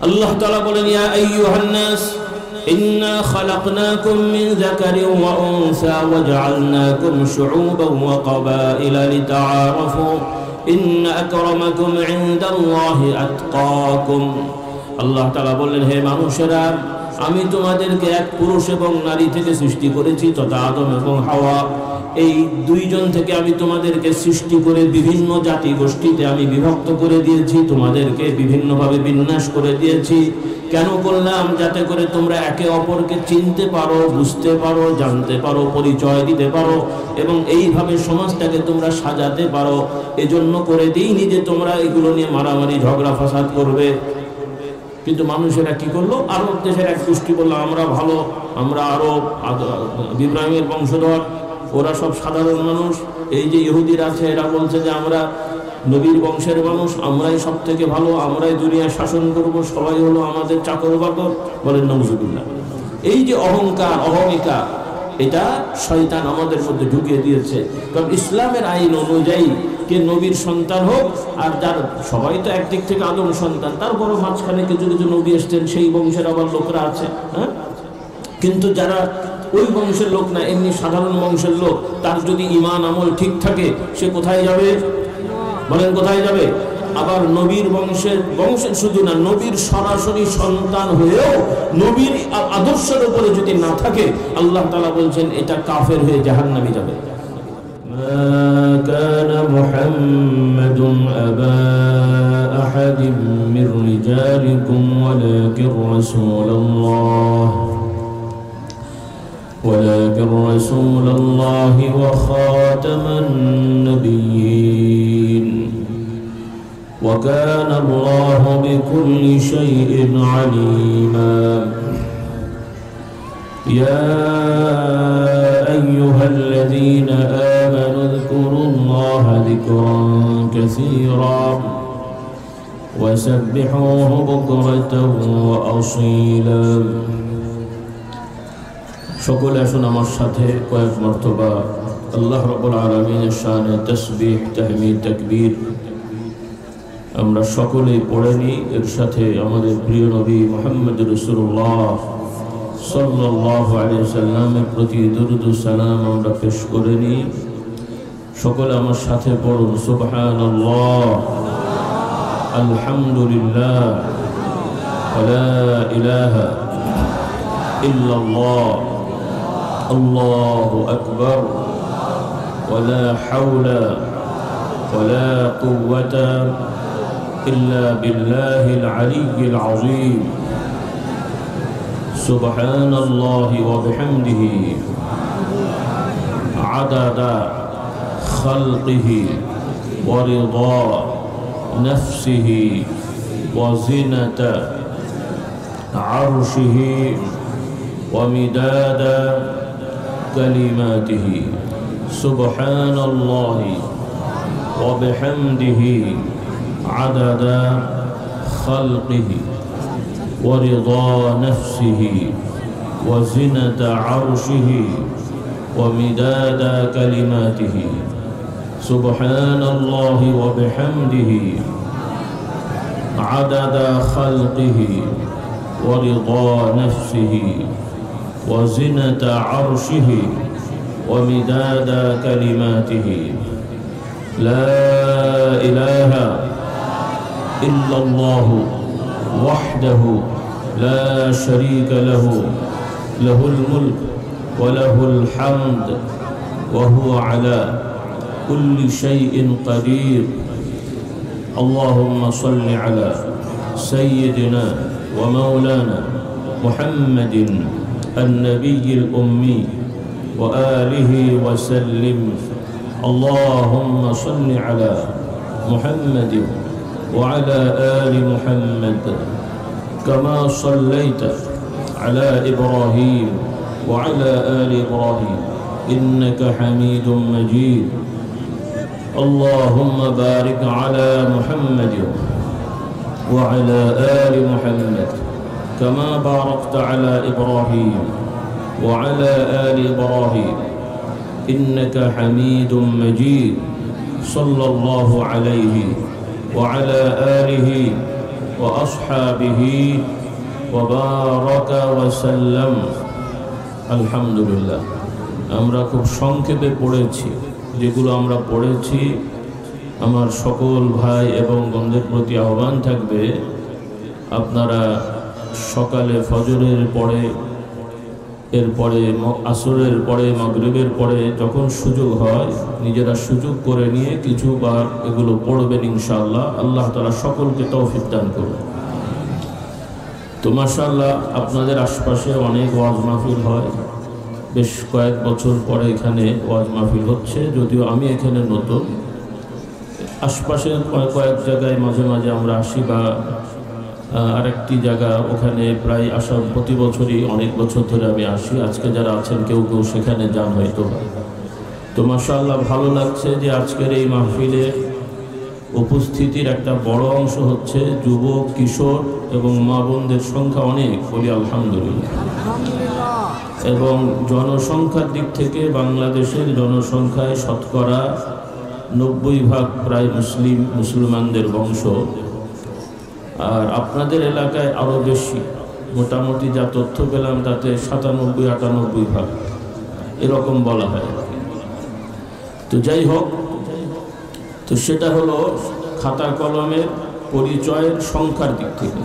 আল্লাহ তাআলা বলেন, ইয়া আইয়ুহান নাস ইন্না খালাকনাকুম মিন যাকারিন ওয়া উনসা ওয়া জাআলনাকুম শুউবান ওয়া ক্বাবাইলা লিতাআরাফু ইন্না আকরামাকুম ইনদাল্লাহি আতকাকুম। আল্লাহ তাআলা বললেন, হে মানুষেরা, আমি তোমাদেরকে এক পুরুষ এবং নারী থেকে সৃষ্টি করেছি, তথা আদম এবং হাওয়া। এই দুইজন থেকে আমি তোমাদেরকে সৃষ্টি করে বিভিন্ন জাতি গোষ্ঠীতে আমি বিভক্ত করে দিয়েছি, তোমাদেরকে বিভিন্নভাবে বিন্যাস করে দিয়েছি। কেন করলাম? যাতে করে তোমরা একে অপরকে চিনতে পারো, বুঝতে পারো, জানতে পারো, পরিচয় দিতে পারো এবং এইভাবে সমাজটাকে তোমরা সাজাতে পারো। এজন্য করে দিইনি যে তোমরা এগুলো নিয়ে মারামারি ঝগড়া ফাসাদ করবে। কিন্তু মানুষেরা কি করলো? আরব দেশের এক গোষ্ঠী বললো, আমরা ভালো, আমরা আরব, ইব্রাহিমের বংশধর, ওরা সব সাধারণ মানুষ। এই যে ইহুদিরা আছে, এরা বলছে যে আমরা নবীর বংশের মানুষ, আমরাই সব থেকে ভালো, আমরাই দুনিয়ায় শাসন করব, সবাই হলো আমাদের চাকর বাকর। বলেন নাউজুবিল্লাহ। এই যে অহংকার, অহমিকা, এটা শয়তান আমাদের মধ্যে ঢুকিয়ে দিয়েছে। কারণ ইসলামের আইন অনুযায়ী কে নবীর সন্তান হোক, আর যার সবাই তো একদিক থেকে আদম সন্তান, তারপরও মাঝখানে কিছু কিছু নবী এসছেন, সেই বংশের আবার লোকরা আছে। হ্যাঁ, কিন্তু যারা ওই বংশের লোক না, এমনি সাধারণ বংশের লোক, তার যদি ঈমান আমল ঠিক থাকে, সে কোথায় যাবে? বলেন কোথায় যাবে? আবার নবীর বংশের শুধু না, নবীর সরাসরি সন্তান হয়েও নবীর আদর্শের উপরে যদি না থাকে, আল্লাহ তাআলা বলছেন এটা কাফের হয়ে জাহান্নামে যাবে। মা কানা মুহাম্মাদুন আবা আহাদিন মির রিজালিকুম ওয়ালাকিন রাসূলুল্লাহ ওয়া খাতামান নাবিয়্যিন ওয়া কানা আল্লাহু বিকুল্লি শাইইন আলীমা। ইয়া আইয়ুহাল্লাযীনা আমানু যকুরুল্লাহা যিকরান কাসীরা ওয়া সাব্বিহুহু বুকরাতান ওয়া আসীলা। সকলে আসুন আমার সাথে কয়েক মর্তবা আল্লাহ রাব্বুল আলামিনের শানে তাসবিহ, তাহমিদ, তাকবীর আমরা সকলেই পড়ে নিই। এর সাথে আমাদের প্রিয় নবী মুহাম্মদ রাসূলুল্লাহ সাল্লাল্লাহু আলাইহি ওয়াসাল্লামের প্রতি দরুদ ও সালাম আমরা পেশ করে নিই। সকলে আমার সাথে পড়ুন, সুবহানাল্লাহ, আলহামদুলিল্লাহ, ওয়া লা ইলাহা ইল্লাল্লাহ, আল্লাহু আকবার, ওয়া লা হাওলা ওয়া লা কুওয়াতা ইল্লা বিল্লাহিল আলিয়্যিল আযীম। সুবহানাল্লাহি ওয়া বিহামদিহি আদাদা খালকিহি ওয়া রিদা নাফসিহি ওয়া জিনাতা আরশিহি ওয়া মিদাদা কালিমাতিহি। সুবহানাল্লাহি ওয়া বিহামদিহি আদাদা খালকিহি ওয়া রিদা নাফসিহি ওয়া জিনাতা আরশিহি ওয়া মিদাদা কালিমাতিহি। সুবহানাল্লাহি ওয়া বিহামদিহি আদাদা খালকিহি ওয়া রিদা নাফসিহি ওয়া জিনাতা আরশিহি ওয়া মিদাদা কালিমাতিহি। লা ইলাহা ইল্লাল্লাহু ওয়াহদাহু লা শারীকা লাহু, লাহুল মুলক ওয়া লাহুল হামদ ওয়া হুয়া আলা কুল্লি শাইইন কাদির। আল্লাহুম্মা সাল্লি আলা সাইয়্যিদিনা ওয়া মাওলানা মুহাম্মাদিন আন-নাবিয়্যিল উম্মি ওয়া আলিহি ওয়া সাল্লিম। আল্লাহুম্মা সাল্লি আলা মুহাম্মাদিন ওয়া আলা আলি মুহাম্মাদ কামা সাল্লাইতা আলা ইব্রাহিম ওয়া আলা আলি ইব্রাহিম ইন্নাকা হামিদুম মাজিদ। اللهم بارك على محمد وعلى آل محمد كما باركت على إبراهيم وعلى آل إبراهيم إنك حميد مجيد. صلى الله عليه وعلى آله وأصحابه وبارك وسلم الحمد لله আমরা খুব সংক্ষেপে পড়েছি যেগুলো আমরা পড়েছি আমার সকল ভাই এবং বোনদের প্রতি আহ্বান থাকবে আপনারা সকালে ফজরের পরে এরপরে আসরের পরে মাগরিবের পরে যখন সুযোগ হয় নিজেরা সুযোগ করে নিয়ে কিছুবার এগুলো পড়বেন ইনশাআল্লাহ আল্লাহ তাআলা সকলকে তৌফিক দান করুন তো মাশাআল্লাহ আপনাদের আশপাশে অনেক ওয়াজ মাহফিল হয় বেশ কয়েক বছর পরে এখানে ওয়াজ মাহফিল হচ্ছে যদিও আমি এখানে নতুন আশপাশের কয়েক জায়গায় মাঝে মাঝে আমরা আসি বা আরেকটি জায়গা ওখানে প্রায় আসা প্রতি বছরই অনেক বছর ধরে আমি আসি আজকে যারা আছেন কেউ কেউ সেখানে যান হয়তো তো মাশাআল্লাহ ভালো লাগছে যে আজকের এই মাহফিলে উপস্থিতির একটা বড় অংশ হচ্ছে যুবক কিশোর এবং মা বোনদের সংখ্যা অনেক বলি আলহামদুলিল্লাহ এবং জনসংখ্যার দিক থেকে বাংলাদেশের জনসংখ্যায় শতকরা 90% প্রায় মুসলমানদের বংশ আর আপনাদের এলাকায় আরও বেশি মোটামুটি যা তথ্য পেলাম তাতে 97-98% এরকম বলা হয় তো যাই হোক তো সেটা হলো খাতা কলমের পরিচয়ের সংখ্যার দিক থেকে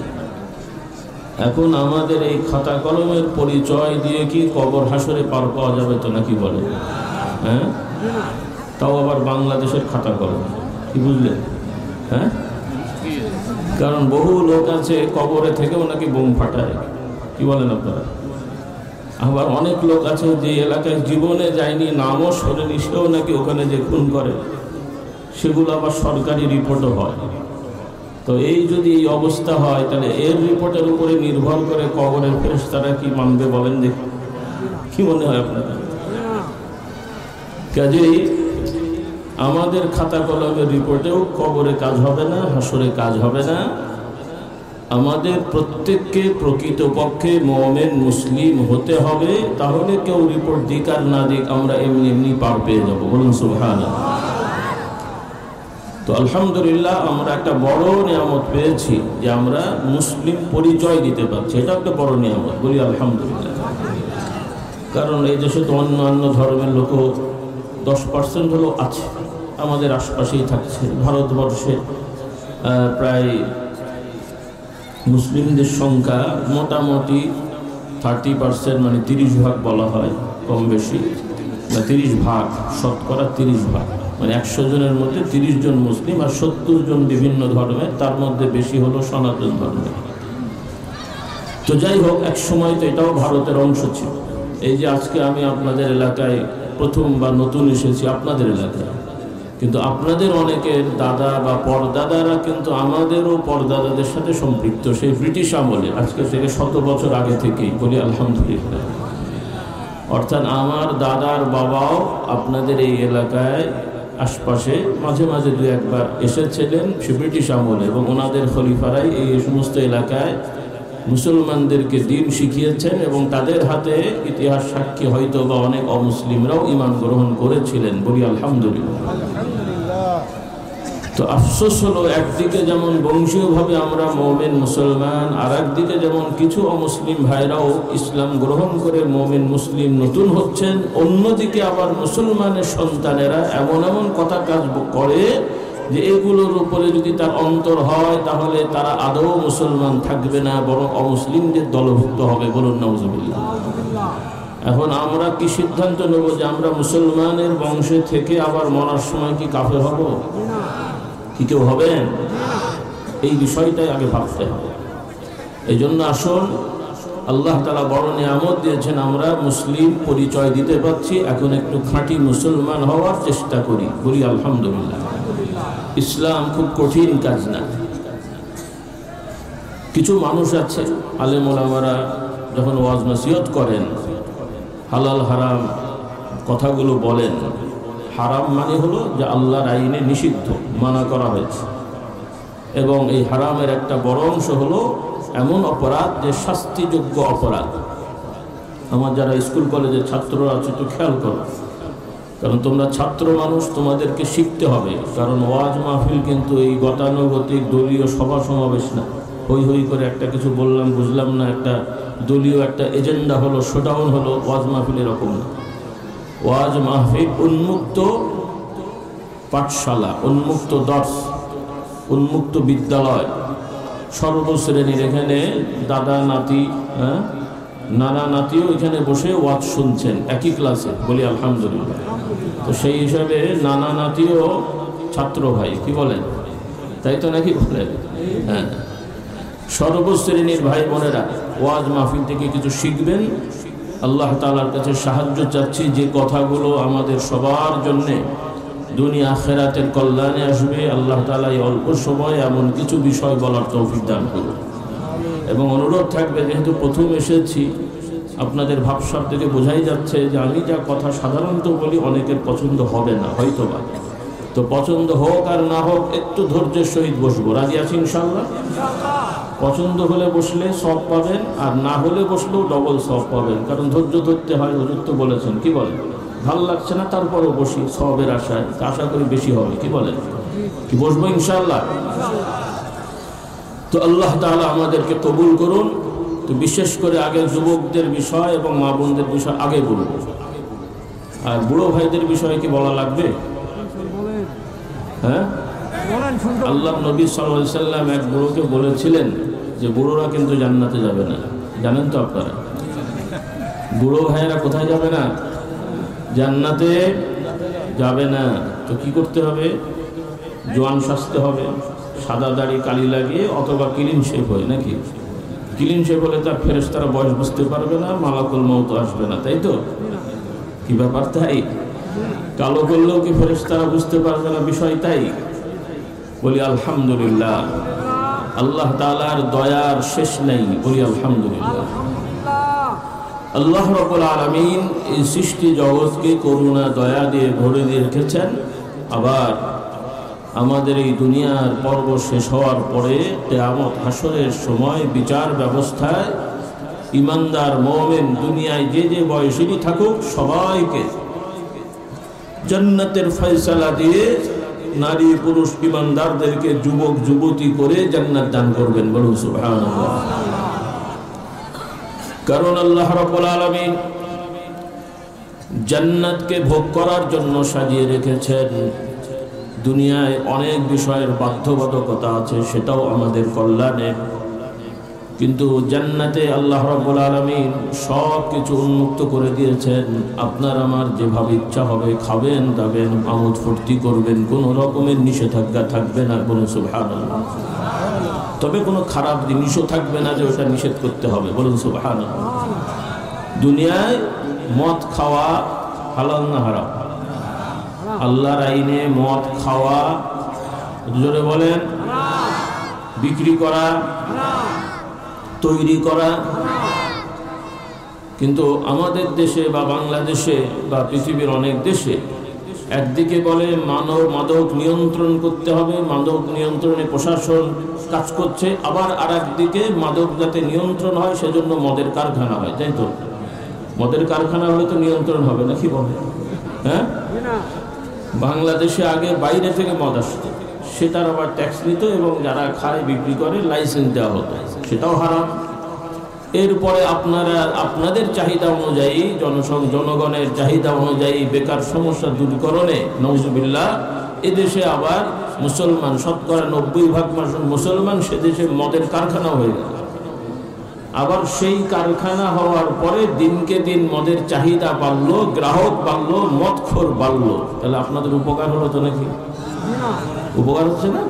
এখন আমাদের এই খাতা কলমের পরিচয় দিয়ে কি কবর হাসরে পার পাওয়া যাবে তো নাকি বলে হ্যাঁ তাও আবার বাংলাদেশের খাতা কলম কি বুঝলেন হ্যাঁ কারণ বহু লোক আছে কবরে থেকেও নাকি বোম ফাটায় কি বলেন আপনারা আবার অনেক লোক আছে যে এলাকায় জীবনে যায়নি নামও শোনেনি সেও নাকি ওখানে যে খুন করে সেগুলো আবার সরকারি রিপোর্টও হয় তো এই যদি এই অবস্থা হয় তাহলে এর রিপোর্টের উপরে নির্ভর করে কবরের ফেরেশতারা কি মানবে বলেন দেখি কি মনে হয় আপনাদের কাজেই আমাদের খাতা কলমের রিপোর্টেও কবরে কাজ হবে না হাসরে কাজ হবে না আমাদের প্রত্যেককে প্রকৃতপক্ষে মুমিন মুসলিম হতে হবে তাহলে কেউ রিপোর্ট দিক আর না দিক আমরা এমনি এমনি পার পেয়ে যাবো বলুন সুবহানাল্লাহ তো আলহামদুলিল্লাহ আমরা একটা বড় নিয়ামত পেয়েছি যে আমরা মুসলিম পরিচয় দিতে পারছি এটা একটা বড় নিয়ামত বলি আলহামদুলিল্লাহ কারণ এই দেশে তো অন্যান্য ধর্মের লোকও 10% হলেও আছে আমাদের আশপাশেই থাকছে ভারতবর্ষে প্রায় মুসলিমদের সংখ্যা মোটামুটি 30% মানে 30% বলা হয় কম বেশি বা 30% শতকরা 30% মানে 100 জনের মধ্যে 30 জন মুসলিম আর 70 জন বিভিন্ন ধর্মের তার মধ্যে বেশি হলো সনাতন ধর্মের তো যাই হোক এক সময় তো এটাও ভারতের অংশ ছিল এই যে আজকে আমি আপনাদের এলাকায় প্রথম বা নতুন এসেছি আপনাদের এলাকায় কিন্তু আপনাদের অনেকের দাদা বা পরদাদারা কিন্তু আমাদেরও পরদাদাদের সাথে সম্পৃক্ত সেই ব্রিটিশ আমলে আজকে থেকে 100 বছর আগে থেকেই বলি আলহামদুলিল্লাহ অর্থাৎ আমার দাদার বাবাও আপনাদের এই এলাকায় আশপাশে মাঝে মাঝে দু একবার এসেছিলেন সে ব্রিটিশ আমলে এবং ওনাদের খলিফারাই এই সমস্ত এলাকায় মুসলমানদেরকে দিন শিখিয়েছেন এবং তাদের হাতে ইতিহাস সাক্ষী হয়তো বা অনেক অমুসলিমরাও ঈমান গ্রহণ করেছিলেন বলি আলহামদুলিল্লাহ তো আফসোস হলো একদিকে যেমন বংশীয়ভাবে আমরা মুমিন মুসলমান আর একদিকে যেমন কিছু অমুসলিম ভাইরাও ইসলাম গ্রহণ করে মুমিন মুসলিম নতুন হচ্ছেন অন্যদিকে আবার মুসলমানের সন্তানেরা এমন এমন কথা কাজ করে যে এগুলোর উপরে যদি তার অন্তর হয় তাহলে তারা আদৌ মুসলমান থাকবে না বরং অমুসলিমদের দলভুক্ত হবে বলুন নাউজুবিল্লাহ এখন আমরা কি সিদ্ধান্ত নেব যে আমরা মুসলমানের বংশে থেকে আবার মরার সময় কি কাফের হব কি কেউ হবেন এই বিষয়টাই আগে ভাবতে হবে এই জন্য আসুন আল্লাহ তাআলা বড় নিয়ামত দিয়েছেন আমরা মুসলিম পরিচয় দিতে পারছি এখন একটু খাঁটি মুসলমান হওয়ার চেষ্টা করি বলি আলহামদুলিল্লাহ ইসলাম খুব কঠিন কাজ না কিছু মানুষ আছে আলেম ওলামারা যখন ওয়াজ নসিহত করেন হালাল হারাম কথাগুলো বলেন হারাম মানে হলো যে আল্লাহর আইনে নিষিদ্ধ মানা করা হয়েছে এবং এই হারামের একটা বড় অংশ হলো এমন অপরাধ যে শাস্তিযোগ্য অপরাধ আমার যারা স্কুল কলেজের ছাত্ররা আছে একটু খেয়াল করো কারণ তোমরা ছাত্র মানুষ তোমাদেরকে শিখতে হবে কারণ ওয়াজ মাহফিল কিন্তু এই গতানুগতিক দলীয় সভা সমাবেশ না হই হই করে একটা কিছু বললাম, বুঝলাম না, একটা দলীয় একটা এজেন্ডা হলো, শোডাউন হলো। ওয়াজ মাহফিল এরকম না। ওয়াজ মাহফিল উন্মুক্ত পাঠশালা, উন্মুক্ত দর্স, উন্মুক্ত বিদ্যালয়, সর্বশ্রেণীর। এখানে দাদা নাতি, নানা নাতিও এখানে বসে ওয়াজ শুনছেন একই ক্লাসে, বলি আলহামদুলিল্লাহ। তো সেই হিসাবে নানা নাতিও ছাত্র ভাই, কি বলেন? তাই তো নাকি বলেন? হ্যাঁ, সর্বশ্রেণীর ভাই বোনেরা ওয়াজ মাহফিল থেকে কিছু শিখবেন। আল্লাহ তাআলার কাছে সাহায্য চাচ্ছি, যে কথাগুলো আমাদের সবার জন্যে দুনিয়া আখিরাতের কল্যাণে আসবে, আল্লাহ তাআলা এই অল্প সময় এমন কিছু বিষয় বলার তৌফিক দান করুন। এবং অনুরোধ থাকবে, যেহেতু প্রথম এসেছি, আপনাদের ভাবসাব থেকে বোঝাই যাচ্ছে যে আমি যা কথা সাধারণত বলি অনেকের পছন্দ হবে না হয়তোবা। তো পছন্দ হোক আর না হোক, একটু ধৈর্যের সহিত বসবো। রাজি আছি ইনশাআল্লাহ? পছন্দ হলে বসলে সওয়াব পাবেন, আর না হলে বসলেও ডবল সওয়াব পাবেন, কারণ ধৈর্য ধরতে হয়। হুজুর তো বলেছেন, কি বলেন? ভালো লাগছে না, তারপরেও বসি সওয়াবের আশায়, আশা করি বেশি হবে, কি বলেন? কি বসবো ইনশাআল্লাহ? তো আল্লাহ তাআলা আমাদেরকে কবুল করুন। তো বিশেষ করে আগে যুবকদের বিষয় এবং মা বোনদের বিষয় আগে বলব, আর বুড়ো ভাইদের বিষয়ে কি বলা লাগবে? হ্যাঁ, আল্লাহ নবী সাল্লাল্লাহু আলাইহি সাল্লাম এক বুড়োকে বলেছিলেন যে বুড়োরা কিন্তু জান্নাতে যাবে না। জানেন তো আপনারা? বুড়ো ভাইয়েরা কোথায় যাবে না? জান্নাতে যাবে না। তো কি করতে হবে? জোয়ান সাজতে হবে, সাদা দাড়ি কালি লাগিয়ে, অথবা ক্লিন শেভ হয়ে। নাকি ক্লিন শেভ হলে তার ফেরেশতারা বয়স বুঝতে পারবে না, মালাকুল মউত আসবে না, তাই তো? কি ব্যাপার তাই? কালো করলেও কি ফেরেশতারা বুঝতে পারবে না বিষয় তাই? বলি আলহামদুলিল্লাহ। আল্লাহ তাআলার দয়ার শেষ নেই, বলি আলহামদুলিল্লাহ। আল্লাহ রাব্বুল আলামিন এই সৃষ্টি জগৎকে করুণা দয়া দিয়ে ভরে দিয়ে রেখেছেন। আবার আমাদের এই দুনিয়ার পর্ব শেষ হওয়ার পরে কিয়ামত হাসরের সময় বিচার ব্যবস্থায় ইমানদার মুমিন দুনিয়ায় যে যে বয়সেরই থাকুক সবাইকে জান্নাতের ফয়সালা দিয়ে নারী পুরুষ ইমানদারদেরকে যুবক যুবতী করে জান্নাত দান করবেন। বলুন সুবহানাল্লাহ। কারণ আল্লাহ রাব্বুল আলামিন জান্নাতকে ভোগ করার জন্য সাজিয়ে রেখেছেন। দুনিয়ায় অনেক বিষয়ের বাধ্যবাধকতা আছে, সেটাও আমাদের কল্যাণে, কিন্তু জান্নাতে আল্লাহ রাব্বুল আলামিন সব কিছু উন্মুক্ত করে দিয়েছেন। আপনার আমার যেভাবে ইচ্ছা হবে খাবেন, দাবেন, আমোদ ফুর্তি করবেন, কোনো রকমের নিষেধাজ্ঞা থাকবে না। বলুন সুবহানাল্লাহ। তবে কোনো খারাপ জিনিসও থাকবে না যে ওটা নিষেধ করতে হবে। বলুন সুবহানাল্লাহ। দুনিয়ায় মদ খাওয়া হালাল না হারাম? আল্লাহর আইনে মদ খাওয়া, জোরে বলেন, বিক্রি করা, তৈরি করা। কিন্তু আমাদের দেশে বা বাংলাদেশে বা পৃথিবীর অনেক দেশে একদিকে বলে মাদক নিয়ন্ত্রণ করতে হবে, মাদক নিয়ন্ত্রণে প্রশাসন কাজ করছে, আবার আর একদিকে মাদক যাতে নিয়ন্ত্রণ হয় সেজন্য মদের কারখানা হয়, তাই তো? মদের কারখানা হলে তো নিয়ন্ত্রণ হবে না, কি বলে? হ্যাঁ, বাংলাদেশে আগে বাইরে থেকে মদ আসতো, সেটার আবার ট্যাক্স নিত এবং যারা খায় বিক্রি করে লাইসেন্স দেওয়া হতো, সেটাও হারাম। এরপরে আপনারা আপনাদের চাহিদা অনুযায়ী, জনগণের চাহিদা অনুযায়ী বেকার সমস্যা দূরীকরণে নওজুবিল্লাহ এদেশে আবার মুসলমান, শতকরা 90% মুসলমান, সে দেশে মদের কারখানা হয়ে গেল। আবার সেই কারখানা হওয়ার পরে দিনকে দিন মদের চাহিদা বাড়লো, গ্রাহক বাড়লো, মদখোর বাড়লো। তাহলে আপনাদের উপকার হলো তো নাকি? উপকার হচ্ছে না?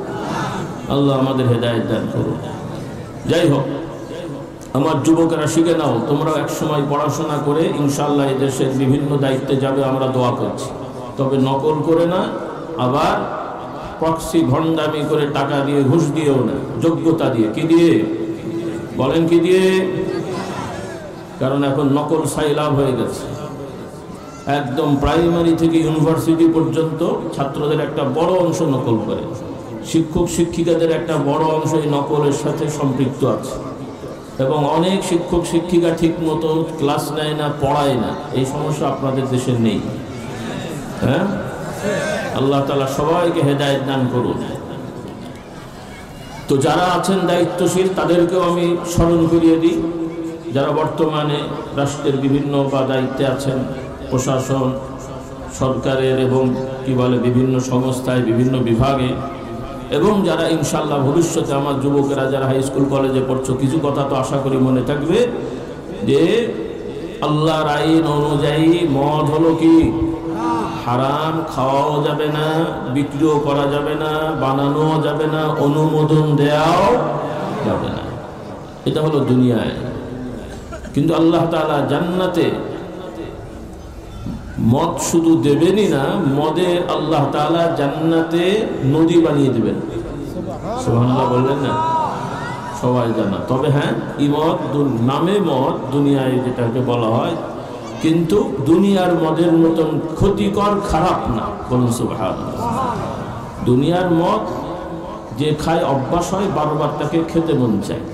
আল্লাহ আমাদের হেদায়েত দান করুন। যাই হোক, আমার যুবকেরা শিখে নাও, তোমরা একসময় পড়াশোনা করে ইনশাআল্লাহ এই দেশের বিভিন্ন দায়িত্বে যাবে, আমরা দোয়া করছি। তবে নকল করে না, আবার প্রক্সি ভণ্ডামি করে টাকা দিয়ে, ঘুষ দিয়েও না, যোগ্যতা দিয়ে। কি দিয়ে বলেন? কি দিয়ে? কারণ এখন নকল সাইলাভ হয়ে গেছে। একদম প্রাইমারি থেকে ইউনিভার্সিটি পর্যন্ত ছাত্রদের একটা বড় অংশ নকল করে, শিক্ষক শিক্ষিকাদের একটা বড় অংশ এই নকলের সাথে সম্পৃক্ত আছে, এবং অনেক শিক্ষক শিক্ষিকা ঠিক মতো ক্লাস নেয় না, পড়ায় না। এই সমস্যা আপনাদের দেশে নেই? হ্যাঁ, আল্লাহ তাআলা সবাইকে হেদায়েত দান করুন। তো যারা আছেন দায়িত্বশীল তাদেরকেও আমি স্মরণ করিয়ে দিই, যারা বর্তমানে রাষ্ট্রের বিভিন্ন বা দায়িত্বে আছেন, প্রশাসন, সরকারের এবং বিভিন্ন সংস্থায়, বিভিন্ন বিভাগে, এবং যারা ইনশাল্লাহ ভবিষ্যতে আমার যুবকেরা যারা হাই স্কুল কলেজে পড়ছো, কিছু কথা তো আশা করি মনে থাকবে যে আল্লাহর আইন অনুযায়ী মদ হলো কি হারাম, খাওয়াও যাবে না, বিক্রিও করা যাবে না, বানানোও যাবে না, অনুমোদন দেওয়াও যাবে না। এটা হলো দুনিয়ায়। কিন্তু আল্লাহ তাআলা জান্নাতে মদ শুধু দেবেনই না, মদের আল্লাহ তাআলা জান্নাতে নদী বানিয়ে দেবেন। সুবহানাল্লাহ বললেন না? সবাই জানা। তবে হ্যাঁ, এই মদ নামে মদ, দুনিয়ায় যেটাকে বলা হয়, কিন্তু দুনিয়ার মদের মতন ক্ষতিকর, খারাপ না। বলুন সুবহানাল্লাহ। দুনিয়ার মদ যে খায় অভ্যাস হয়, বারবার তাকে খেতে মন চায়,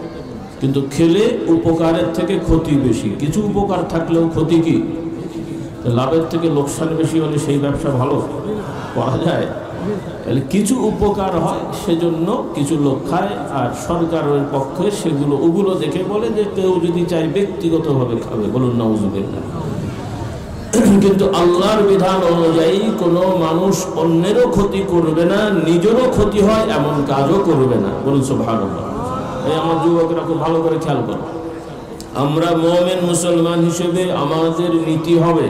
কিন্তু খেলে উপকারের থেকে ক্ষতি বেশি। কিছু উপকার থাকলেও ক্ষতি কি? লাভের থেকে লোকসান বেশি হলে সেই ব্যবসা ভালো করা যায়? তাহলে কিছু উপকার হয়, সেজন্য কিছু লোক খায়, আর সরকারের পক্ষে ওগুলো দেখে বলে যে কেউ যদি চায় ব্যক্তিগতভাবে খাবে। বলুন নাউজুবিল্লাহ। কিন্তু আল্লাহর বিধান অনুযায়ী কোনো মানুষ অন্যেরও ক্ষতি করবে না, নিজেরও ক্ষতি হয় এমন কাজও করবে না। বলুন সুবহানাল্লাহ। এই আমার যুবকরা খুব ভালো করে খেয়াল করো, আমরা মুমিন মুসলমান হিসেবে আমাদের নীতি হবে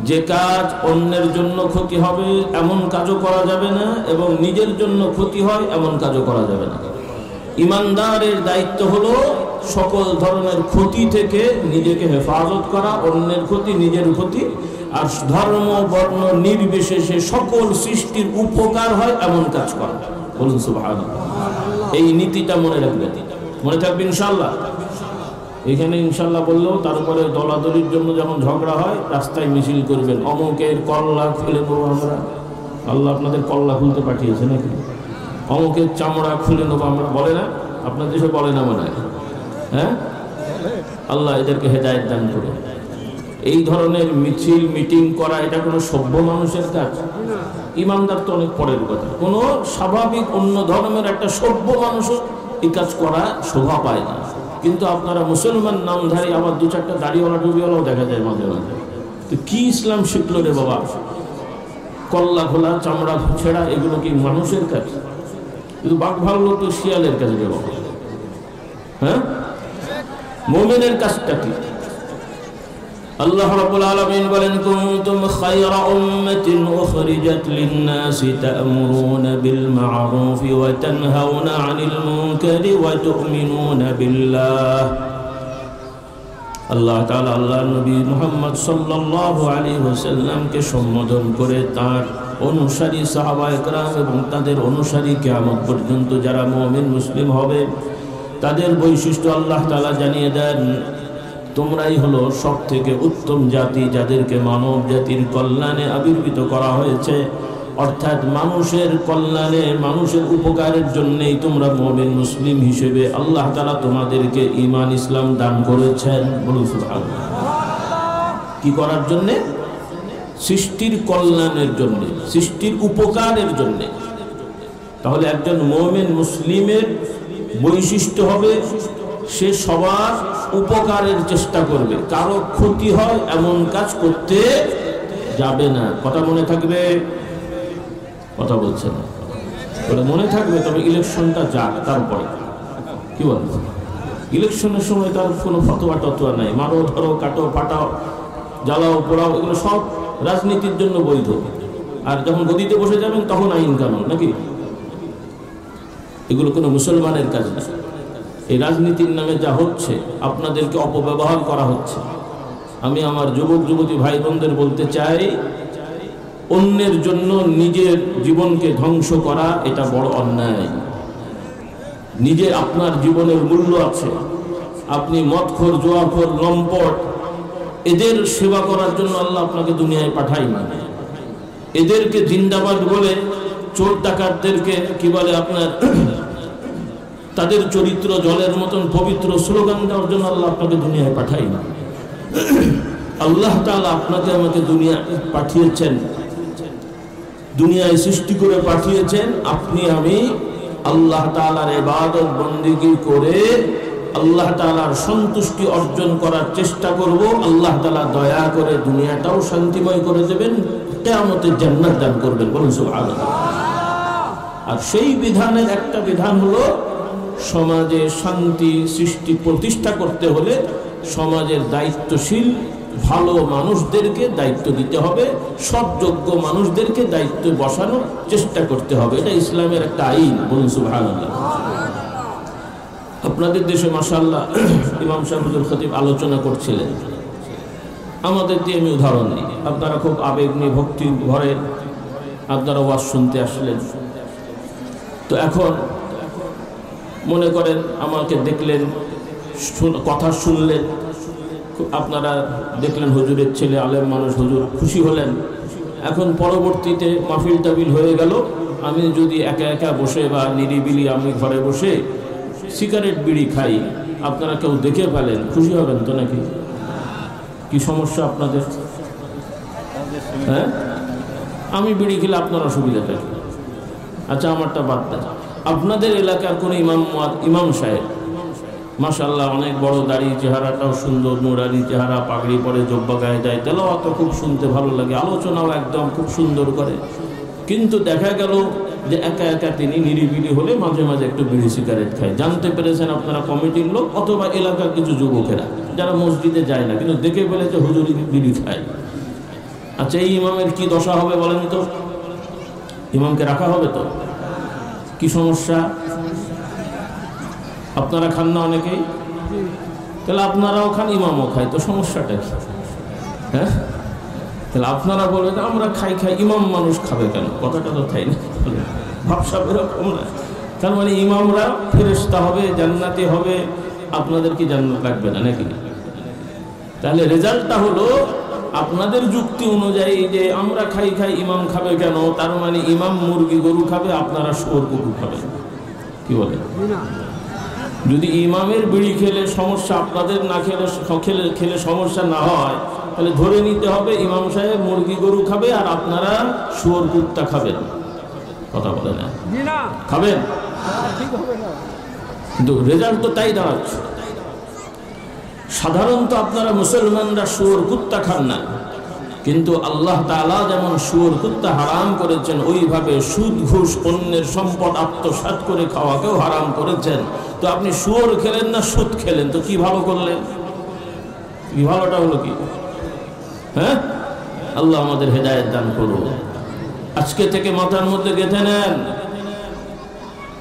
যে কাজ অন্যের জন্য ক্ষতি হবে এমন কাজও করা যাবে না, এবং নিজের জন্য ক্ষতি হয় এমন কাজও করা যাবে না। ইমানদারের দায়িত্ব হলো সকল ধরনের ক্ষতি থেকে নিজেকে হেফাজত করা, অন্যের ক্ষতি, নিজের ক্ষতি, আর ধর্ম বর্ণ নির্বিশেষে সকল সৃষ্টির উপকার হয় এমন কাজ করা। বলুন সুবহানাল্লাহ। এই নীতিটা মনে রাখবেন, মনে থাকবে ইনশাআল্লাহ। এখানে ইনশাআল্লাহ বললেও তারপরে দলাদলির জন্য যখন ঝগড়া হয় রাস্তায় মিছিল করবেন, অমুকের কল্লা খুলে নেবো আমরা। আল্লাহ আপনাদের কল্লা খুলতে পাঠিয়েছে নাকি? অমুকের চামড়া খুলে নেবো আমরা, বলে না? আপনার দেশে বলে না মনে হয়? হ্যাঁ, আল্লাহ এদেরকে হেদায়েত দান করে। এই ধরনের মিছিল মিটিং করা এটা কোনো সভ্য মানুষের কাজ? ইমানদার তো অনেক পরের কথা। কোনো স্বাভাবিক অন্য ধর্মের একটা সভ্য মানুষও এই কাজ করা শোভা পায় না। কিন্তু আপনারা মুসলমান নামধারী, আবার দু চারটা দাড়িওয়ালা টুপিওয়ালাও দেখা যায় মাঝে মাঝে। তো কি ইসলাম শিখলো রে বাবা? কল্লা খোলা, চামড়া ছেঁড়া, এগুলো কি মানুষের কাজ? কিন্তু বাঘ ভাল্লো তো শিয়ালের কাজ রে বাবা। হ্যাঁ, মুমিনের কাজটা কি? আল্লাহ রাব্বুল আলামিন বলেন, কুনতুম খায়রা উম্মাতিন উখরিজাত লিন-নাসি তা'মুরুনা বিল মা'রুফি ওয়া তানহাউনা 'আনিল মুনকারি ওয়া তু'মিনুনা বিল্লাহ। আল্লাহ তাআলা আল্লাহর নবী মুহাম্মদ সাল্লাল্লাহু আলাইহি ওয়াসাল্লামকে সম্বোধন করে তার অনুসারী সাহাবায়ে কেরাম এবং তাদের অনুসারী কিয়ামত পর্যন্ত যারা মুমিন মুসলিম হবে তাদের বৈশিষ্ট্য আল্লাহ তাআলা জানিয়ে দেন। তোমরাই হলো সব থেকে উত্তম জাতি, যাদেরকে মানব জাতির কল্যাণে আবির্ভূত করা হয়েছে। অর্থাৎ মানুষের কল্যাণে, মানুষের উপকারের জন্যই তোমরা মুমিন মুসলিম হিসেবে আল্লাহ তাআলা তোমাদেরকে ঈমান ইসলাম দান করেছেন। বলুন সুবহানাল্লাহ। কি করার জন্যে? সৃষ্টির কল্যাণের জন্যে, সৃষ্টির উপকারের জন্যে। তাহলে একজন মুমিন মুসলিমের বৈশিষ্ট্য হবে সে সবার উপকারের চেষ্টা করবে, কারো ক্ষতি হয় এমন কাজ করতে যাবে না। কথা মনে থাকবে? কথা বলছে না, মনে থাকবে। তবে ইলেকশনটা যাক, তারপরে কি বলবো, ইলেকশনের সময় তার কোনো ফতোয়া টতোয়া নাই। মারো, ধরো, কাটো, পাটাও, জ্বালাও, পোড়াও, এগুলো সব রাজনীতির জন্য বৈধ। আর যখন গদিতে বসে যাবেন তখন আইন কানুন নাকি? এগুলো কোনো মুসলমানের কাজ না। এই রাজনীতির নামে যা হচ্ছে, আপনাদেরকে অপব্যবহার করা হচ্ছে। আমি আমার যুবক যুবতী ভাই বোনদের বলতে চাই, অন্যের জন্য নিজের জীবনকে ধ্বংস করা এটা বড় অন্যায়। নিজে আপনার জীবনের মূল্য আছে। আপনি মদখোর, জুয়াখোর, লম্পট, এদের সেবা করার জন্য আল্লাহ আপনাকে দুনিয়ায় পাঠায়নি। এদেরকে জিন্দাবাদ বলে চোর ডাকাতদেরকে কি বলে আপনার তাদের চরিত্র জলের মতন পবিত্র স্লোগান দেওয়ার জন্য আল্লাহ আপনাকে দুনিয়ায় পাঠায়নি। আল্লাহ তাআলা আপনাকে আমাকে দুনিয়ায় পাঠিয়েছেন, দুনিয়ায় সৃষ্টি করে পাঠিয়েছেন। আপনি আমি আল্লাহ তাআলার ইবাদত বন্দেগী করে আল্লাহ তাআলার সন্তুষ্টি অর্জন করার চেষ্টা করব। আল্লাহ তাআলা দয়া করে দুনিয়াটাও শান্তিময় করে দেবেন, কিয়ামতে জান্নাত দান করবেন। বলুন সুবহানাল্লাহ। আর সেই বিধানের একটা বিধান হলো, সমাজে শান্তি সৃষ্টি প্রতিষ্ঠা করতে হলে সমাজের দায়িত্বশীল ভালো মানুষদেরকে দায়িত্ব দিতে হবে, সৎযোগ্য মানুষদেরকে দায়িত্ব বসানোর চেষ্টা করতে হবে। এটা ইসলামের একটা আইন। বলুন সুবহানাল্লাহ। আপনাদের দেশে মাশাআল্লাহ ইমাম সাহেবুল খতিব আলোচনা করছিলেন, আমাদের দিয়ে আমি উদাহরণ দিই। আপনারা খুব আবেগ নিয়ে ভক্তি ভরে আপনারা ওয়াজ শুনতে আসলেন। তো এখন মনে করেন আমাকে দেখলেন, কথা শুনলেন, আপনারা দেখলেন হুজুরের ছেলে আলেম মানুষ, হুজুর খুশি হলেন। এখন পরবর্তীতে মাহফিল টাবিল হয়ে গেল, আমি যদি একা একা বসে বা নিরিবিলি আমি ঘরে বসে সিগারেট বিড়ি খাই, আপনারা কেউ দেখে ফেলেন, খুশি হবেন তো নাকি? কি সমস্যা আপনাদের? হ্যাঁ, আমি বিড়ি খেলে আপনার অসুবিধাটা কি? আচ্ছা আমারটা বাদ দেন। আপনাদের এলাকার কোনো ইমাম সাহেব মাশাআল্লাহ অনেক বড় দাড়ি, চেহারাটাও সুন্দর, নুরানি চেহারা, পাগড়ি পরে, জব্বা গায়ে দেয়, তেলাওয়াত খুব শুনতে ভালো লাগে, আলোচনাও একদম খুব সুন্দর করে। কিন্তু দেখা গেল যে একা একা তিনি নিরিবিলি হলে মাঝে মাঝে একটু বিড়ি সিগারেট খায়। জানতে পেরেছেন আপনারা কমিটির লোক অথবা এলাকার কিছু যুবকেরা যারা মসজিদে যায় না, কিন্তু দেখে ফেলেছে হুজুর বিড়ি খায়। আচ্ছা এই ইমামের কি দশা হবে বলেন তো? ইমামকে রাখা হবে তো? কি সমস্যা? আপনারা খান না অনেকেই, তাহলে আপনারাও খান, ইমামও খায়, তো সমস্যাটা কি? হ্যাঁ, তাহলে আপনারা বলবেন আমরা খাই, ইমাম মানুষ খাবে কেন? কথাটা তো তাই না, ভাবসাব এরকম না। তার মানে ইমামরা ফেরেশতা হবে, জান্নাতি হবে, আপনাদের কি জান্নাত লাগবে না নাকি? তাহলে রেজাল্টটা হলো আপনাদের যুক্তি অনুযায়ী যে আমরা খাই, ইমাম খাবে কেন, তার মানে ইমাম মুরগি গরু খাবে, আপনারা শুয়োর কুকুর খাবেন। কি বলে? যদি ইমামের বিড়ি খেলে সমস্যা, আপনাদের না খেলে সমস্যা না হয়, তাহলে ধরে নিতে হবে ইমাম সাহেব মুরগি গরু খাবে আর আপনারা শুয়োর কুত্তা খাবেন। কথা বলে না? খাবেন, কিন্তু রেজাল্ট তো তাই দাঁড়াচ্ছে। সাধারণত আপনারা মুসলমানরা শুয়োর কুত্তা খান না, কিন্তু আল্লাহ তাআলা যেমন শুয়োর কুত্তা হারাম করেছেন, ওইভাবে সুদ ঘুষ অন্যের সম্পদ আত্মসাৎ করে খাওয়াকেও হারাম করেছেন। তো আপনি শুয়োর খেলেন না সুদ খেলেন, তো কি ভালো করলেন? কি ভালোটা হলো কি? হ্যাঁ, আল্লাহ আমাদের হেদায়েত দান করুন। আজকে থেকে মাথার মধ্যে গেঁথে নেন,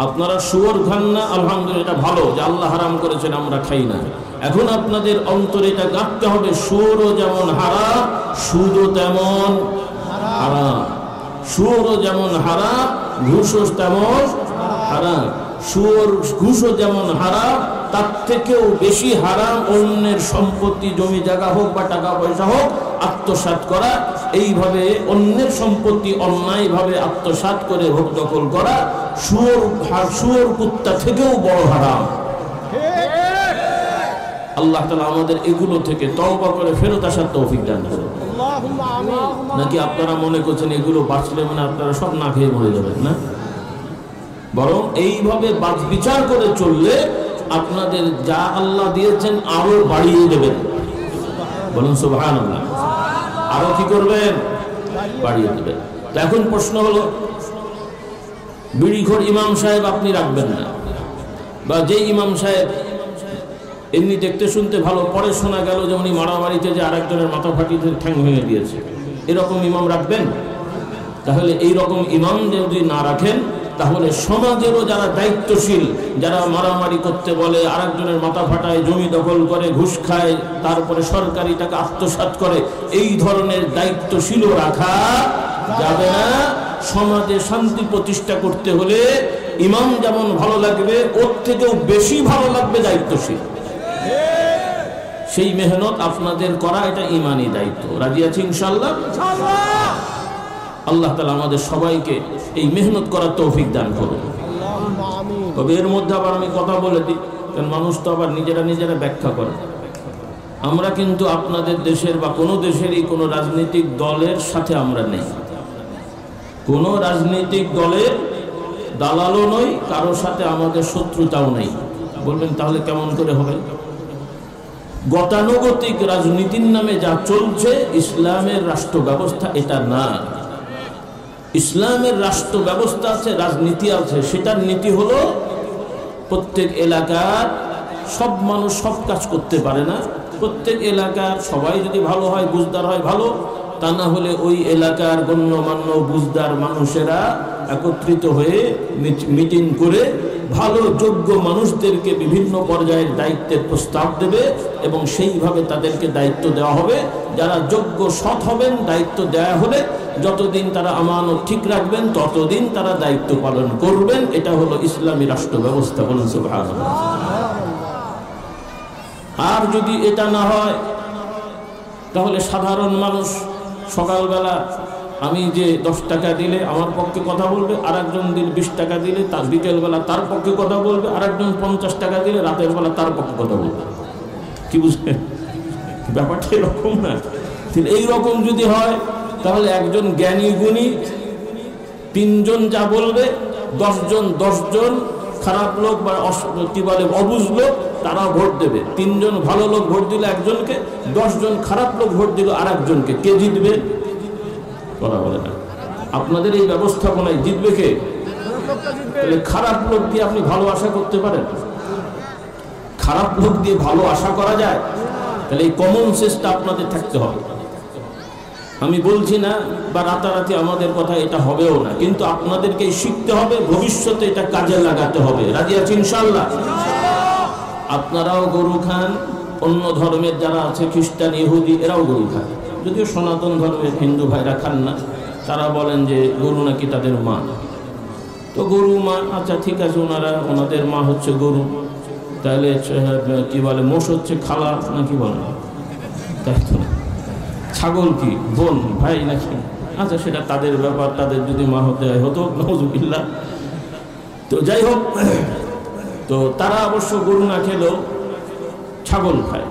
আপনারা শুয়োর খান না, আলহামদুলিল্লাহ, এটা ভালো যে আল্লাহ হারাম করেছেন, আমরা খাই না। এখন আপনাদের অন্তরে এটা গাঁথতে হবে, শুয়োরও যেমন হারাম, সুদও তেমন হারাম। শুয়োরও যেমন হারাম, ঘুষও তেমন হারাম। শুয়োর ঘুষও যেমন হারাম, তার থেকেও বেশি হারাম অন্যের সম্পত্তি, জমি জায়গা হোক বা টাকা পয়সা হোক, আত্মসাৎ করা। এইভাবে অন্যের সম্পত্তি অন্যায়ভাবে আত্মসাৎ করে ভোগ দখল করা শুয়োর কুত্তা থেকেও বড় হারাম। আল্লাহ তাআলা আমাদের এগুলো থেকে তওবা করে ফেরত আসার তৌফিক দান করুন। নাকি আপনারা মনে করছেন এগুলো বাঁচলে মানে আপনারা সব না খেয়ে মরে যাবেন? না, বরং এইভাবে বিচার করে চললে আপনাদের যা আল্লাহ দিয়েছেন আরো বাড়িয়ে দেবেন। বলুন সুবহানাল্লাহ। আরো কি করবেন? বাড়িয়ে দেবেন। এখন প্রশ্ন হলো, বিড়িখোর ইমাম সাহেব আপনি রাখবেন না, বা যে ইমাম সাহেব এমনি দেখতে শুনতে ভালো, পরে শোনা গেল যে উনি মারামারিতে যে আরেকজনের মাথা ফাটিয়ে ঠ্যাং ভেঙে দিয়েছে, এরকম ইমাম রাখবেন? তাহলে এই রকম ইমাম যদি না রাখেন, তাহলে সমাজেরও যারা দায়িত্বশীল, যারা মারামারি করতে বলে, আরেকজনের মাথা ফাটায়, জমি দখল করে, ঘুষ খায়, তারপরে সরকারি টাকা আত্মসাৎ করে, এই ধরনের দায়িত্বশীলও রাখা যাবে না। সমাজে শান্তি প্রতিষ্ঠা করতে হলে ইমাম যেমন ভালো লাগবে, ওর থেকেও বেশি ভালো লাগবে দায়িত্বশীল। সেই মেহনত আপনাদের করা, এটা ইমানি দায়িত্ব। রাজি আছি ইনশাআল্লাহ? আল্লাহ তাআলা আমাদের সবাইকে এই মেহনত করার তৌফিক দান করুন। তবে এর মধ্যে আবার আমি কথা বলে দিই, কারণ মানুষ তো আবার নিজেরা ব্যাখ্যা করে। আমরা কিন্তু আপনাদের দেশের বা কোনো দেশেরই কোনো রাজনৈতিক দলের সাথে আমরা নেই। কোনো রাজনৈতিক দলের দালালও নই, কারোর সাথে আমাদের শত্রুতাও নেই। বলবেন তাহলে কেমন করে হবে? গতানুগতিক রাজনীতির নামে যা চলছে ইসলামের রাষ্ট্র ব্যবস্থা এটা না। ইসলামের রাষ্ট্র ব্যবস্থা আছে, রাজনীতি আছে। সেটার নীতি হলো প্রত্যেক এলাকার সব মানুষ সব কাজ করতে পারে না। প্রত্যেক এলাকার সবাই যদি ভালো হয়, বুঝদার হয়, ভালো। তা না হলে ওই এলাকার গণ্যমান্য বুঝদার মানুষেরা একত্রিত হয়ে মিটিং করে ভালো যোগ্য মানুষদেরকে বিভিন্ন পর্যায়ের দায়িত্বের প্রস্তাব দেবে এবং সেইভাবে তাদেরকে দায়িত্ব দেওয়া হবে। যারা যোগ্য সৎ হবেন, দায়িত্ব দেওয়া হলে যতদিন তারা আমানত ঠিক রাখবেন ততদিন তারা দায়িত্ব পালন করবেন। এটা হলো ইসলামী রাষ্ট্র ব্যবস্থা। বলুন সুবহানাল্লাহ। আর যদি এটা না হয় তাহলে সাধারণ মানুষ সকালবেলা আমি যে 10 টাকা দিলে আমার পক্ষে কথা বলবে, আর একজন দিলে 20 টাকা দিলে তার বিকেলবেলা তার পক্ষে কথা বলবে, আর একজন 50 টাকা দিলে রাতের বেলা তার পক্ষে কথা বলবে। কি বুঝলেন ব্যাপারটা? এরকম না। এইরকম যদি হয় তাহলে একজন জ্ঞানী গুণী 3 জন যা বলবে, 10 জন খারাপ লোক বা কি বলে অবুঝ লোক তারা ভোট দেবে। 3 জন ভালো লোক ভোট দিলে একজনকে, 10 জন খারাপ লোক ভোট দিল আর একজনকে। কে জিতবে? বলা বলে না। আপনাদের এই ব্যবস্থাপনায় জিতবে কে? তাহলে খারাপ লোক দিয়ে আপনি ভালো আশা করতে পারেন? খারাপ লোক দিয়ে ভালো আশা করা যায়? তাহলে এই কমন সেন্সটা আপনাদের থাকতে হবে। আমি বলছি না বা রাতারাতি আমাদের কথা এটা হবেও না, কিন্তু আপনাদেরকে শিখতে হবে, ভবিষ্যতে এটা কাজে লাগাতে হবে। রাজি আছেন ইনশাআল্লাহ? আপনারাও গরু খান, অন্য ধর্মের যারা আছে খ্রিস্টান ইহুদি এরাও গরু খায়। যদিও সনাতন ধর্মের হিন্দু ভাইরা খান না, তারা বলেন যে গরু নাকি তাদের মা। তো গরু মা, আচ্ছা ঠিক আছে, ওনাদের মা হচ্ছে গরু, তাহলে কি বলে মোষ হচ্ছে খালা নাকি বলে? তাই তো। ছাগল কি বোন ভাই নাকি? আচ্ছা সেটা তাদের ব্যাপার, তাদের যদি মা হতে হয় হতো, নাউযুবিল্লাহ। তো যাই হোক, তো তারা অবশ্য গরু না খেলেও ছাগল খায়।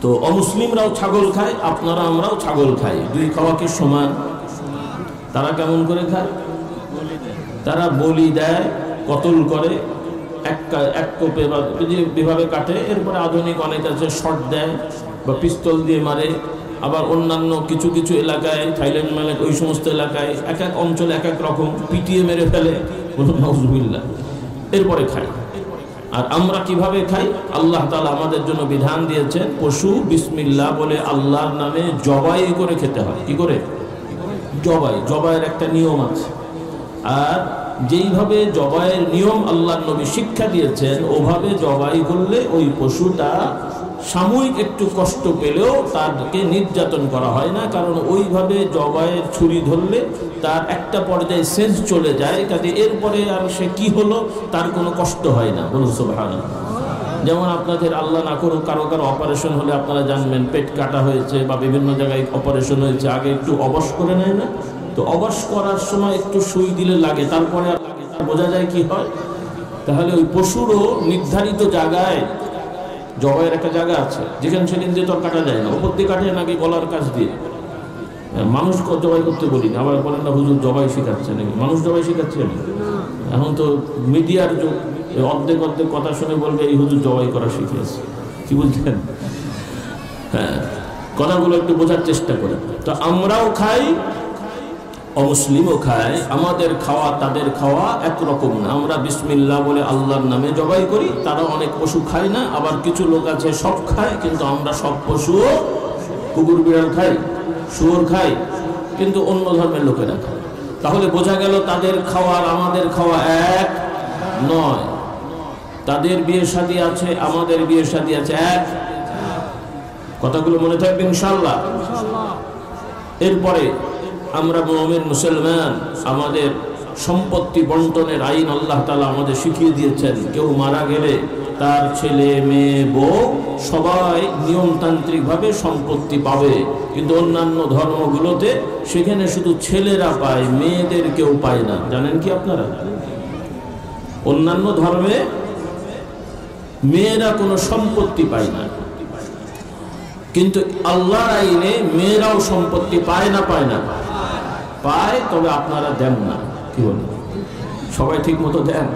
তো অমুসলিমরাও ছাগল খায়, আপনারা আমরাও ছাগল খাই। দুই খাওয়া কি সমান? তারা কেমন করে খায়? তারা বলি দেয়, কতল করে, এক কোপে বা যেভাবে কাটে। এরপরে আধুনিক অনেক আছে শট দেয় বা পিস্তল দিয়ে মারে। আবার অন্যান্য কিছু কিছু এলাকায়, থাইল্যান্ড মেলে ওই সমস্ত এলাকায় এক এক অঞ্চলে এক এক রকম পিটিয়ে মেরে ফেলে। বলুন নাউযুবিল্লাহ। এরপরে খায়। আর আমরা কিভাবে খাই? আল্লাহ তাআলা আমাদের জন্য বিধান দিয়েছেন, পশু বিসমিল্লাহ বলে আল্লাহর নামে জবাই করে খেতে হয়। কি করে? জবাইয়ের একটা নিয়ম আছে। আর যেইভাবে জবাইয়ের নিয়ম আল্লাহর নবী শিক্ষা দিয়েছেন, ওভাবে জবাই করলে ওই পশুটা সাময়িক একটু কষ্ট পেলেও তাকে নির্যাতন করা হয় না। কারণ ওইভাবে জবাইয়ের ছুরি ধরলে তার একটা পর্যায়ে সেন্স চলে যায়, কাজে এরপরে আর সে কি হলো তার কোনো কষ্ট হয় না। বলুন সুবহানাল্লাহ। যেমন আপনাদের আল্লাহ না করুক কারো অপারেশন হলে আপনারা জানবেন পেট কাটা হয়েছে বা বিভিন্ন জায়গায় অপারেশন হয়েছে, আগে একটু অবশ করে নেয় না? তো অবশ করার সময় একটু সুই দিলে লাগে, তারপরে বোঝা যায় কি হয়। তাহলে ওই পশুরও নির্ধারিত জায়গায় জবাইয়ের একটা জায়গা আছে, যেখানে সেখান দিয়ে তো কাটা যায় না। উপর দিয়ে কাটে নাকি গলার কাছ দিয়ে? মানুষ জবাই করতে বলি না। আবার বলেন না হুজুর জবাই শেখাচ্ছে নাকি? মানুষ জবাই শেখাচ্ছে না। এখন তো মিডিয়ার যুগ, অর্ধেক কথা শুনে বলবে এই হুজুর জবাই করা শিখিয়েছে। কি বলছেন? হ্যাঁ, কথাগুলো একটু বোঝার চেষ্টা করে। তো আমরাও খাই, অমুসলিমও খায়। আমাদের খাওয়া তাদের খাওয়া একরকম না। আমরা বিসমিল্লাহ বলে আল্লাহর নামে জবাই করি, তারা অনেক পশু খায় না। আবার কিছু লোক আছে সব খায়, কিন্তু আমরা সব পশুও, কুকুর বিড়াল খাই, শুয়োর খাই, কিন্তু অন্য ধর্মের লোকেরা খায়। তাহলে বোঝা গেল তাদের খাওয়া আর আমাদের খাওয়া এক নয়। তাদের বিয়ে শাদী আছে, আমাদের বিয়ে শাদী আছে এক। কথাগুলো মনে থাকবে ইনশাআল্লাহ। এরপরে আমরা মুমিন মুসলমান, আমাদের সম্পত্তি বন্টনের আইন আল্লাহ তাআলা আমাদের শিখিয়ে দিয়েছেন। কেউ মারা গেলে তার ছেলে মেয়ে বউ সবাই নিয়মতান্ত্রিকভাবে সম্পত্তি পাবে, কিন্তু অন্যান্য ধর্মগুলোতে সেখানে শুধু ছেলেরা পায়, মেয়েদের কেউ পায় না। জানেন কি আপনারা? অন্যান্য ধর্মে মেয়েরা কোনো সম্পত্তি পায় না, কিন্তু আল্লাহর আইনে মেয়েরাও সম্পত্তি পায় না? পায়, তবে আপনারা দেন না। কি বলেন? সবাই ঠিক মতো দেন?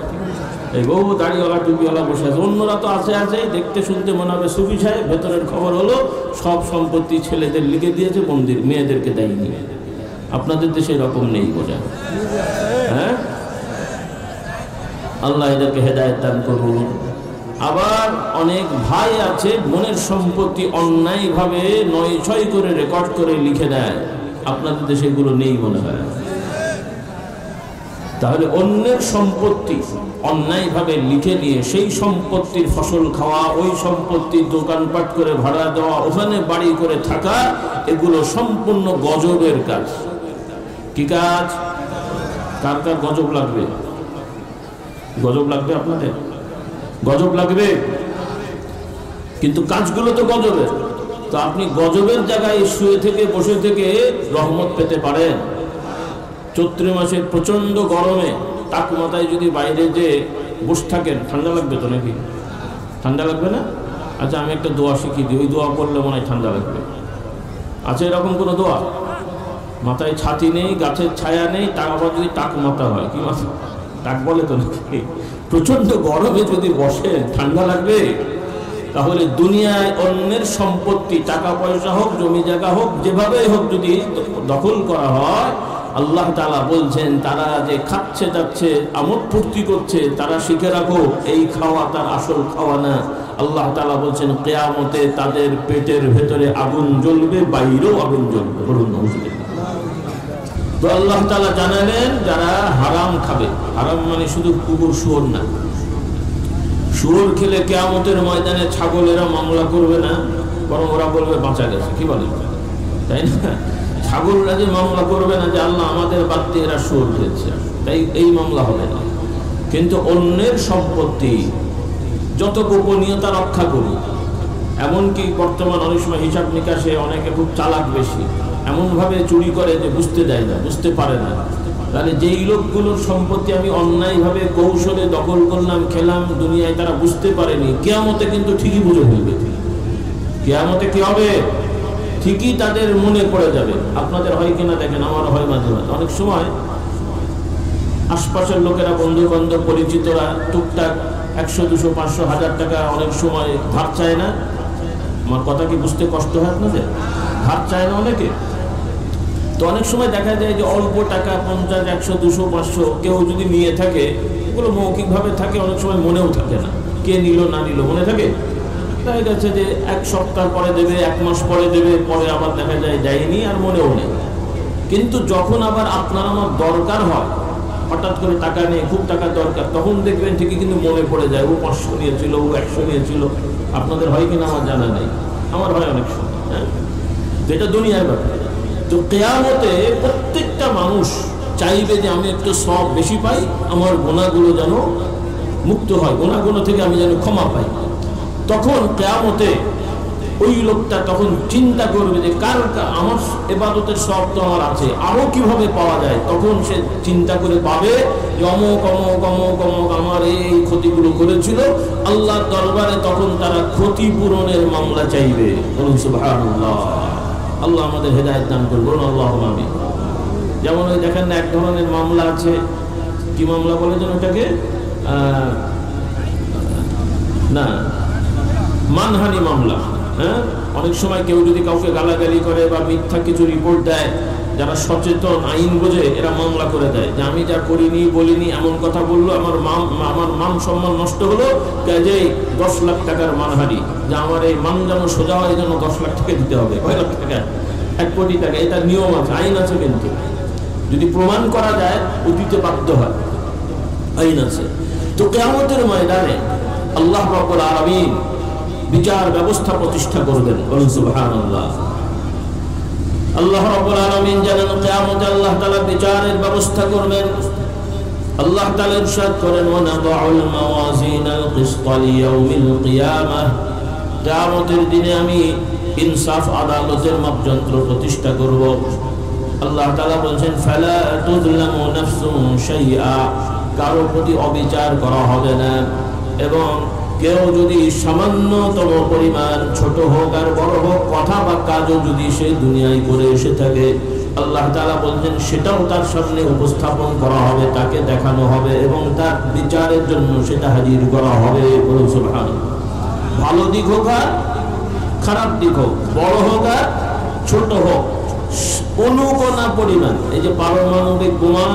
এই বহু দাড়িওয়ালা টুপিওয়ালা বসে আছে, অন্যরা তো আছে দেখতে শুনতে মনে হবে সুফি সাহেব, ভেতরের খবর হলো সব সম্পত্তি ছেলেদের লিখে দিয়েছে, মন্দির মেয়েদেরকে দেয়নি। আপনাদের দেশে এরকম নেই বোঝা? হ্যাঁ, আল্লাহ এদেরকে হেদায়েত দান করুন। আবার অনেক ভাই আছে মনের সম্পত্তি অন্যায়ভাবে ৯-৬ করে রেকর্ড করে লিখে দেয়, আপনাদের দেশে এগুলো নেই মনে হয়। তাহলে অন্যের সম্পত্তি অন্যায়ভাবে লিখে নিয়ে সেই সম্পত্তির ফসল খাওয়া, ওই সম্পত্তির দোকানপাট করে ভাড়া দেওয়া, ওখানে বাড়ি করে থাকা, এগুলো সম্পূর্ণ গজবের কাজ। কি কাজ? কার কার গজব লাগবে? গজব লাগবে আপনাদের? গজব লাগবে, কিন্তু কাজগুলো তো গজবের। তো আপনি গজবের জায়গায় শুয়ে থেকে বসে থেকে রহমত পেতে পারেন। চৈত্র মাসের প্রচন্ড গরমে তাক মাথায় যদি বাইরে যে বসে থাকেন, ঠান্ডা লাগবে তো নাকি? ঠান্ডা লাগবে না? আচ্ছা, আমি একটা দোয়া শিখিয়ে দিই, ওই দোয়া পড়লে মনে হয় ঠান্ডা লাগবে। আছে এরকম কোনো দোয়া? মাথায় ছাতি নেই, গাছের ছায়া নেই, তার আবার যদি টাক মাথা হয়, কি মাথা টাক বলে তো নাকি? প্রচন্ড গরমে যদি বসেন ঠান্ডা লাগবে? তাহলে দুনিয়ায় অন্যের সম্পত্তি, টাকা পয়সা হোক, জমি জায়গা হোক, যেভাবেই হোক, যদি দখল করা হয়, আল্লাহ তাআলা বলছেন তারা যে খাচ্ছে যাচ্ছে, আমোদ ফুর্তি করছে, তারা শিখে রাখো এই খাওয়া তার আসল খাওয়া না। আল্লাহ তাআলা বলছেন কিয়ামতে তাদের পেটের ভেতরে আগুন জ্বলবে, বাইরেও আগুন জ্বলবে। বলুন নাউজুবিল্লাহ। তো আল্লাহ তাআলা জানালেন যারা হারাম খাবে, হারাম মানে শুধু কুকুর শুয়োর না। শুয়োর খেলে কিয়ামতের ময়দানে ছাগলেরা মামলা করবে না, বরং ওরা বলবে বাঁচা গেছে। কি বলে, তাই না? ছাগলরা যে মামলা করবে না যে আল্লাহ আমাদের বাদ দিয়ে এরা শুয়োর খেয়েছে, তাই এই মামলা হবে না। কিন্তু অন্যের সম্পত্তি যত গোপনীয়তা রক্ষা করুক, এমনকি বর্তমান অনেক সময় হিসাব নিকাশে অনেকে খুব চালাক বেশি, এমনভাবে চুরি করে যে বুঝতে দেয় না, বুঝতে পারে না। তাহলে যেই লোকগুলোর সম্পত্তি আমি অন্যায়ভাবে কৌশলে দখল করলাম, খেলাম, দুনিয়ায় তারা বুঝতে পারেনি, কিয়ামতে কিন্তু ঠিকই বুঝে ফেলবে। কিয়ামতে কি হবে? ঠিকই তাদের মনে পড়ে যাবে। আপনাদের হয় কিনা দেখেন, আমার হয় মাঝে মাঝে। অনেক সময় আশপাশের লোকেরা, বন্ধু বান্ধব, পরিচিতরা টুকটাক 100, 200, 500, 1000 টাকা অনেক সময় ধার চায় না। আমার কথা কি বুঝতে কষ্ট হয় আপনাদের? ধার চায় না অনেকে। তো অনেক সময় দেখা যায় যে অল্প টাকা 50, 100, 200, 500 কেউ যদি নিয়ে থাকে, এগুলো মৌখিকভাবে থাকে, অনেক সময় মনেও থাকে না কে নিল না নিল, মনে থাকে। দেখা গেছে যে 1 সপ্তাহ পরে দেবে, 1 মাস পরে দেবে, পরে আবার দেখা যায় দেয়নি আর মনেও নেই। কিন্তু যখন আবার আপনার আমার দরকার হয়, হঠাৎ করে টাকা নেই, খুব টাকা দরকার, তখন দেখবেন ঠিকই কিন্তু মনে পড়ে যায়, ও 500 নিয়েছিল, ও 100 নিয়েছিল। আপনাদের হয় কিনা আমার জানা নেই, আমার হয় অনেক সময়। হ্যাঁ, যেটা দুনিয়ার ব্যাপার। তো কিয়ামতে প্রত্যেকটা মানুষ চাইবে যে আমি একটু সওয়াব বেশি পাই, আমার গুনাহগুলো যেন মুক্ত হয়, গুনাহগুলো থেকে আমি যেন ক্ষমা পাই। তখন কিয়ামতে ওই লোকটা তখন চিন্তা করবে যে কার আমার ইবাদতের সওয়াব তো আমার আছে, আরো কিভাবে পাওয়া যায়। তখন সে চিন্তা করে পাবে যে অমুক অমুক অমুক অমুক আমার এই ক্ষতিগুলো করেছিল। আল্লাহর দরবারে তখন তারা ক্ষতিপূরণের মামলা চাইবে। বলুন সুবহানাল্লাহ। আল্লাহ আমাদের হেদায়েত দান করুন, বলুন আল্লাহুম্মা আমিন। যেমন ওই দেখেন না, এক ধরনের মামলা আছে, কি মামলা বলে যেন ওটাকে, না, মানহানি মামলা। হ্যাঁ, অনেক সময় কেউ যদি কাউকে গালাগালি করে বা মিথ্যা কিছু রিপোর্ট দেয়, যারা সচেতন আইন বোঝে এরা মামলা করে দেয় যে আমি যা করিনি বলিনি, এমন কথা বললো, আমার মান সম্মান নষ্ট হলো, কাজেই 10 লাখ টাকার মানহানি, যে আমার এই মান যেন সোজা হয়, এই জন্য 10 লাখ টাকা দিতে হবে। কয় লাখ টাকা? 1 কোটি টাকা। এটা নিয়ম আছে, আইন আছে, কিন্তু যদি প্রমাণ করা যায় ও দিতে বাধ্য হয়, আইন আছে। তো কিয়ামতের ময়দানে আল্লাহ রাব্বুল আলামিন বিচার ব্যবস্থা প্রতিষ্ঠা করবেন। বলুন সুবহানাল্লাহ। আল্লাহ রাব্বুল আলামিন জানেন কিয়ামতে আল্লাহ তাআলা বিচারের ব্যবস্থা করবেন। আল্লাহ তাআলা ইরশাদ করেন, ওয়া নাদাউল মাওয়াজিনাল কিসতা লিয়াউমিল কিয়ামাহ। কিয়ামতের দিনে আমি ইনসাফ আদালতের মাপযন্ত্র প্রতিষ্ঠা করব। আল্লাহ তাআলা বলেন, ফালা তুযলামু নাফসুন শাইআ, কারো প্রতি অবিচার করা হবে না। এবং কেউ যদি সামান্যতম পরিমাণ, ছোট হোক আর বড় হোক, কথা বা কাজও যদি সে দুনিয়ায় করে এসে থাকে, আল্লাহ তাআলা বলছেন সেটাও তার সামনে উপস্থাপন করা হবে, তাকে দেখানো হবে এবং তার বিচারের জন্য সেটা হাজির করা হবে। বলুন সুবহানাল্লাহ। ভালো দিক হোক আর খারাপ দিক হোক, বড় হোক আর ছোট হোক, অনুকণা পরিমাণ। এই যে পারমাণবিক বোমা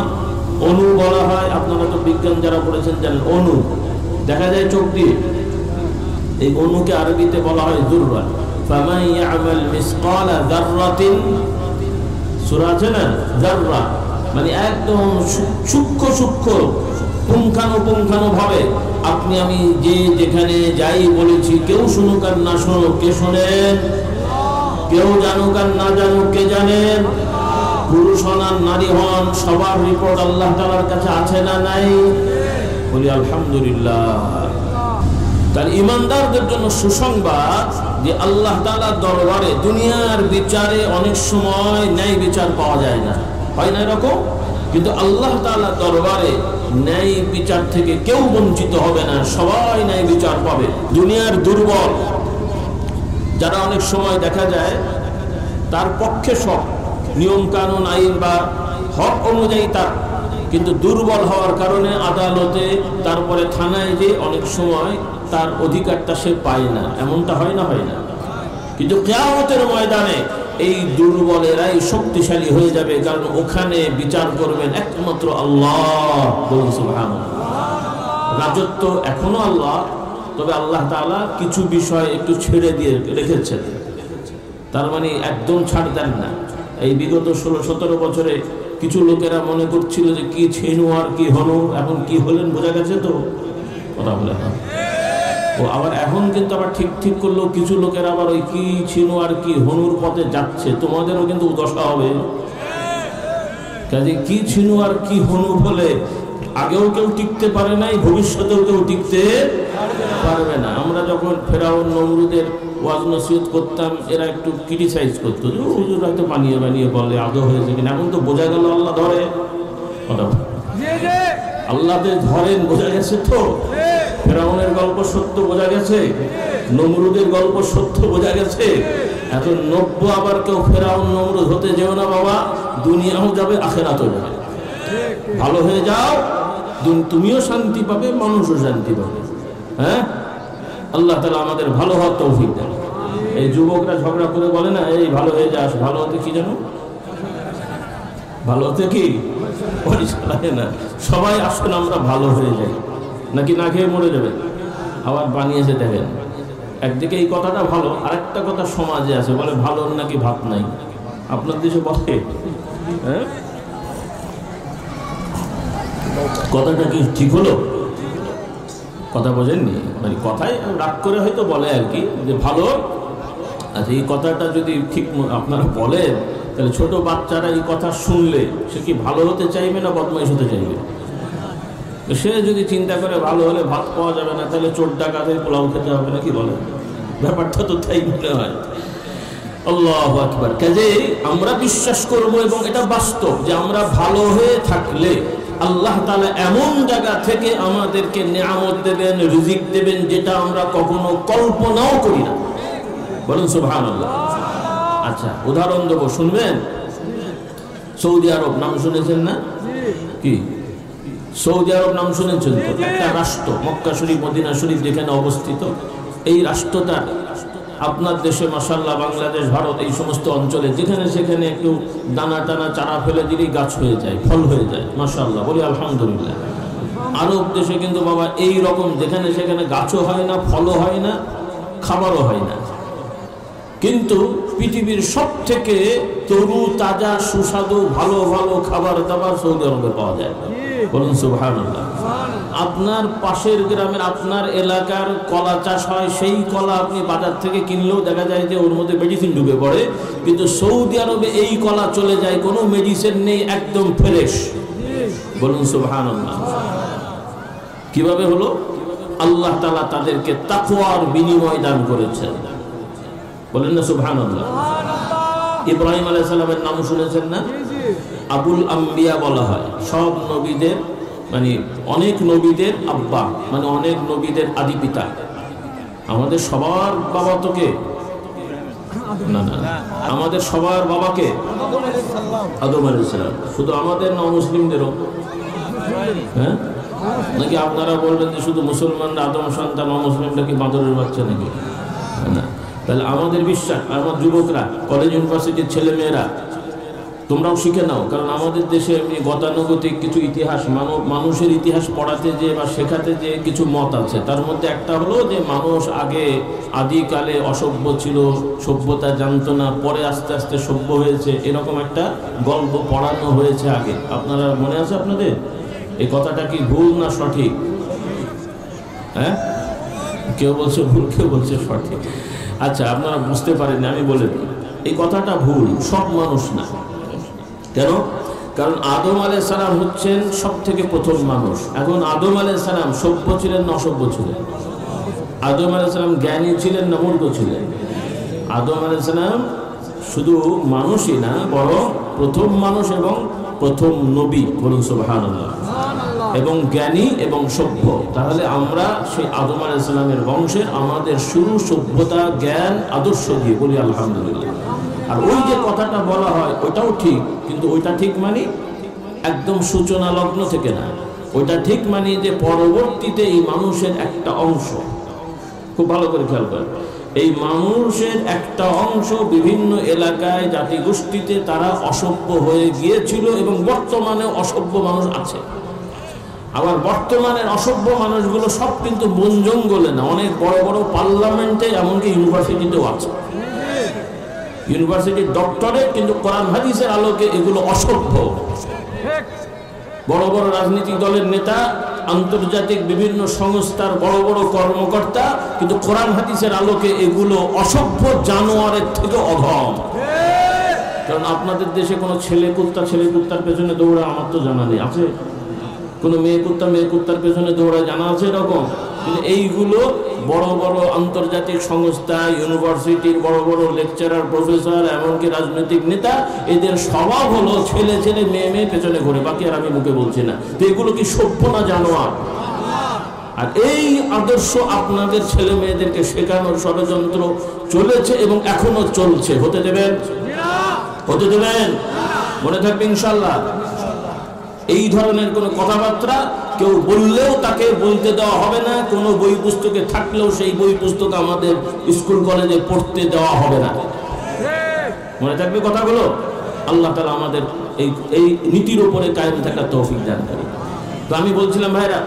অণু বলা হয়, আপনারা তো বিজ্ঞান যারা পড়েছেন জানেন, অণু দেখা যায় চোখ দিয়ে। এই অণুকে আরবিতে বলা হয় যুররা। ফামান ইয়ামাল মিসকালা যাররাতিন, সূরা আছে না যাররা, মানে একদম সূক্ষ্ম সূক্ষ্ম পুঙ্খানুপুঙ্খানু ভাবে আপনি আমি যে যেখানে যাই বলেছি, কেউ শুনুক আর না শুনুক, কে শোনেন? কেউ জানুক আর না জানুক, কে জানেন? পুরুষ হন আর নারী হন, সবার রিপোর্ট আল্লাহ তাআলার কাছে আছে না নাই? বলি আলহামদুলিল্লাহ। তার ঈমানদারদের জন্য সুসংবাদ যে আল্লাহ তাআলার দরবারে দুনিয়ার বিচারে অনেক সময় ন্যায় বিচার পাওয়া যায় না, হয় না এরকম? কিন্তু আল্লাহ তাআলার দরবারে ন্যায় বিচার থেকে কেউ বঞ্চিত হবে না, সবাই ন্যায় বিচার পাবে। দুনিয়ার দুর্বল যারা অনেক সময় দেখা যায় তার পক্ষে সব নিয়ম কানুন আইন বা হক অনুযায়ী তার, কিন্তু দুর্বল হওয়ার কারণে আদালতে তারপরে থানায় যে অনেক সময় তার অধিকারটা সে পায় না, এমনটা হয় না? হয় না? কিন্তু কিয়ামতের ময়দানে এই দুর্বলেরাই শক্তিশালী হয়ে যাবে, কারণ ওখানে বিচার করবেন একমাত্র আল্লাহ। বলুন সুবহানাল্লাহ। রাজত্ব এখনো আল্লাহ, তবে আল্লাহ তাআলা কিছু বিষয় একটু ছেড়ে দিয়ে রেখেছেন, তার মানে একদম ছাড় দেন না। এই বিগত 16-17 বছরে কিছু লোকেরা মনে করছিল যে কি ছিনু আর কি হনু, এখন কি হলেন বোঝা গেছে তো, কথা বলে না ও। আবার এখন কিন্তু আবার ঠিক ঠিক করলেও কিছু লোকের আবার ওই কি ছিনু আর কি হনুর পথে যাচ্ছে, তোমাদেরও কিন্তু দশা হবে। কাজে কি ছিনু আর কি হনু বলে আগেও কেউ টিকতে পারে নাই, ভবিষ্যতেও কেউ টিকতে পারবে না। আমরা যখন ফেরাউন নমরুদের ওয়াজ নসিহত করতাম, এরা একটু ক্রিটিসাইজ করতো যে হুজুর হয়তো বানিয়ে বানিয়ে বলে, আদৌ হয়েছে কিনা। এখন তো বোঝা গেল আল্লাহ ধরে, আল্লাহদের ধরেন, বোঝা গেছে তো। ফেরাউনের গল্প সত্য বোঝা গেছে, নমরুদের গল্প সত্য বোঝা গেছে। এখন নব্য আবার কেউ ফেরাউন নমরুদ হতে যেও না বাবা, দুনিয়াও যাবে আখিরাতও যাবে। ভালো হয়ে যাও, তুমিও শান্তি পাবে, মানুষও শান্তি পাবে। হ্যাঁ, আল্লাহ তাআলা আমাদের ভালো হওয়ার তৌফিক দেন। এই যুবকরা ঝগড়া করে বলে না, এই ভালো হয়ে যাস, ভালো হতে কি জানো, ভালো হতে কি পরিচালনা না। সবাই আসুন আমরা ভালো হয়ে যাই, নাকি না খেয়ে মরে যাবে। আবার বানিয়েছে দেখেন, একদিকে এই কথাটা ভালো, আরেকটা কথা সমাজে আছে, বলে ভালো নাকি ভাত নাই। আপনার দেশে বলে, হ্যাঁ কথাটা কি ঠিক হলো? কথা বোঝেননি, মানে কথায় রাগ করে হয়তো বলে আর কি যে ভালো। আচ্ছা, এই কথাটা যদি ঠিক আপনারা বলেন, তাহলে ছোট বাচ্চারা এই কথা শুনলে সে কি ভালো হতে চাইবে না বদমাইশ হতে চাইবে? সে যদি চিন্তা করে ভালো হলে ভাত পাওয়া যাবে না, তাহলে চোর ডাকাতের পোলাও খেতে হবে, নাকি বলে? ব্যাপারটা তো তাই মনে হয়। আল্লাহু আকবার। কাজেই আমরা বিশ্বাস করব এবং এটা বাস্তব যে আমরা ভালো হয়ে থাকলে আল্লাহ তাআলা এমন জায়গা থেকে আমাদেরকে নিয়ামত দেবেন, রিজিক দেবেন, যেটা আমরা কখনো কল্পনাও করি না। বলুন সুবহানাল্লাহ। আচ্ছা, উদাহরণ দেবো, শুনবেন? সৌদি আরব নাম শুনেছেন না? কি সৌদি আরব নাম শুনেছেন তো? একটা রাষ্ট্র, মক্কা শরীফ মদিনা শরীফ যেখানে অবস্থিত, এই রাষ্ট্রটা আপনার দেশে মাশাআল্লাহ, বাংলাদেশ, ভারত, এই সমস্ত অঞ্চলে যেখানে সেখানে একটু দানা টানা চারা ফেলে দিলেই গাছ হয়ে যায়, ফল হয়ে যায়, মাশাআল্লাহ, বলি আলহামদুলিল্লাহ। আরব দেশে কিন্তু বাবা এই রকম যেখানে সেখানে গাছও হয় না, ফলও হয় না, খাবারও হয় না, কিন্তু পৃথিবীর সব থেকে তরু তাজা সুস্বাদু ভালো ভালো খাবার দাবার সৌদি আরবে পাওয়া যায়। বলুন সুবহানাল্লাহ। আপনার পাশের গ্রামের, আপনার এলাকার কলা চাষ হয়, সেই কলা আপনি বাজার থেকে কিনলেও দেখা যায় যে ওর মধ্যে মেডিসিন ঢুকে পড়ে, কিন্তু সৌদি আরবে এই কলা চলে যায়, কোনো মেডিসিন নেই, একদম ফ্রেশ। বলুন সুবহানাল্লাহ। কিভাবে হলো? আল্লাহ তাআলা তাদেরকে তাকওয়ার বিনিময় দান করেছেন। বলেন না সুবহানাল্লাহ। ইব্রাহিম আলাইহিস সালামের নাম শুনেছেন না? আবুল আম্বিয়া বলা হয়, সব নবীদের মানে অনেক নবীদের আব্বা, মানে অনেক নবীদের আদি পিতা। আমাদের সবার বাবা তোকে না না, আমাদের সবার বাবাকে আদম আলাইহিস সালাম। শুধু আমাদের না, মুসলিমদেরও? হ্যাঁ, নাকি আপনারা বলবেন যে শুধু মুসলমানরা আদম সন্তান, অমুসলিমরা কি বাঁদরের বাচ্চা নাকি? না। তাহলে আমাদের বিশ্বাস, আমার যুবকরা, কলেজ ইউনিভার্সিটির ছেলেমেয়েরা, তোমরাও শিখে নাও। কারণ আমাদের দেশে এমনি গতানুগতিক কিছু ইতিহাস, মানুষের ইতিহাস পড়াতে যে বা শেখাতে যে কিছু মত আছে। তার মধ্যে একটা হলো যে মানুষ আগে আদিকালে অসভ্য ছিল, সভ্যতা জানতো না, পরে আস্তে আস্তে সভ্য হয়েছে, এরকম একটা গল্প পড়ানো হয়েছে আগে। আপনারা মনে আছে আপনাদের? এই কথাটা কি ভুল না সঠিক? হ্যাঁ, কেউ বলছে ভুল, কেউ বলছে সঠিক। আচ্ছা, আপনারা বুঝতে পারেননি, আমি বলে দিই, এই কথাটা ভুল। সব মানুষ না। কেন? কারণ আদম আলাইহিস সালাম হচ্ছেন সব থেকে প্রথম মানুষ। এখন আদম আলাইহিস সালাম সভ্য ছিলেন না অসভ্য ছিলেন? আদম আলাইহিস সালাম জ্ঞানী ছিলেন না মূর্খ ছিলেন? আদম আলাইহিস সালাম শুধু মানুষই না, বরং প্রথম মানুষ এবং প্রথম নবী। বলুন সুবহানাল্লাহ। এবং জ্ঞানী এবং সভ্য। তাহলে আমরা সেই আদম আলাইহিস সালামের বংশের, আমাদের শুরু সভ্যতা, জ্ঞান, আদর্শ দিয়ে। বলি আলহামদুলিল্লাহ। আর ওই যে কথাটা বলা হয় ওইটাও ঠিক, কিন্তু ওইটা ঠিক মানে একদম সূচনা লগ্ন থেকে না। ওইটা ঠিক মানে যে পরবর্তীতে এই মানুষের একটা অংশ, খুব ভালো করে খেয়াল করেন, এই মানুষের একটা অংশ বিভিন্ন এলাকায়, জাতিগোষ্ঠীতে তারা অসভ্য হয়ে গিয়েছিল এবং বর্তমানে অসভ্য মানুষ আছে। আবার বর্তমানের অসভ্য মানুষগুলো সব কিন্তু বন জঙ্গলে না, অনেক বড় বড় পার্লামেন্টে, এমনকি ইউনিভার্সিটিতেও আছে। ইউনিভার্সিটির ডক্টরে, কিন্তু কোরআন হাদিসের আলোকে এগুলো অসভ্য। বড় বড় রাজনৈতিক দলের নেতা, আন্তর্জাতিক বিভিন্ন সংস্থার বড় বড় কর্মকর্তা, কিন্তু কোরআন হাদিসের আলোকে এগুলো অসভ্য, জানোয়ারের থেকে অধম। কারণ আপনাদের দেশে কোনো ছেলে কুত্তার পেছনে দৌড়া আমার তো জানা নেই। আছে কোনো মেয়ে কুত্তার পেছনে দৌড়া জানা আছে এরকম? কিন্তু এইগুলো বড় বড় আন্তর্জাতিক সংস্থা, ইউনিভার্সিটির বড় বড় লেকচারার, প্রফেসর, এমনকি রাজনৈতিক নেতা, এদের স্বভাব হলো ছেলে ছেলে মেয়ে পেছনে ঘুরে। বাকি আর আমি মুখে বলছি না। তো এগুলো কি সভ্য না জানোয়ার? আর এই আদর্শ আপনাদের ছেলে মেয়েদেরকে শেখানোর ষড়যন্ত্র চলেছে এবং এখনো চলছে। হতে দেবেন? হতে দেবেন? মনে থাকবে ইনশাল্লাহ। এই ধরনের কোনো কথাবার্তা কেউ বললেও তাকে বলতে দেওয়া হবে না। কোনো বই পুস্তকে থাকলেও সেই বই পুস্তক আমাদের স্কুল কলেজে পড়তে দেওয়া হবে না। মনে থাকবে কথাগুলো? আল্লাহ তাআলা আমাদের এই নীতির উপরে কায়েম থাকার তৌফিক দান করেন। তো আমি বলছিলাম ভাইরা,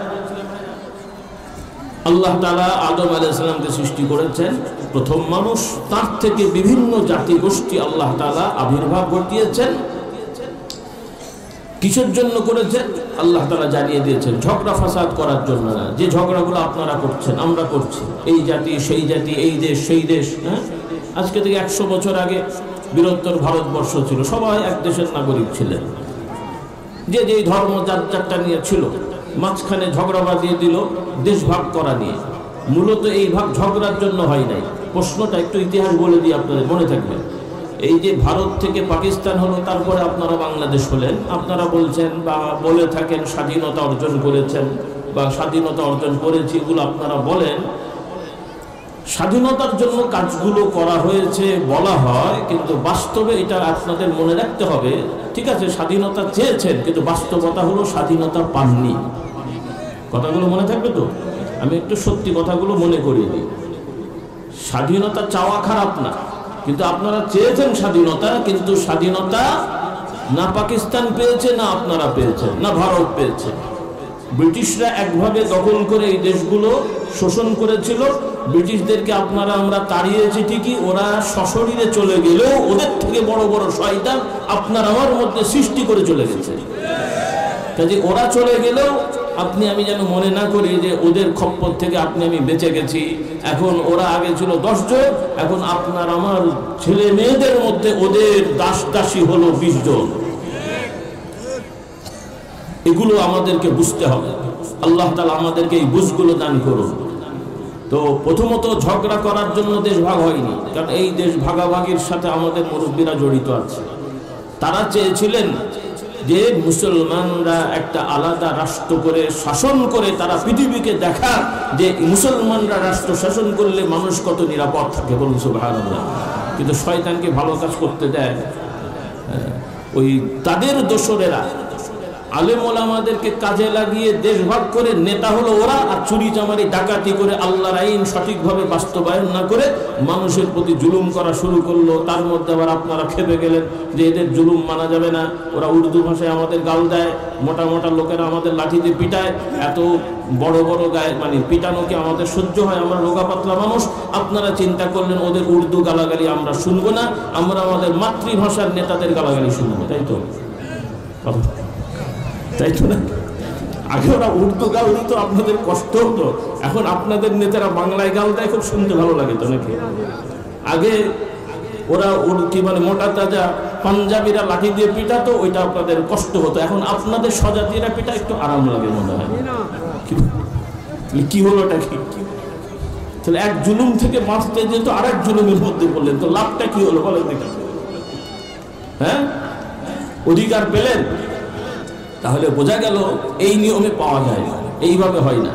আল্লাহ তাআলা আদম আলাইহিস সালামকে সৃষ্টি করেছেন প্রথম মানুষ। তার থেকে বিভিন্ন জাতিগোষ্ঠী আল্লাহ তাআলা আবির্ভাব ঘটিয়েছেন। কিসের জন্য করেছেন আল্লাহ তাআলা জানিয়ে দিয়েছেন। ঝগড়া ফাসাদ করার জন্য না। যে ঝগড়াগুলো আপনারা করছেন, আমরা করছি, এই জাতি সেই জাতি, এই দেশ সেই দেশ। হ্যাঁ, আজকে থেকে 100 বছর আগে বৃহত্তর ভারতবর্ষ ছিল, সবাই এক দেশের নাগরিক ছিলেন। যে যেই ধর্ম যার যারটা নিয়ে ছিল, মাঝখানে ঝগড়া বাঁধিয়ে দিল দেশ ভাগ করা নিয়ে। মূলত এই ভাগ ঝগড়ার জন্য হয় নাই। প্রশ্নটা একটু ইতিহাস বলে দিই, আপনাদের মনে থাকবে। এই যে ভারত থেকে পাকিস্তান হলো, তারপরে আপনারা বাংলাদেশ হলেন, আপনারা বলছেন বা বলে থাকেন স্বাধীনতা অর্জন করেছেন বা স্বাধীনতা অর্জন করেছি, এগুলো আপনারা বলেন। স্বাধীনতার জন্য কাজগুলো করা হয়েছে বলা হয়, কিন্তু বাস্তবে এটা আপনাদের মনে রাখতে হবে। ঠিক আছে, স্বাধীনতা চেয়েছেন, কিন্তু বাস্তবতা হলো স্বাধীনতা পাননি। কথাগুলো মনে থাকবে তো? আমি একটু সত্যি কথাগুলো মনে করিয়ে দিই। স্বাধীনতা চাওয়া খারাপ না, কিন্তু আপনারা চেয়েছেন স্বাধীনতা, কিন্তু স্বাধীনতা না পাকিস্তান পেয়েছে, না আপনারা পেয়েছেন, না ভারত পেয়েছে। ব্রিটিশরা একভাবে দখল করে এই দেশগুলো শোষণ করেছিল। ব্রিটিশদেরকে আমরা তাড়িয়েছি ঠিকই, ওরা সশরীরে চলে গেলেও ওদের থেকে বড় বড় শয়তান আপনার আমার মধ্যে সৃষ্টি করে চলে গেছে। কাজে ওরা চলে গেলেও আপনি আমি যেন মনে না করি যে ওদের খপ্পর থেকে আপনি আমি বেঁচে গেছি। এখন ওরা আগে ছিল 10 জন, এখন আপনার আমার ছেলে মেয়েদের মধ্যে ওদের দাসী হলো 20 জন। এগুলো আমাদেরকে বুঝতে হবে। আল্লাহ তাআলা আমাদেরকে এই বুঝগুলো দান করুন। তো প্রথমত ঝগড়া করার জন্য দেশ ভাগ হয়নি, কারণ এই দেশ ভাগাভাগির সাথে আমাদের মুরব্বীরা জড়িত আছে। তারা চেয়েছিলেন যে মুসলমানরা একটা আলাদা রাষ্ট্র করে শাসন করে তারা পৃথিবীকে দেখা যে মুসলমানরা রাষ্ট্র শাসন করলে মানুষ কত নিরাপদ থাকে। বলুন সুবহানাল্লাহ। কিন্তু শয়তানকে ভালো কাজ করতে দেয়। ওই তাদের দোসরেরা আলেম ওলামাদেরকে কাজে লাগিয়ে দেশ ভাগ করে নেতা হলো ওরা, আর চুরি চামারি ডাকাতি করে আল্লাহর আইন সঠিকভাবে বাস্তবায়ন না করে মানুষের প্রতি জুলুম করা শুরু করলো। তার মধ্যে আবার আপনারা খেপে গেলেন যে এদের জুলুম মানা যাবে না, ওরা উর্দু ভাষায় আমাদের গাল দেয়, মোটা মোটা লোকেরা আমাদের লাঠিতে পিটায়, এত বড় বড় গায়ে মানে পিটানো কি আমাদের সহ্য হয়? আমরা রোগা পাতলা মানুষ। আপনারা চিন্তা করলেন ওদের উর্দু গালাগালি আমরা শুনবো না, আমরা আমাদের মাতৃভাষার নেতাদের গালাগালি শুনবো, তাই তো? তাই তো না? আগে ওরা উর্দু গাল দিত, আপনাদের কষ্ট হতো, এখন আপনাদের নেতারা বাংলায় গাল দেয়, খুব শুনতে ভালো লাগে তো নাকি? আগে ওরা কি মানে মোটা তাজা পাঞ্জাবিরা লাঠি দিয়ে পিটাতো, ওইটা আপনাদের কষ্ট হতো, এখন আপনাদের স্বজাতিরা পিটা একটু আরাম লাগে মনে হয়। কি হলোটা কি? তাহলে এক জুলুম থেকে বাঁচতে যেত আর এক জুলুমের মধ্যে পড়লেন, তো লাভটা কি হলো বলেন দেখি? হ্যাঁ, অধিকার পেলেন, তাহলে বোঝা গেল এই নিয়মে পাওয়া যায় না, এইভাবে হয় না।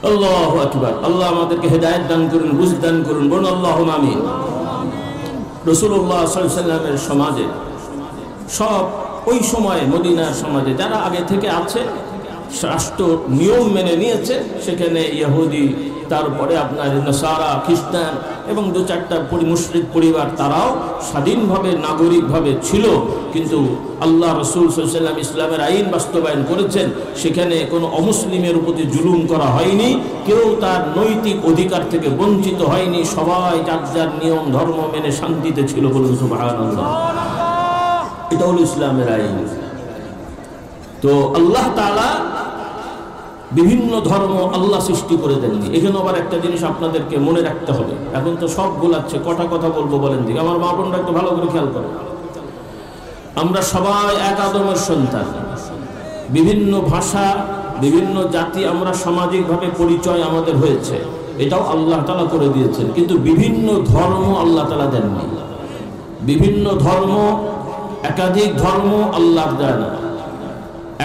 আল্লাহু আকবার। আল্লাহ আমাদেরকে হেদায়েত দান করুন, বুঝ দান করুন, বলুন আল্লাহুম্মা আমিন। রাসূলুল্লাহ সাল্লাল্লাহু আলাইহি ওয়াসাল্লামের সমাজে সব ওই সময় মদিনার সমাজে যারা আগে থেকে আছে রাষ্ট্র নিয়ম মেনে নিয়েছে, সেখানে ইহুদি, তারপরে আপনার নাসারা, খ্রিস্টান এবং দু চারটা মুশরিক পরিবার, তারাও স্বাধীনভাবে নাগরিকভাবে ছিল। কিন্তু আল্লাহ রাসূল সাল্লাল্লাহু আলাইহি ওয়াসাল্লাম ইসলামের আইন বাস্তবায়ন করেছেন, সেখানে কোনো অমুসলিমের প্রতি জুলুম করা হয়নি, কেউ তার নৈতিক অধিকার থেকে বঞ্চিত হয়নি, সবাই যার যার নিয়ম ধর্ম মেনে শান্তিতে ছিল। বলুন সুবহানাল্লাহ। এটা হলো ইসলামের আইন। তো আল্লাহ তাআলা বিভিন্ন ধর্ম আল্লাহ সৃষ্টি করে দেননি। এখানে আবার একটা জিনিস আপনাদেরকে মনে রাখতে হবে, এখন তো সব গোলাচ্ছে, কটা কথা বলবো বলেন দিকে, আমার মা বোনরা একটু ভালো করে খেয়াল করো। আমরা সবাই এক আদমের সন্তান, বিভিন্ন ভাষা, বিভিন্ন জাতি, আমরা সামাজিকভাবে পরিচয় আমাদের হয়েছে, এটাও আল্লাহ তাআলা করে দিয়েছেন, কিন্তু বিভিন্ন ধর্ম আল্লাহ তাআলা দেননি। বিভিন্ন ধর্ম, একাধিক ধর্ম আল্লাহ দেয় না।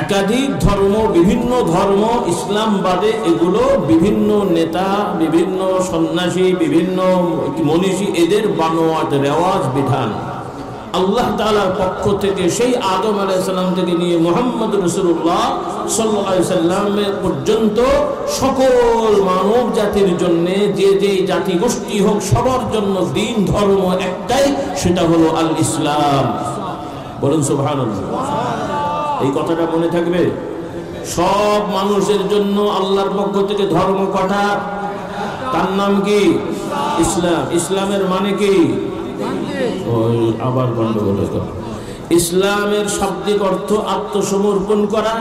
একাধিক ধর্ম, বিভিন্ন ধর্ম, ইসলাম বাদে এগুলো বিভিন্ন নেতা, বিভিন্ন সন্ন্যাসী, বিভিন্ন মনীষী, এদের বানোয়াট রেওয়াজ বিধান। আল্লাহ তাআলার পক্ষ থেকে সেই আদম আলাইহিস সালাম থেকে নিয়ে মুহাম্মদ রাসূলুল্লাহ সাল্লাল্লাহু আলাইহি সাল্লামের পর্যন্ত সকল মানব জাতির জন্য, যে যে জাতি গোষ্ঠী হোক, সবার জন্য দিন ধর্ম একটাই, সেটা হলো আল ইসলাম। বলুন সুবহানাল্লাহ। এই কথাটা মনে থাকবে। সব মানুষের জন্য আল্লাহর পক্ষ থেকে ধর্ম কটা? তার নাম কি? ইসলাম। ইসলামের মানে কি? ওই আবার গন্ডগোল হতো। ইসলামের শাব্দিক অর্থ আত্মসমর্পণ করা,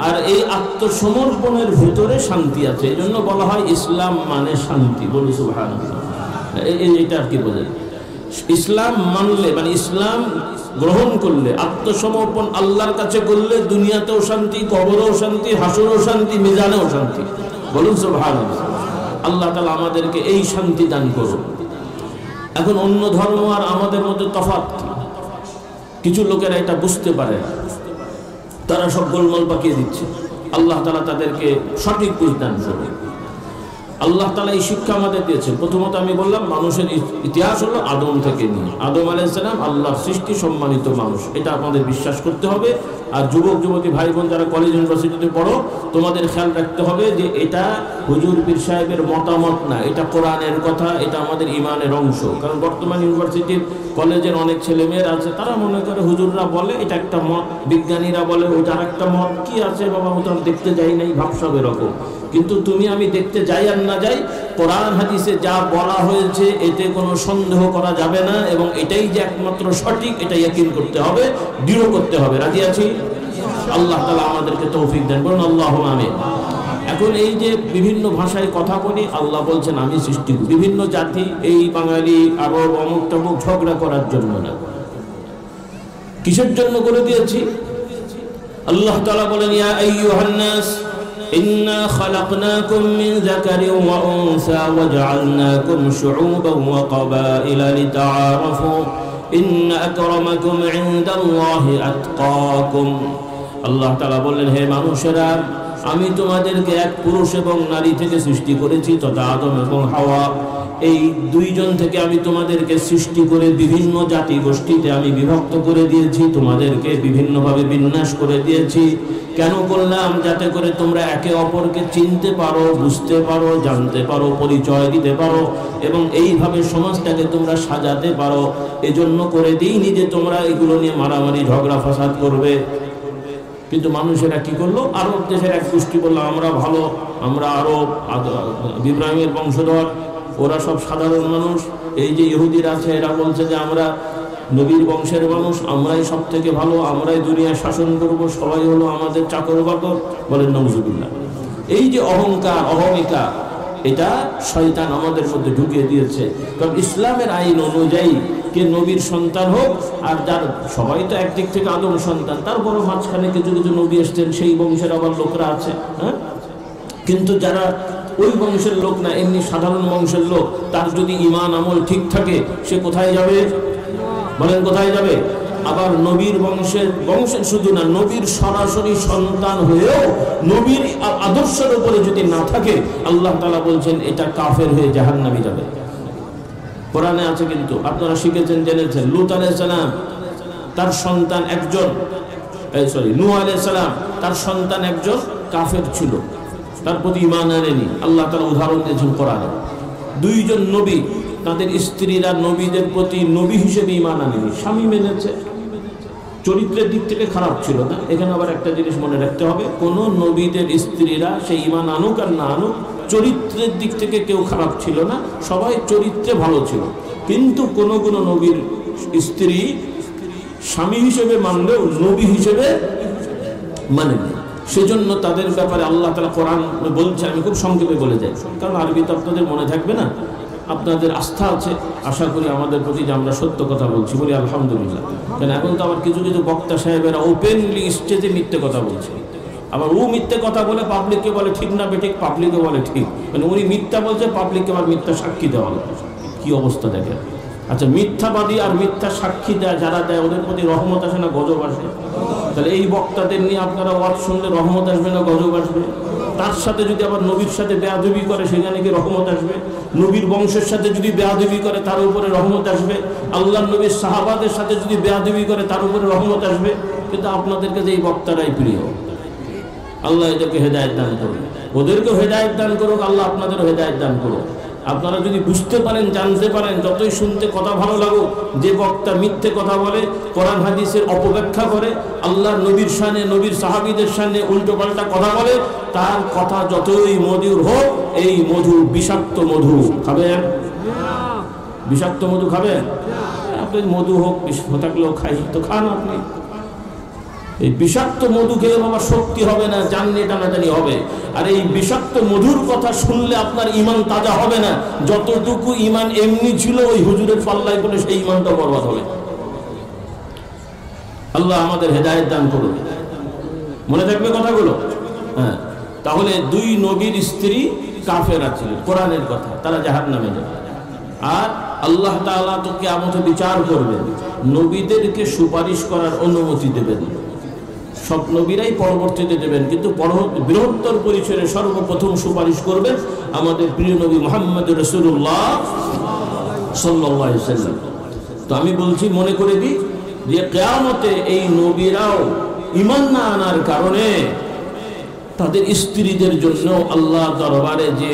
আর এই আত্মসমর্পণের ভিতরে শান্তি আছে, এই জন্য বলা হয় ইসলাম মানে শান্তি। বলুন সুবহানাল্লাহ। এটা আর কি বোঝায়? ইসলাম মানলে মানে ইসলাম গ্রহণ করলে, আত্মসমর্পণ আল্লাহর কাছে করলে দুনিয়াতেও শান্তি, কবরেও শান্তি, হাসরেও শান্তি, মিজানেও শান্তি। বলুন সুবহানাল্লাহ। আল্লাহ তাআলা আমাদেরকে এই শান্তি দান করুন। এখন অন্য ধর্ম আর আমাদের মধ্যে তফাৎ কি? কিছু লোকেরা এটা বুঝতে পারে, তারা সব গোলমাল পাকিয়ে দিচ্ছে। আল্লাহ তাআলা তাদেরকে সঠিক বুঝ দান করুন। আল্লাহ তাআলা এই শিক্ষা আমাদের দিয়েছেন। প্রথমত আমি বললাম মানুষের ইতিহাস হলো আদম থেকে নিয়ে, আদম আলাইহিস সালাম আল্লাহর সৃষ্টি, সম্মানিত মানুষ, এটা আপনাদের বিশ্বাস করতে হবে। আর যুবক যুবতী ভাই বোন যারা কলেজ ইউনিভার্সিটিতে পড়ো, তোমাদের খেয়াল রাখতে হবে যে এটা হুজুর পীর সাহেবের মতামত না, এটা কোরআনের কথা, এটা আমাদের ইমানের অংশ। কারণ বর্তমান ইউনিভার্সিটির কলেজের অনেক ছেলেমেয়েরা আছে, তারা মনে করে হুজুররা বলে এটা একটা মত, বিজ্ঞানীরা বলে ওইটা আরেকটা মত, কি আছে বাবা, ওটা দেখতে যাই নাই, ভাবসব এরকম। কিন্তু তুমি আমি দেখতে যাই আর না যাই, কোরআন হাদিসে যা বলা হয়েছে এতে কোনো সন্দেহ করা যাবে না, এবং এটাই যে একমাত্র সঠিক, এটা ইয়াকিন করতে হবে, দৃঢ় করতে হবে। রাজি আছি? আল্লাহ তাআলা আমাদেরকে তৌফিক দেন। বলুন আল্লাহুম্মা আমিন। এখন এই যে বিভিন্ন ভাষায় কথা বলি, আল্লাহ বলছেন আমি সৃষ্টি করি। বিভিন্ন জাতি, এই বাঙালি আরব অমুক তমুক ঝগড়া করার জন্য না, কিসের জন্য করে দিয়েছি? আল্লাহ তাআলা বলেন ইয়া আইয়ুহান নাস ইন্না খালাকনাকুম মিন যাকারিন ওয়া উনসা ওয়াজআলনাকুম শুউবান ওয়া ক্বাবাইলা লিতাআরাফু ইন্না আকরামাকুম ইনদাল্লাহি আতকাকুম। আল্লাহ তাআলা বললেন, হে মানুষেরা, আমি তোমাদেরকে এক পুরুষ এবং নারী থেকে সৃষ্টি করেছি, তথা আদম এবং হাওয়া। এই দুইজন থেকে আমি তোমাদেরকে সৃষ্টি করে বিভিন্ন জাতি গোষ্ঠীতে আমি বিভক্ত করে দিয়েছি, তোমাদেরকে বিভিন্নভাবে বিন্যাস করে দিয়েছি। কেন করলাম? যাতে করে তোমরা একে অপরকে চিনতে পারো, বুঝতে পারো, জানতে পারো, পরিচয় দিতে পারো এবং এইভাবে সমাজটাকে তোমরা সাজাতে পারো। এজন্য করে দিইনি যে তোমরা এগুলো নিয়ে মারামারি ঝগড়া ফাসাদ করবে। কিন্তু মানুষেরা কি করলো? আরব দেশের এক গোষ্ঠী বললো আমরা ভালো, আমরা আরব, ইব্রাহিমের বংশধর, ওরা সব সাধারণ মানুষ। এই যে ইহুদিরা আছে এরা বলছে যে আমরা নবীর বংশের মানুষ, আমরাই সব থেকে ভালো, আমরাই দুনিয়ায় শাসন করব, সবাই হলো আমাদের চাকর বাকর। বলেন নাউজুবিল্লাহ। এই যে অহংকার, অহমিকা, এটা শয়তান আমাদের মধ্যে ঢুকিয়ে দিয়েছে। কারণ ইসলামের আইন অনুযায়ী কে নবীর সন্তান হোক, আর যার সবাই তো একদিক থেকে আদম সন্তান, তারপরও মাঝখানে কিছু কিছু নবী এসছেন, সেই বংশের আবার লোকরা আছে। হ্যাঁ, কিন্তু যারা ওই বংশের লোক না, এমনি সাধারণ বংশের লোক, তার যদি ঈমান আমল ঠিক থাকে, সে কোথায় যাবে? বলেন কোথায় যাবে? আবার নবীর বংশের শুধু না, নবীর সরাসরি সন্তান হয়েও নবীর আদর্শের উপরে যদি না থাকে, আল্লাহ তাআলা বলছেন এটা কাফের হয়ে জাহান্নামে যাবে। কোরআনে আছে, কিন্তু আপনারা শিখেছেন, জেনেছেন। লূত আলাইহিস সালাম তার সন্তান একজন, নূহ আলাইহিস সালাম তার সন্তান একজন কাফের ছিল, তার প্রতি ঈমান আনেনি। আল্লাহ তাআলা উদাহরণ দিয়েছেন কোরআনে। দুইজন নবী, তাদের স্ত্রীরা নবীদের প্রতি নবী হিসেবে ঈমান আনেনি, স্বামী মেনেছে, চরিত্রের দিক থেকে খারাপ ছিল না। এখানে আবার একটা জিনিস মনে রাখতে হবে, কোন নবীদের স্ত্রীরা সেই ঈমান আনুক আর না আনুক, চরিত্রের দিক থেকে কেউ খারাপ ছিল না, সবাই চরিত্রে ভালো ছিল। কিন্তু কোন কোন নবীর স্ত্রী স্বামী হিসেবে মানলেও নবী হিসেবে মানেনি। সেজন্য তাদের ব্যাপারে আল্লাহ তাআলা কোরআন বলছে, আমি খুব সংক্ষেপে বলে যাই, কারণ আরবি তো আপনাদের মনে থাকবে না। আপনাদের আস্থা আছে আশা করি আমাদের প্রতি, যে আমরা সত্য কথা বলছি, বলি আলহামদুলিল্লাহ। কেন এখন তো আবার কিছু কিছু বক্তা সাহেবেরা ওপেনলি স্টেজে মিথ্যে কথা বলছে। আবার ও মিথ্যে কথা বলে পাবলিককে বলে ঠিক না বেঠিক, পাবলিককে বলে ঠিক। মানে উনি মিথ্যা বলছে, পাবলিককে আবার মিথ্যা সাক্ষী দেওয়া হবে। কি অবস্থা দেখেন। আচ্ছা, মিথ্যাবাদী আর মিথ্যা সাক্ষী দেয় যারা দেয়, ওদের প্রতি রহমত আসে না গজব আসে? তাহলে এই বক্তাদের নিয়ে আপনারা ওয়াজ শুনলে রহমত আসবে না গজব আসবে? তার সাথে যদি আবার নবীর সাথে বেয়াদবি করে, সেখানে কি রহমত আসবে? নবীর বংশের সাথে যদি বেয়াদবি করে, তার উপরে রহমত আসবে? আল্লাহর নবীর সাহাবাদের সাথে যদি বেয়াদবি করে, তার উপরে রহমত আসবে? কিন্তু আপনাদের কাছে এই বক্তারাই প্রিয়। আল্লাহ এদেরকে হেদায়েত দান করুন, ওদেরকেও হেদায়েত দান করুক, আল্লাহ আপনাদেরও হেদায়েত দান করুক। আপনারা যদি বুঝতে পারেন, জানতে পারেন, যতই শুনতে কথা ভালো লাগুক, যে বক্তা মিথ্যে কথা বলে, কোরআন হাদিসের অপব্যাখ্যা করে, আল্লাহর নবীর শানে, নবীর সাহাবীদের শানে উল্টো পাল্টা কথা বলে, তার কথা যতই মধুর হোক, এই মধু বিষাক্ত মধু। খাবেন? বিষাক্ত মধু খাবেন? আপনি মধু হোক, বিষ থাকলেও খাই তো খান আপনি। এই বিষাক্ত মধু খেলে বাবা শক্তি হবে না, জাননি টানাটানি হবে। আর এই বিষাক্ত মধুর কথা শুনলে আপনার ঈমান তাজা হবে না। যতটুকু ঈমান এমনি ছিল ওই হুজুরের পাল্লায় পড়ে সেই ঈমানটা বরবাদ হবে। আল্লাহ আমাদের হেদায়েত দান করুন। মনে থাকবে কথাগুলো? হ্যাঁ। তাহলে দুই নবীর স্ত্রী কাফেরা ছিল, কোরআনের কথা, তারা জাহান্নামে যাবে। আর আল্লাহ তাআলা তো কিয়ামতে বিচার করবেন, নবীদেরকে সুপারিশ করার অনুমতি দেবেন। সব নবীরাই পরবর্তীতে দেবেন, কিন্তু বৃহত্তর পরিসরে সর্বপ্রথম সুপারিশ করবেন আমাদের প্রিয় নবী মুহাম্মদ রাসূলুল্লাহ সাল্লাল্লাহু আলাইহি ওয়াসাল্লাম। তো আমি বলছি, মনে করে দিই যে কিয়ামতে এই নবীরাও ঈমান না আনার কারণে তাদের স্ত্রীদের জন্য আল্লাহ দরবারে যে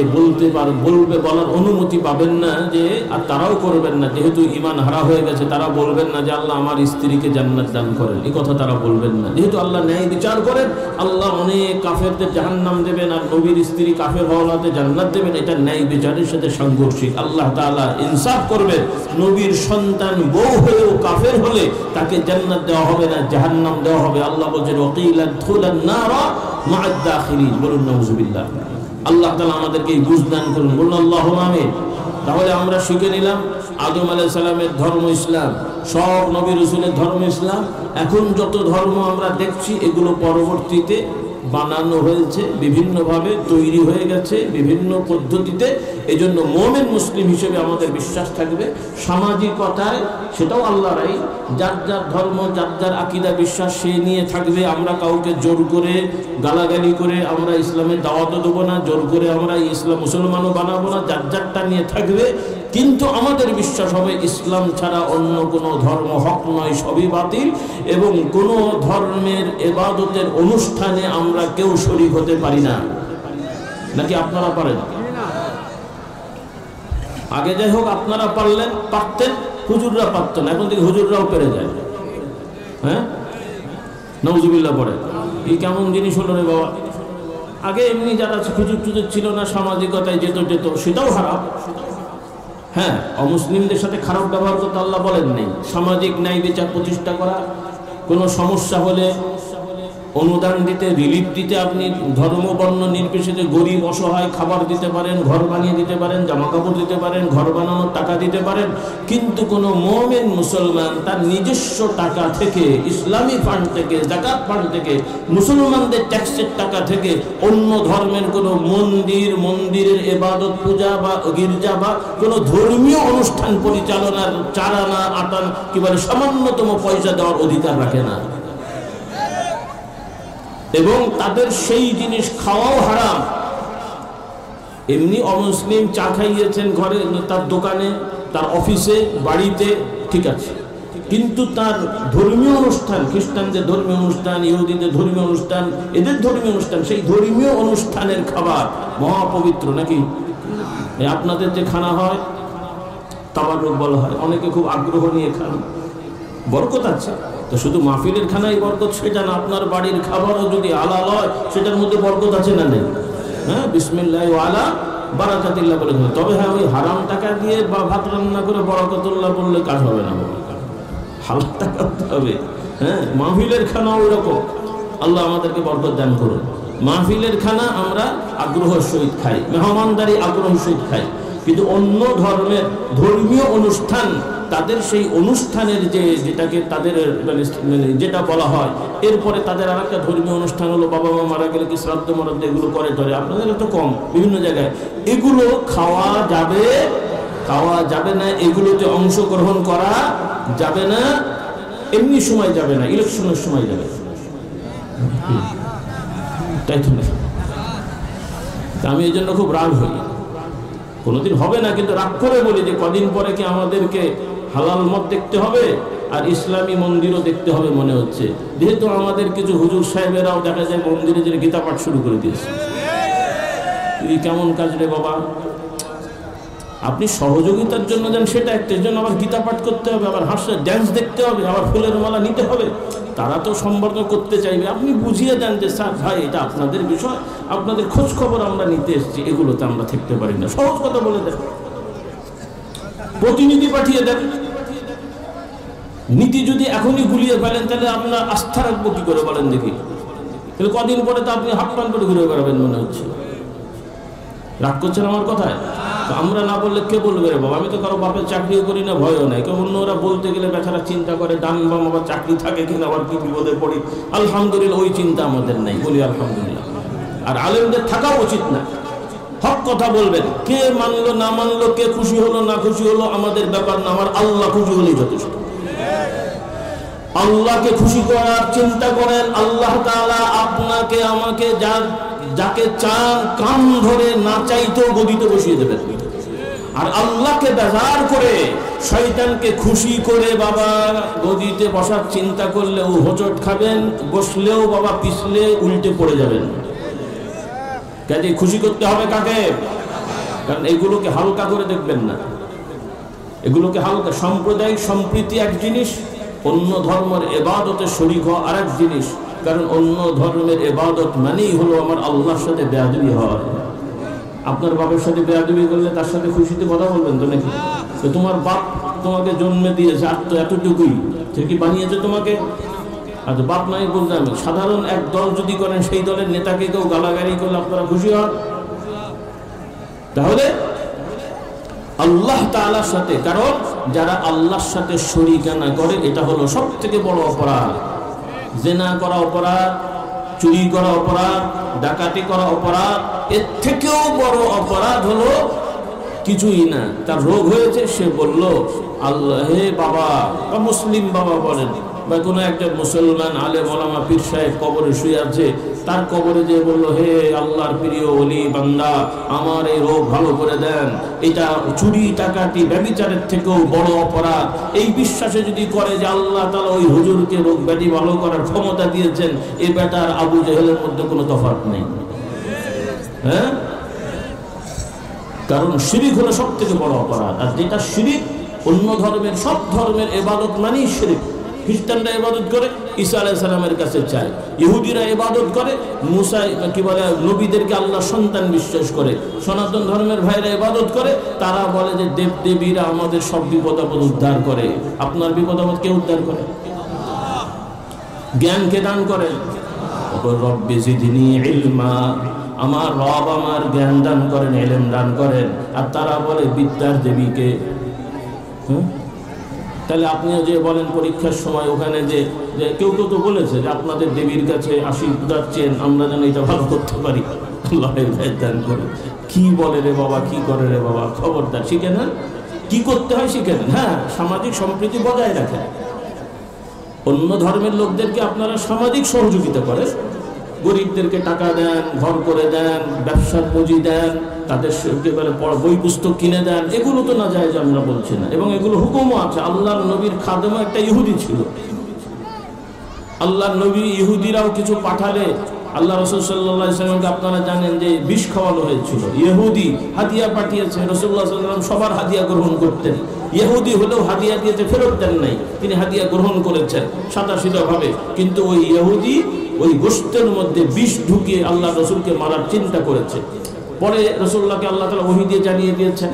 বলার অনুমতি পাবেন না, যে আর তারাও করবেন না, যেহেতু ঈমান হারা হয়ে গেছে, তারা বলবেন না যে আল্লাহ আমার স্ত্রীকে জান্নাত দান করেন, এই কথা তারা বলবেন না। যেহেতু আল্লাহ ন্যায় বিচার করেন, আল্লাহ অনেক কাফেরদের জাহান্নাম দেবেন আর নবীর স্ত্রী কাফের হওয়াতে জান্নাত দেবেন, এটা ন্যায় বিচারের সাথে সাংঘর্ষিক। আল্লাহ তাআলা ইনসাফ করবেন, নবীর সন্তান বউ হয়েও কাফের হলে তাকে জান্নাত দেওয়া হবে না, জাহান্নাম দেওয়া হবে। আল্লাহ বলছেন ওয়াকিলা দুখুলান নারা মা'আদ দাখিলিন। বলুন নাউযুবিল্লাহ। আল্লাহ তাআলা আমাদেরকে এই বুঝ দান করুন, বলুন আল্লাহুম্মা আমিন। তাহলে আমরা শিখে নিলাম আদম আলাইহিস সালামের ধর্ম ইসলাম, সব নবী রাসূলের ধর্ম ইসলাম। এখন যত ধর্ম আমরা দেখছি এগুলো পরবর্তীতে বানানো হয়েছে, বিভিন্নভাবে তৈরি হয়ে গেছে, বিভিন্ন পদ্ধতিতে। এজন্য মুমিন মুসলিম হিসেবে আমাদের বিশ্বাস থাকবে সামাজিকতায়, সেটাও আল্লাহর আইন, যার যার ধর্ম, যার যার আকীদা বিশ্বাস সে নিয়ে থাকবে। আমরা কাউকে জোর করে গালাগালি করে আমরা ইসলামের দাওয়াতও দেবো না, জোর করে আমরা ইসলাম মুসলমানও বানাবো না, যার যারটা নিয়ে থাকবে। কিন্তু আমাদের বিশ্বাস হবে ইসলাম ছাড়া অন্য কোনো ধর্ম হক নয়, সবই বাতিল, এবং কোনো ধর্মের ইবাদতের অনুষ্ঠানে আমরা কেউ শরীক হতে পারি না। নাকি আপনারা পারেন? আগে যাই হোক আপনারা পারতেন, হুজুররা পারতেন, এখন থেকে হুজুররাও পেরে যায়। হ্যাঁ, নাউজুবিল্লাহ পড়ে। এই কেমন জিনিস হলো রে বাবা। আগে এমনি যারা হুজুর টুজুর ছিল না, সামাজিকতায় যেত, সেটাও হারাম। হ্যাঁ, অমুসলিমদের সাথে খারাপ ব্যবহার করতে আল্লাহ বলেন নেই। সামাজিক ন্যায় বিচার প্রতিষ্ঠা করা, কোনো সমস্যা হলে অনুদান দিতে, রিলিফ দিতে, আপনি ধর্ম বর্ণ নির্বিশেষে গরিব অসহায় খাবার দিতে পারেন, ঘর বানিয়ে দিতে পারেন, জামা কাপড় দিতে পারেন, ঘর বানানোর টাকা দিতে পারেন। কিন্তু কোনো মুমিন মুসলমান তার নিজস্ব টাকা থেকে, ইসলামী ফান্ড থেকে, যাকাত ফান্ড থেকে, মুসলমানদের ট্যাক্সের টাকা থেকে অন্য ধর্মের কোনো মন্দিরের ইবাদত, পূজা বা গির্জা বা কোনো ধর্মীয় অনুষ্ঠান পরিচালনার 4 আনা 8 আনা কি বলে সামান্যতম পয়সা দেওয়ার অধিকার রাখে না। এবং তাদের সেই জিনিস খাওয়াও হারাম। এমনি অমুসলিম চা খাইয়েছেন ঘরে, তার দোকানে, তার অফিসে, বাড়িতে, ঠিক আছে, কিন্তু তার ধর্মীয় অনুষ্ঠান, খ্রিস্টানদের ধর্মীয় অনুষ্ঠান, ইহুদিদের ধর্মীয় অনুষ্ঠান, এদের ধর্মীয় অনুষ্ঠান, সেই ধর্মীয় অনুষ্ঠানের খাবার মহাপবিত্র। নাকি আপনাদের যে খানা হয় তাবারুক বলা হয়, অনেকে খুব আগ্রহ নিয়ে খান, বরকত আছে। তো শুধু মাহফিলের খানাই বরকত সেটা না, আপনার বাড়ির খাবারও যদি হালাল হয় সেটার মধ্যে বরকত আছে না নেই? হ্যাঁ, বিসমিল্লাহ ওয়া আলা বারাকাতিল্লাহ বলে। তবে হ্যাঁ, ওই হারাম টাকা দিয়ে বা ভাত রান্না করে বরকতুল্লাহ বললে কাজ হবে না, হালাল টাকা দিতে হবে। হ্যাঁ, মাহফিলের খানাও ওইরকম। আল্লাহ আমাদেরকে বরকত দান করুন। মাহফিলের খানা আমরা আগ্রহের সহিত খাই, মেহমানদারি আগ্রহের সহিত খাই, কিন্তু অন্য ধর্মের ধর্মীয় অনুষ্ঠান, তাদের সেই অনুষ্ঠানের যেটাকে তাদের যেটা বলা হয়, এরপরে তাদের আর একটা ধর্মীয় অনুষ্ঠান হলো বাবা মা মারা গেলে কি শ্রাদ্ধ মরাদ্ধ এগুলো করে ধরে, আপনাদের তো কম বিভিন্ন জায়গায়। এগুলো খাওয়া যাবে না, এগুলোতে অংশগ্রহণ করা যাবে না, এমনি সময় যাবে না, ইলেকশনের সময় যাবে, তাই তো না? আমি এই জন্য খুব রাগ হই। কোনোদিন হবে না, কিন্তু রাগ করে বলি যে কদিন পরে কি আমাদেরকে হালাল মত দেখতে হবে আর ইসলামী মন্দিরও দেখতে হবে মনে হচ্ছে, যেহেতু আমাদের কিছু হুজুর সাহেবেরাও দেখা যায় মন্দিরে যে গীতা পাঠ শুরু করে দিয়েছে। তুই কেমন কাজ রে বাবা? আপনি সহযোগিতার জন্য যান সেটা একটা, জন্য আবার গীতা পাঠ করতে হবে, আবার হাস্য ড্যান্স দেখতে হবে, আবার ফুলের মালা নিতে হবে। তারা তো সম্বর্ধনা করতে চাইবে, আপনি বুঝিয়ে দেন যে স্যার ভাই এটা আপনাদের বিষয়, আপনাদের খোঁজ খবর আমরা নিতে এসেছি, এগুলোতে আমরা থাকতে পারি না। সহজ কথা বলে দেন, প্রতিনিধি পাঠিয়ে দেন। নীতি যদি এখনই গুলিয়ে ফেলেন তাহলে আপনার আস্থা রাখবো কি করে বলেন দেখি? তাহলে কদিন পরে তো আপনি হাফ প্যান্ট করে ঘুরে বেড়াবেন মনে হচ্ছে। রাগ করছেন আমার কথায়? আমরা না বললে কে বলবে রে বাবা? আমি তো কারো বাপের চাকরিও করি না, ভয়ও নাই। কেউ অন্যরা বলতে গেলে বেচারা চিন্তা করে ডান বাম আবার চাকরি থাকে কিনা, আবার কি বিপদে পড়ি। আলহামদুলিল্লাহ ওই চিন্তা আমাদের নাই, বলি আলহামদুলিল্লাহ। আর আলেমদের থাকা উচিত না, হক কথা বলবেন। কে মানলো না মানলো, কে খুশি হলো না খুশি হলো আমাদের ব্যাপার না, আমার আল্লাহ খুশি হলেই যথেষ্ট। আল্লাহকে খুশি করার চিন্তা করেন, আল্লাহ তাআলা আপনাকে আমাকে যাকে চান কান ধরে না চাইতেও গদিতে বসিয়ে দেবেন। আর আল্লাহকে বেজার করে শয়তানকে খুশি করে বাবা গদিতে বসার চিন্তা করলেও হোঁচট খাবেন, বসলেও বাবা পিছলে উল্টে পড়ে যাবেন। কাজে খুশি করতে হবে কাকে? কারণ এগুলোকে হালকা করে দেখবেন না, এগুলোকে হালকা। সাম্প্রদায়িক সম্প্রীতি এক জিনিস, অন্য ধর্মের ইবাদতে শরীক হওয়া আরেক জিনিস। কারণ অন্য ধর্মের ইবাদত মানেই হলো আমার আল্লাহর সাথে বেয়াদবি হয়। আপনার বাপের সাথে বেয়াদবি করলে তার সাথে খুশিতে কথা বলবেন তো নাকি? তো তোমার বাপ তোমাকে জন্মে দিয়েছে, আর তো এতটুকুই, সে কি বানিয়েছে তোমাকে? আর তো বাপ নাই বলতে আমি সাধারণ এক দল যদি করেন, সেই দলের নেতাকে কেউ গালাগালি করলে আপনারা খুশি হন? তাহলে আল্লাহ তাআলার সাথে, কারণ যারা আল্লাহর সাথে শরীকানা করে এটা হলো সব থেকে বড় অপরাধ। জিনা করা অপরাধ, চুরি করা অপরাধ, ডাকাতি করা অপরাধ, এর থেকেও বড় অপরাধ হলো কিছুই না। তার রোগ হয়েছে, সে বলল আল্লাহ, হে বাবা বা মুসলিম বাবা বলেন, বা কোনো একটা মুসলমান আলেম ওলামা পীর সাহেব কবরে শুয়ে আছে, তার কবরে যে বলল, হে আল্লাহর প্রিয় ওলি বান্দা, আমার এই রোগ ভালো করে দেন। এটা চুরি ডাকাতি ব্যভিচারের থেকেও বড় অপরাধ। এই বিশ্বাসে যদি করে যে আল্লাহ তাআলা ওই হুজুরকে রোগ ব্যাধি ভালো করার ক্ষমতা দিয়েছেন, এই বেটার আবু জেহেলের মধ্যে কোনো তফাৎ নেই। হ্যাঁ, কারণ শিরিক হলো সব থেকে বড় অপরাধ। আর যেটা শিরিক, অন্য ধর্মের সব ধর্মের ইবাদত মানেই শিরিক। খ্রিস্টানরা ইবাদত করে ঈসা আলাইহিস সালামের কাছে চায়, ইহুদিরা ইবাদত করে মুসা কি বলে নবীদেরকে আল্লাহ সন্তান বিশ্বাস করে, সনাতন ধর্মের ভাইরা ইবাদত করে, তারা বলে যে দেব দেবীরা আমাদের সব বিপদ আপদ উদ্ধার করে। আপনার বিপদ আপদ কে উদ্ধার করে? জ্ঞানকে দান করেন। রব্বি জিদনি ইলমা, আমার রব আমার জ্ঞান দান করেন, ইলম দান করেন। আর তারা বলে বিদ্যার দেবীকে। তাহলে আপনিও যে বলেন পরীক্ষার সময় ওখানে যে কেউ কেউ তো বলেছে যে আপনাদের দেবীর কাছে আশীর্বাদ চেন, আমরা যেন এটা ভালো করতে পারি, আল্লাহ দান করে। কি বলে রে বাবা, কি করে রে বাবা, খবরদার শিখে নেন, কি করতে হয় শিখে নেন। হ্যাঁ, সামাজিক সম্প্রীতি বজায় রাখেন। অন্য ধর্মের লোকদেরকে আপনারা সামাজিক সহযোগিতা করেন, গরিবদেরকে টাকা দেন, ঘর করে দেন, ব্যবসার পুঁজি দেন, তাদের বই পুস্তক কিনে দেন, এগুলো তো না যায় যে আমরা বলছি না, এবং এগুলো হুকুমও আছে। আল্লাহর নবীর খাদেমও একটা ইহুদি ছিল। আল্লাহর নবী ইহুদিরাও কিছু পাঠালে আল্লাহ রাসূল সাল্লাল্লাহু আলাইহি ওয়াসাল্লামকে আপনারা জানেন যে বিষ খাওয়ানো হয়েছিল। ইহুদি হাদিয়া পাঠিয়েছে, রাসূলুল্লাহ সাল্লাল্লাহু আলাইহি ওয়াসাল্লাম সবার হাদিয়া গ্রহণ করতেন। ইহুদি হলেও হাদিয়া দিয়েছে, ফেরত দেন নাই, তিনি হাদিয়া গ্রহণ করেছেন সাদাসিধাভাবে। কিন্তু ওই ইহুদি ওই গোশতের মধ্যে বিষ ঢুকিয়ে আল্লাহ রসুলকে মারার চিন্তা করেছে। পরে রসুল্লাহকে আল্লাহ তাআলা ওহী দিয়ে জানিয়ে দিয়েছেন,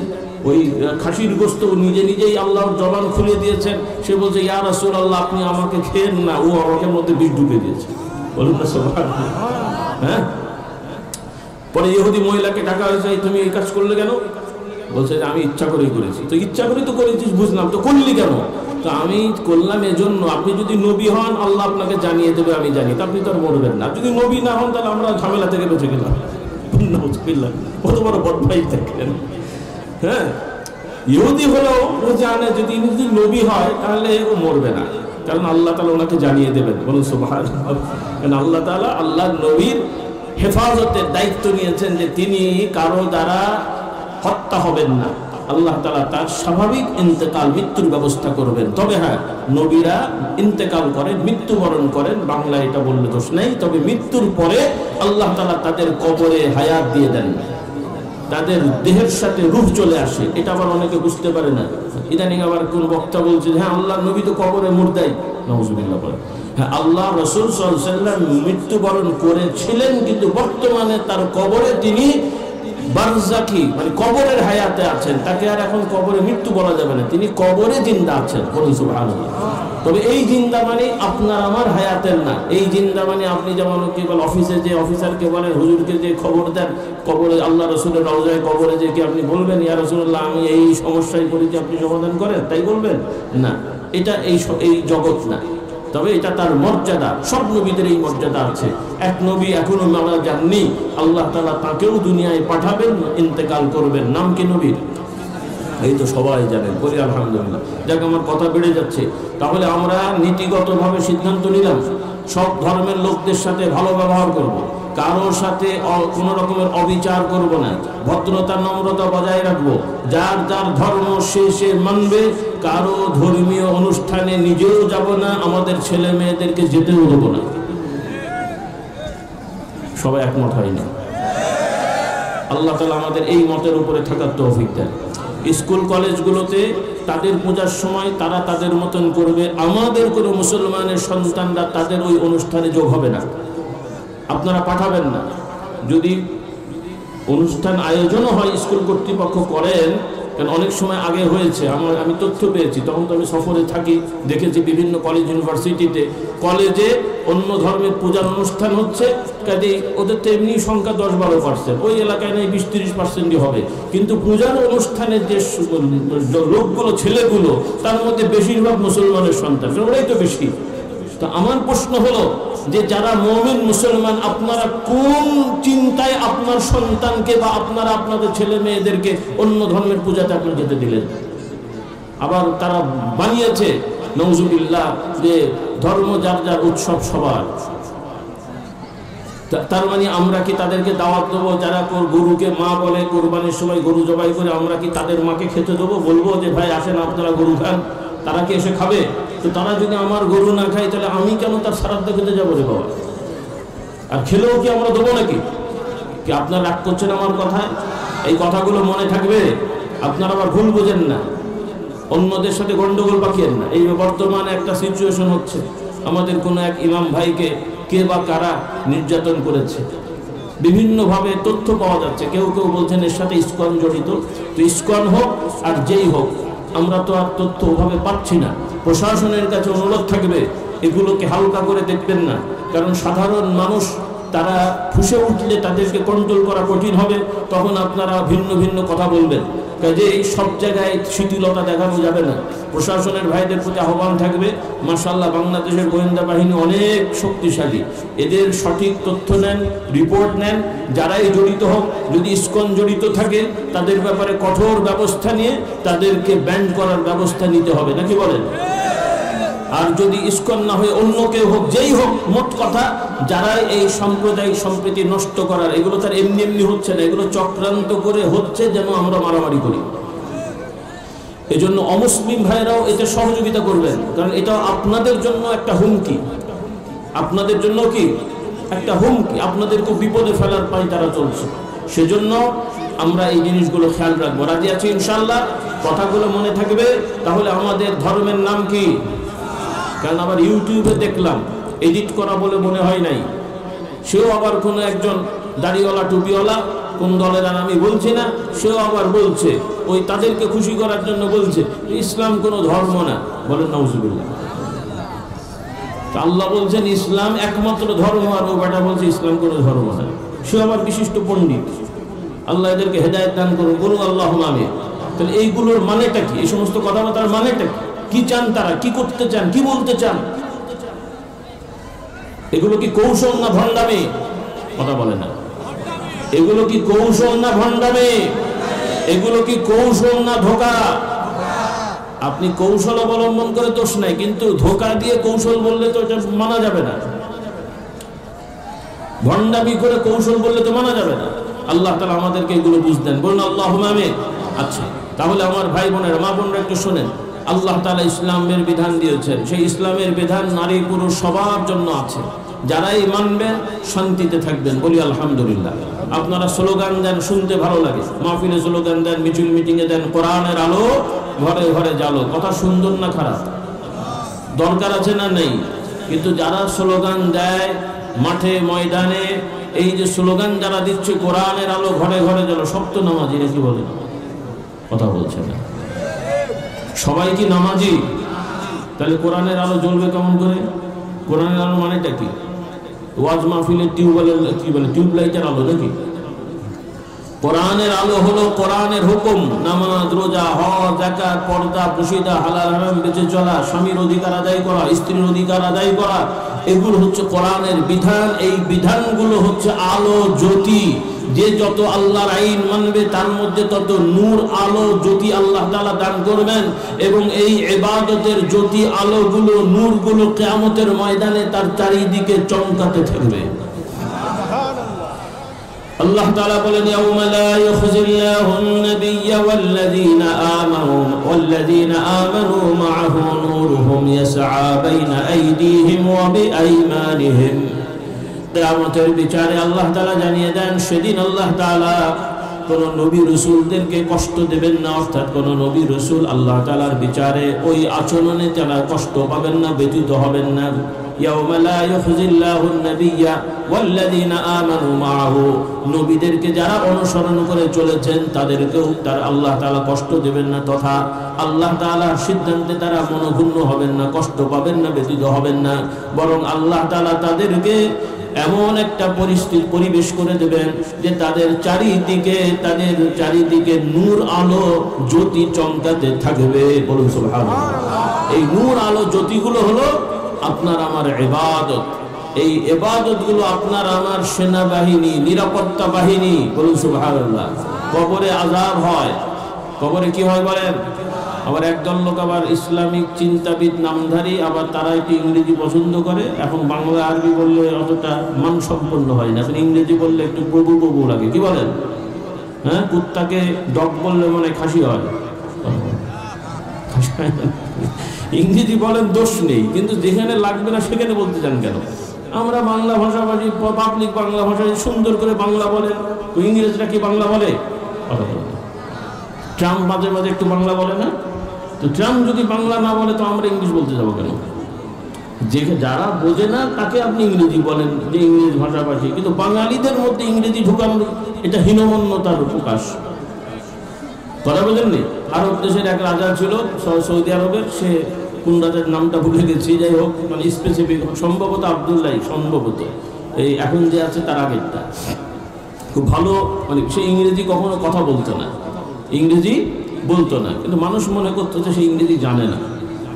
ওই খাসির গোশত নিজে নিজেই আল্লাহর জবান খুলে দিয়েছেন। সে বলছে, ইয়া রাসূলুল্লাহ, আপনি আমাকে খেয়েন না, ও আমাকে মধ্যে বিষ ঢুকে দিয়েছে। বলুন না সুবহানাল্লাহ। হ্যাঁ, পরে ইহুদি মহিলাকে ডাকা হয়েছে, তুমি এই কাজ করলে কেন? বলছে যে আমি ইচ্ছা করেই করেছি। তো ইচ্ছা করেই তো করেছিস, বুঝলাম, তো করলি কেন? তো আমি করলাম এজন্য, আপনি যদি নবী হন আল্লাহ আপনাকে জানিয়ে দেবে, আমি জানি, তো আপনি তো আর মরবেন না। যদি নবী না হন তাহলে আমরা ঝামেলা থেকে বেঁচে গেলাম। কত বড় বদমাইশ দেখেন। হ্যাঁ, ইহুদি হলেও ও জানে যদি নবী হয় তাহলে ও মরবে না, কারণ আল্লাহ তাআলা ওনাকে জানিয়ে দেবেন। বলুন সুবহানাল্লাহ। কারণ আল্লাহ তাআলা আল্লাহর নবীর হেফাজতের দায়িত্ব নিয়েছেন যে তিনি কারো দ্বারা হত্যা হবেন না। আল্লাহ তাআলা তার স্বাভাবিক ইন্তেকাল, মৃত্যুর ব্যবস্থা করবেন। তবে হ্যাঁ, নবীরা ইন্তেকাল করেন, মৃত্যুবরণ করেন, বাংলা এটা বললে দোষ নেই। তবে মৃত্যুর পরে আল্লাহ তাআলা তাদের কবরে হায়াত দিয়ে দেন, তাদের দেহের সাথে রূহ চলে আসে। এটা আবার অনেকে বুঝতে পারে না। ইদানিং আবার কোন বক্তা বলছে, হ্যাঁ আল্লাহ নবী তো কবরে মুর্দাই, নাউযুবিল্লাহ বলে। হ্যাঁ, আল্লাহ রাসূল সাল্লাল্লাহু আলাইহি ওয়াসাল্লাম মৃত্যুবরণ করেছিলেন, কিন্তু বর্তমানে তার কবরে তিনি বারজাকি, মানে কবরের হায়াতে আছেন। তাকে আর এখন কবরে মৃত্যু বলা যাবে না, তিনি কবরে জিন্দা আছেন। বলুন সুবহানাল্লাহ। তবে এই জিন্দা মানে আপনার আমার হায়াতের না। এই জিন্দা মানে আপনি যেমন কি বল, অফিসে যে অফিসারকে বলেন, হুজুরকে যে খবর দেন, কবরে আল্লাহ রসুলের রওজায় কবরে যে কি আপনি বলবেন, ইয়া রাসূলুল্লাহ আমি এই সমস্যায় পড়েছি, আপনি সমাধান করেন, তাই বলবেন না। এটা এই জগৎ না। তবে এটা তার মর্যাদা, সব নবীদের এই মর্যাদা আছে। এক নবী এখনো মারা যাননি, আল্লাহ তাআলা তাকেও দুনিয়ায় পাঠাবেন, ইন্তেকাল করবেন। নাম কি নবীর? এই তো সবাই জানেন, বলি আলহামদুলিল্লাহ। যাক, আমার কথা বেড়ে যাচ্ছে। তাহলে আমরা নীতিগতভাবে সিদ্ধান্ত নিলাম, সব ধর্মের লোকদের সাথে ভালো ব্যবহার করব, কারোর সাথে কোনো রকমের অবিচার করব না, ভদ্রতা নম্রতা বজায় রাখবো, যার যার ধর্ম সে মানবে, কারো ধর্মীয় অনুষ্ঠানে নিজেও যাব না, আমাদের ছেলে মেয়েদেরকে যেতেও দেবো না। সবাই একমত হয় না। আল্লাহ তাআলা আমাদের এই মতের উপরে থাকার তৌফিক দেন। স্কুল কলেজগুলোতে তাদের পূজার সময় তারা তাদের মতন করবে, আমাদের কোনো মুসলমানের সন্তানরা তাদের ওই অনুষ্ঠানে যোগ হবে না। আপনারা পাঠাবেন না। যদি অনুষ্ঠান আয়োজনও হয়, স্কুল কর্তৃপক্ষ করেন, কারণ অনেক সময় আগে হয়েছে, আমি তথ্য পেয়েছি, তখন তো আমি সফরে থাকি, দেখেছি বিভিন্ন কলেজ ইউনিভার্সিটিতে, কলেজে অন্য ধর্মের পূজার অনুষ্ঠান হচ্ছে, কাজে ওদের তো এমনি সংখ্যা 10-12%, ওই এলাকায় নেই 20-30% হবে, কিন্তু পূজার অনুষ্ঠানের যে লোকগুলো, ছেলেগুলো, তার মধ্যে বেশিরভাগ মুসলমানের সন্তান, ওরাই তো বেশি। তো আমার প্রশ্ন হলো, যে যারা মুমিন মুসলমান, আপনারা কোন চিন্তায় আপনার সন্তানকে বা আপনারা আপনাদের ছেলে মেয়েদেরকে অন্য ধর্মের পূজাতে আপনি যেতে দিলেন? আবার তারা বানিয়েছে নওজুবিল্লাহ যে ধর্ম যার যার, উৎসব সবার। তার মানে আমরা কি তাদেরকে দাওয়াত দেবো? যারা গরুকে মা বলে, কোরবানির সময় গরু জবাই করে, আমরা কি তাদের মাকে খেতে দেবো? বলবো যে ভাই আসেন আপনারা গরু খান, তারা কি এসে খাবে? তো তারা যদি আমার গরু না খায় তাহলে আমি কেন তার শ্রাদ্ধ খেতে যাবো রে বাবা? আর খেলেও কি আমরা দেবো নাকি? কি আপনারা রাগ করছেন আমার কথায়? এই কথাগুলো মনে থাকবে, আপনারা আবার ভুল বোঝেন না, অন্যদের সাথে গন্ডগোল পাকিয়েন না। এই বর্তমানে একটা সিচুয়েশন হচ্ছে, আমাদের কোনো এক ইমাম ভাইকে কে বা কারা নির্যাতন করেছে, বিভিন্নভাবে তথ্য পাওয়া যাচ্ছে। কেউ কেউ বলছেন এর সাথে ইসকন জড়িত। তো ইসকন হোক আর যেই হোক, আমরা তো আর তথ্য ওভাবে পাচ্ছি না। প্রশাসনের কাছে অনুরোধ থাকবে, এগুলোকে হালকা করে দেখবেন না, কারণ সাধারণ মানুষ তারা ফুঁসে উঠলে তাদেরকে কন্ট্রোল করা কঠিন হবে, তখন আপনারা ভিন্ন ভিন্ন কথা বলবেন। কাজে এই সব জায়গায় শিথিলতা দেখানো যাবে না। প্রশাসনের ভাইদের প্রতি আহ্বান থাকবে, মাশাআল্লাহ বাংলাদেশের গোয়েন্দা বাহিনী অনেক শক্তিশালী, এদের সঠিক তথ্য নেন, রিপোর্ট নেন, যারাই জড়িত হোক, যদি ইসকন জড়িত থাকে তাদের ব্যাপারে কঠোর ব্যবস্থা নিয়ে তাদেরকে ব্যান করার ব্যবস্থা নিতে হবে, নাকি বলেন? আর যদি ইসকন না হয়ে অন্য কেউ হোক, যেই হোক, মোট কথা যারা এই সাম্প্রদায়িক সম্প্রীতি নষ্ট করার, এগুলো তার এমনি এমনি হচ্ছে না, এগুলো চক্রান্ত করে হচ্ছে যেন আমরা মারামারি করি। এজন্য অমুসলিম ভাইরাও এতে সহযোগিতা করবেন, কারণ এটা আপনাদের জন্য একটা হুমকি, আপনাদের জন্য কি একটা হুমকি, আপনাদেরকে বিপদে ফেলার পাই তারা চলছে। সেজন্য আমরা এই জিনিসগুলো খেয়াল রাখবো। রাজি আছি ইনশাআল্লাহ? কথাগুলো মনে থাকবে। তাহলে আমাদের ধর্মের নাম কি? কারণ আবার ইউটিউবে দেখলাম এডিট করা বলে মনে হয় নাই, সেও আবার কোনো একজন দাড়িওয়ালা টুপিওয়ালা, কোন দলের আর আমি বলছি না, সেও আবার বলছে, ওই তাদেরকে খুশি করার জন্য বলছে ইসলাম কোনো ধর্ম না। বলেন নাউজুবিল্লাহ। আল্লাহ বলছেন ইসলাম একমাত্র ধর্ম, আর ও বেটা বলছে ইসলাম কোনো ধর্ম না। সে আবার বিশিষ্ট পণ্ডিত, আল্লাহ এদেরকে হেদায়েত দান করুন, বলুন আল্লাহুম্মা আমিন। তাহলে এইগুলোর মানেটা কি? এই সমস্ত কথাবার্তার মানেটা কি? কি চান তারা? কি করতে চান? কি বলতে চান? এগুলো কি কৌশল না ভণ্ডামি? কথা বলে না। এগুলো কি কৌশল না ভণ্ডামি? এগুলো কি কৌশল না ধোঁকা? আপনি কৌশল অবলম্বন করে দোষ নাই, কিন্তু ধোঁকা দিয়ে কৌশল বললে তো এটা মানা যাবে না। ভণ্ডামি করে কৌশল বললে তো মানা যাবে না। আল্লাহ তাআলা আমাদেরকে এগুলো বুঝতেন, বলুন আল্লাহুম্মা আমিন। আচ্ছা, তাহলে আমার ভাই বোনেরা, মা বোনরা একটু শোনেন, আল্লাহ তাআলা ইসলামের বিধান দিয়েছেন, সেই ইসলামের বিধান নারী পুরুষ সবার জন্য আছে। যারাই মানবেন শান্তিতে থাকবেন, বলি আলহামদুলিল্লাহ। আপনারা স্লোগান দেন, শুনতে ভালো লাগে, মাহফিলে স্লোগান দেন, মিছিল মিটিংয়ে দেন, কোরআনের আলো ঘরে ঘরে জ্বালো। কথা সুন্দর না খারাপ? দরকার আছে না নেই? কিন্তু যারা স্লোগান দেয় মাঠে ময়দানে, এই যে স্লোগান যারা দিচ্ছে কোরআনের আলো ঘরে ঘরে জ্বালো, সব তো নামাজি, নাকি বলেন? কথা বলছে না। সবাই কি নামাজি? তাহলে কোরআনের আলো জ্বলবে কেমন করে? কোরআনের আলো মানেটা কি? ওয়াজ মাহফিলের টিউবওয়েলের কি বলে, টিউবলাইটের আলো নাকি? কোরআনের আলো হলো কোরআনের হুকুম, নামাজ, রোজা, হজ, যাকাত, পর্দা, প্রশিদা, হালাল হারাম বেঁচে চলা, স্বামীর অধিকার আদায় করা, স্ত্রীর অধিকার আদায় করা, এগুলো হচ্ছে কোরআনের বিধান। এই বিধানগুলো হচ্ছে আলো, জ্যোতি। যে যত আল্লাহর আইন মানবে তার মধ্যে তত নূর, আলো, জ্যোতি আল্লাহ তাআলা দান করবেন। এবং এই ইবাদতের জ্যোতি, আলোগুলো, নূরগুলো কিয়ামতের ময়দানে তার চারিদিকে চমকাতে থাকবে। আল্লাহ তাআলা বলেন, ইয়াউমা লা ইউখজিল্লাহুন নাবিয়্য ওয়াল্লাযীনা আমানু মা'আহু নূরুহুম ইয়াসআ বাইনা আইদিহিম ওয়া বিআইমানিহিম। কিয়ামতের বিচারে আল্লাহ তাআলা জানিয়ে দেন, সেদিন আল্লাহ তাআলা কোন নবী রাসূলদেরকে কষ্ট দেবেন না, অর্থাৎ কোন নবী রাসূল আল্লাহ তাআলার বিচারে ওই আচরণে তারা কষ্ট পাবেন না, ব্যথিত হবেন না। ইয়াউমা লা ইউখজিল্লাহুন নাবিয়্য ওয়াল্লাযীনা আমানু মা'আহু, নবীদেরকে যারা অনুসরণ করে চলেছেন তাদেরকেও তার আল্লাহ তাআলা কষ্ট দেবেন না, তথা আল্লাহ তাআলার সিদ্ধান্তে তারা মনোক্ষুণ্ণ হবেন না, কষ্ট পাবেন না, ব্যথিত হবেন না, বরং আল্লাহ তাআলা তাদেরকে এমন একটা পরিবেশ করে দেবেন যে তাদের চারিদিকে নূর, আলো, জ্যোতি চমকাতে থাকবে। বলুন সুবহানাল্লাহ। এই নূর, আলো, জ্যোতিগুলো হলো আপনার আমার ইবাদত। এই ইবাদতগুলো আপনার আমার সেনাবাহিনী, নিরাপত্তা বাহিনী, বলুন সুবহানাল্লাহ। কবরে আযাব হয়, কবরে কি হয় বলেন? আবার একদল লোক আবার ইসলামিক চিন্তাবিদ নামধারী, আবার তারা একটু ইংরেজি পছন্দ করে। এখন বাংলা আরবি বললে অতটা মানসম্পন্ন হয় না, ইংরেজি বললে একটু প্রভু প্রভু লাগে, কি বলেন? হ্যাঁ, কুত্তাকে ডগ বললে মনে খাসি হয়। ইংরেজি বলেন, দোষ নেই, কিন্তু যেখানে লাগবে না সেখানে বলতে চান কেন? আমরা বাংলা ভাষাভাষী, পাবলিক বাংলা ভাষায় সুন্দর করে বাংলা বলেন, ইংরেজরা কি বাংলা বলে? ট্রাম্প মাঝে মাঝে একটু বাংলা বলে না? তো ট্রাম্প যদি বাংলা না বলে তো আমরা ইংলিশ বলতে যাবো কেন? যে যারা বোঝে না তাকে আপনি ইংরেজি বলেন, যে ইংরেজ ভাষাভাষী, কিন্তু বাঙালিদের মধ্যে ইংরেজি ঢুকানো এটা হীনমন্যতার প্রকাশ। কথা বোঝেননি? আরব দেশের এক রাজা ছিল সৌদি আরবের, সে কোন রাজার নামটা ভুলে গেছি, যাই হোক, মানে স্পেসিফিক, সম্ভবত আব্দুল্লাহ, সম্ভবত এই এখন যে আছে তার আগেরটা। খুব ভালো, মানে সে ইংরেজি কখনো কথা বলতো না, ইংরেজি বলতো না, কিন্তু মানুষ মনে করতো যে সে ইংরেজি জানে না।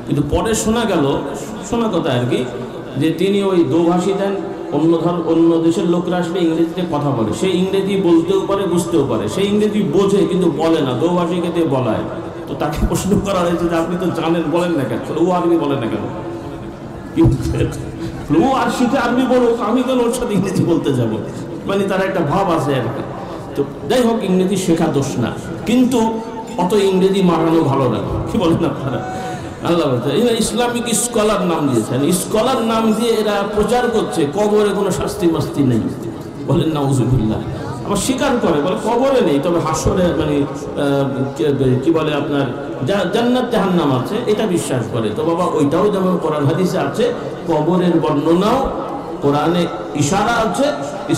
কিন্তু পরে শোনা গেল, শোনা কথা আর কি, যে তিনি ওই দোভাষী দেন, অন্য দেশের লোকরা আসলে ইংরেজিতে কথা বলে, সে ইংরেজি বলতেও পারে, বুঝতেও পারে, সে ইংরেজি বোঝে কিন্তু বলে না, দোভাষীকে দিয়ে বলায়। তো তাকে প্রশ্ন করা হয়েছে যে আপনি তো জানেন, বলেন না কেন? ও আরবি বলেন না কেন? ও আর শিখে আরবি বলো, আমি কেন ওর সাথে ইংরেজি বলতে যাবো? মানে তার একটা ভাব আছে আর কি। তো যাই হোক, ইংরেজি শেখা দোষ না, কিন্তু অত ইংরেজি মারানো ভালো না, কি বলেন আপনারা? আল্লাহ এরা ইসলামিক স্কলার নাম দিয়েছেন, স্কলার নাম দিয়ে এরা প্রচার করছে কবরে কোনো শাস্তি মাস্তি নেই, বলেন নাউজুবিল্লাহ। আবার স্বীকার করে, বলে কবরে নেই, তবে হাসরে, মানে কি বলে আপনার জান্নাত জাহান্নাম আছে, এটা বিশ্বাস করে। তো বাবা, ওইটাও যেমন কোরআন হাদিসে আছে, কবরের বর্ণনাও কোরআনে ইশারা আছে,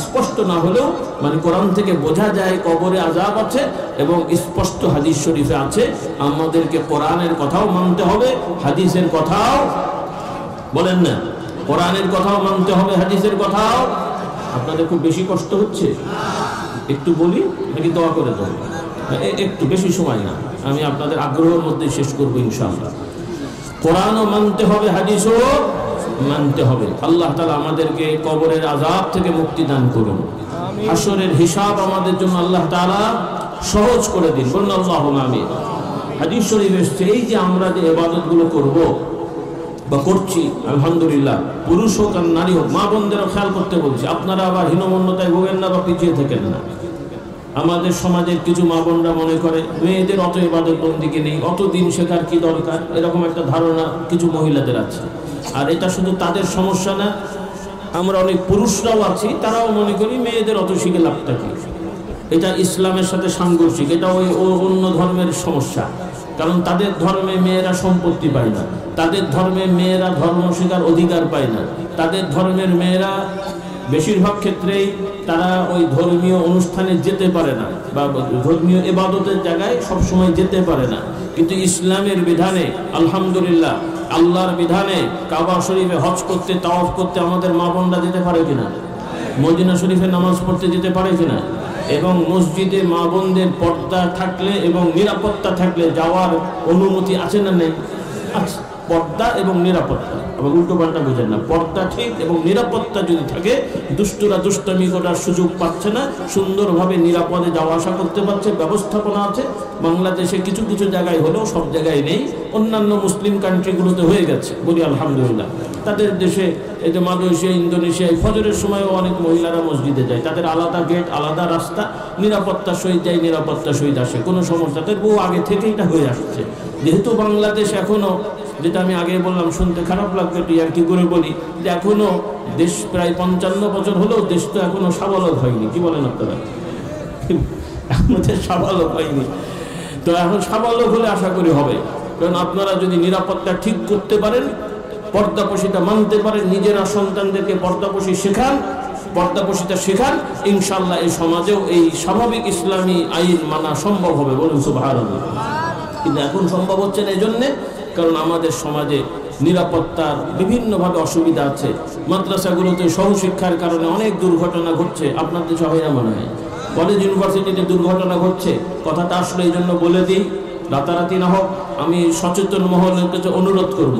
স্পষ্ট না হলেও মানে কোরআন থেকে বোঝা যায় কবরে আযাব আছে, এবং স্পষ্ট হাদিস শরীফে আছে। আমাদেরকে কোরআনের কথাও মানতে হবে, হাদিসের কথাও, বলেন না, কোরআনের কথাও মানতে হবে, হাদিসের কথাও। আপনাদের খুব বেশি কষ্ট হচ্ছে? একটু বলি নাকি দোয়া করে দেবো? একটু বেশি সময় না, আমি আপনাদের আগ্রহের মধ্যে শেষ করবো ইনশাআল্লাহ। কোরআনও মানতে হবে, হাদিসও মানতে হবে। আল্লাহ তাআলা আমাদেরকে কবরের আযাব থেকে মুক্তি দান করুন, হাসরের হিসাব আমাদের জন্য আল্লাহ তাআলা সহজ করে দিন, বলুন আল্লাহুম্মা আমিন। হাদিস শরীফ এসেছে, এই যে আমরা যে ইবাদতগুলো করব বা করছি, আলহামদুলিল্লাহ, পুরুষ হোক আর নারী হোক, মা বোনদেরও খেয়াল করতে বলছি, আপনারা আবার হীনমন্যতায় ভোগেন না বা পিছিয়ে থাকেন না। আমাদের সমাজের কিছু মা বোনরা মনে করে মেয়েদের অত ইবাদত বন্দিকে নেই, অত দিন শেখার কি দরকার, এরকম একটা ধারণা কিছু মহিলাদের আছে। আর এটা শুধু তাদের সমস্যা না, আমরা অনেক পুরুষরাও আছি, তারাও মনে করি মেয়েদের অত শিখে লাভটা কি। এটা ইসলামের সাথে সাংঘর্ষিক, এটা ওই অন্য ধর্মের সমস্যা। কারণ তাদের ধর্মে মেয়েরা সম্পত্তি পায় না, তাদের ধর্মে মেয়েরা ধর্ম শেখার অধিকার পায় না, তাদের ধর্মের মেয়েরা বেশিরভাগ ক্ষেত্রেই তারা ওই ধর্মীয় অনুষ্ঠানে যেতে পারে না, বা ধর্মীয় ইবাদতের জায়গায় সবসময় যেতে পারে না। কিন্তু ইসলামের বিধানে আলহামদুলিল্লাহ, আল্লাহর বিধানে কাবা শরীফে হজ করতে, তাওয়াফ করতে আমাদের মা বোনরা যেতে পারে কিনা? মদিনা শরীফে নামাজ পড়তে যেতে পারে কিনা? এবং মসজিদে মা বোনদের পর্দা থাকলে এবং নিরাপত্তা থাকলে যাওয়ার অনুমতি আছে না নেই? আছে। পর্দা এবং নিরাপত্তা, আবার উল্টো পাল্টা বোঝেন না, পর্দা ঠিক এবং নিরাপত্তা যদি থাকে, দুষ্টুরা দুষ্টামি করার সুযোগ পাচ্ছে না, সুন্দরভাবে নিরাপদে যাওয়া আসা করতে পারছে, ব্যবস্থাপনা আছে। বাংলাদেশে কিছু কিছু জায়গায় হলেও সব জায়গায় নেই, অন্যান্য মুসলিম কান্ট্রিগুলোতে হয়ে গেছে, বলি আলহামদুলিল্লাহ। তাদের দেশে, এই যে মালয়েশিয়া, ইন্দোনেশিয়ায় ফজরের সময়ও অনেক মহিলারা মসজিদে যায়, তাদের আলাদা গেট, আলাদা রাস্তা, নিরাপত্তার সহিত যায়, নিরাপত্তার সহিত আসে, কোনো সমস্যা, তাদের বহু আগে থেকে এটা হয়ে আসছে। যেহেতু বাংলাদেশ এখনও, যেটা আমি আগে বললাম, শুনতে খারাপ লাগবে একটু আর কি করে বলি, যে এখনো দেশ প্রায় 55 বছর হলেও দেশ তো এখনো স্বাবলম্ব হয়নি, কি বলেন আপনারা? আমাদের স্বাবলম্ব হয়নি, তো এখন স্বাবলম্ব হলে আশা করি হবে। কারণ আপনারা যদি নিরাপত্তা ঠিক করতে পারেন, পর্দাপোশিটা মানতে পারেন, নিজেরা সন্তানদেরকে পর্দাপোশি শেখান, পর্দাপোশিটা শেখান, ইনশাআল্লাহ এই সমাজেও এই স্বাভাবিক ইসলামী আইন মানা সম্ভব হবে, বলুন সুবহানাল্লাহ। কিন্তু এখন সম্ভব হচ্ছে না, এই জন্যে কারণ আমাদের সমাজে নিরাপত্তার বিভিন্নভাবে অসুবিধা আছে। মাদ্রাসাগুলোতে সহশিক্ষার কারণে অনেক দুর্ঘটনা ঘটছে, আপনাদের সবাই মনে হয় কলেজ ইউনিভার্সিটিতে দুর্ঘটনা ঘটছে। কথাটা আসলে এই জন্য বলে দিই, রাতারাতি না হোক। আমি সচেতন মহলের কাছে অনুরোধ করব,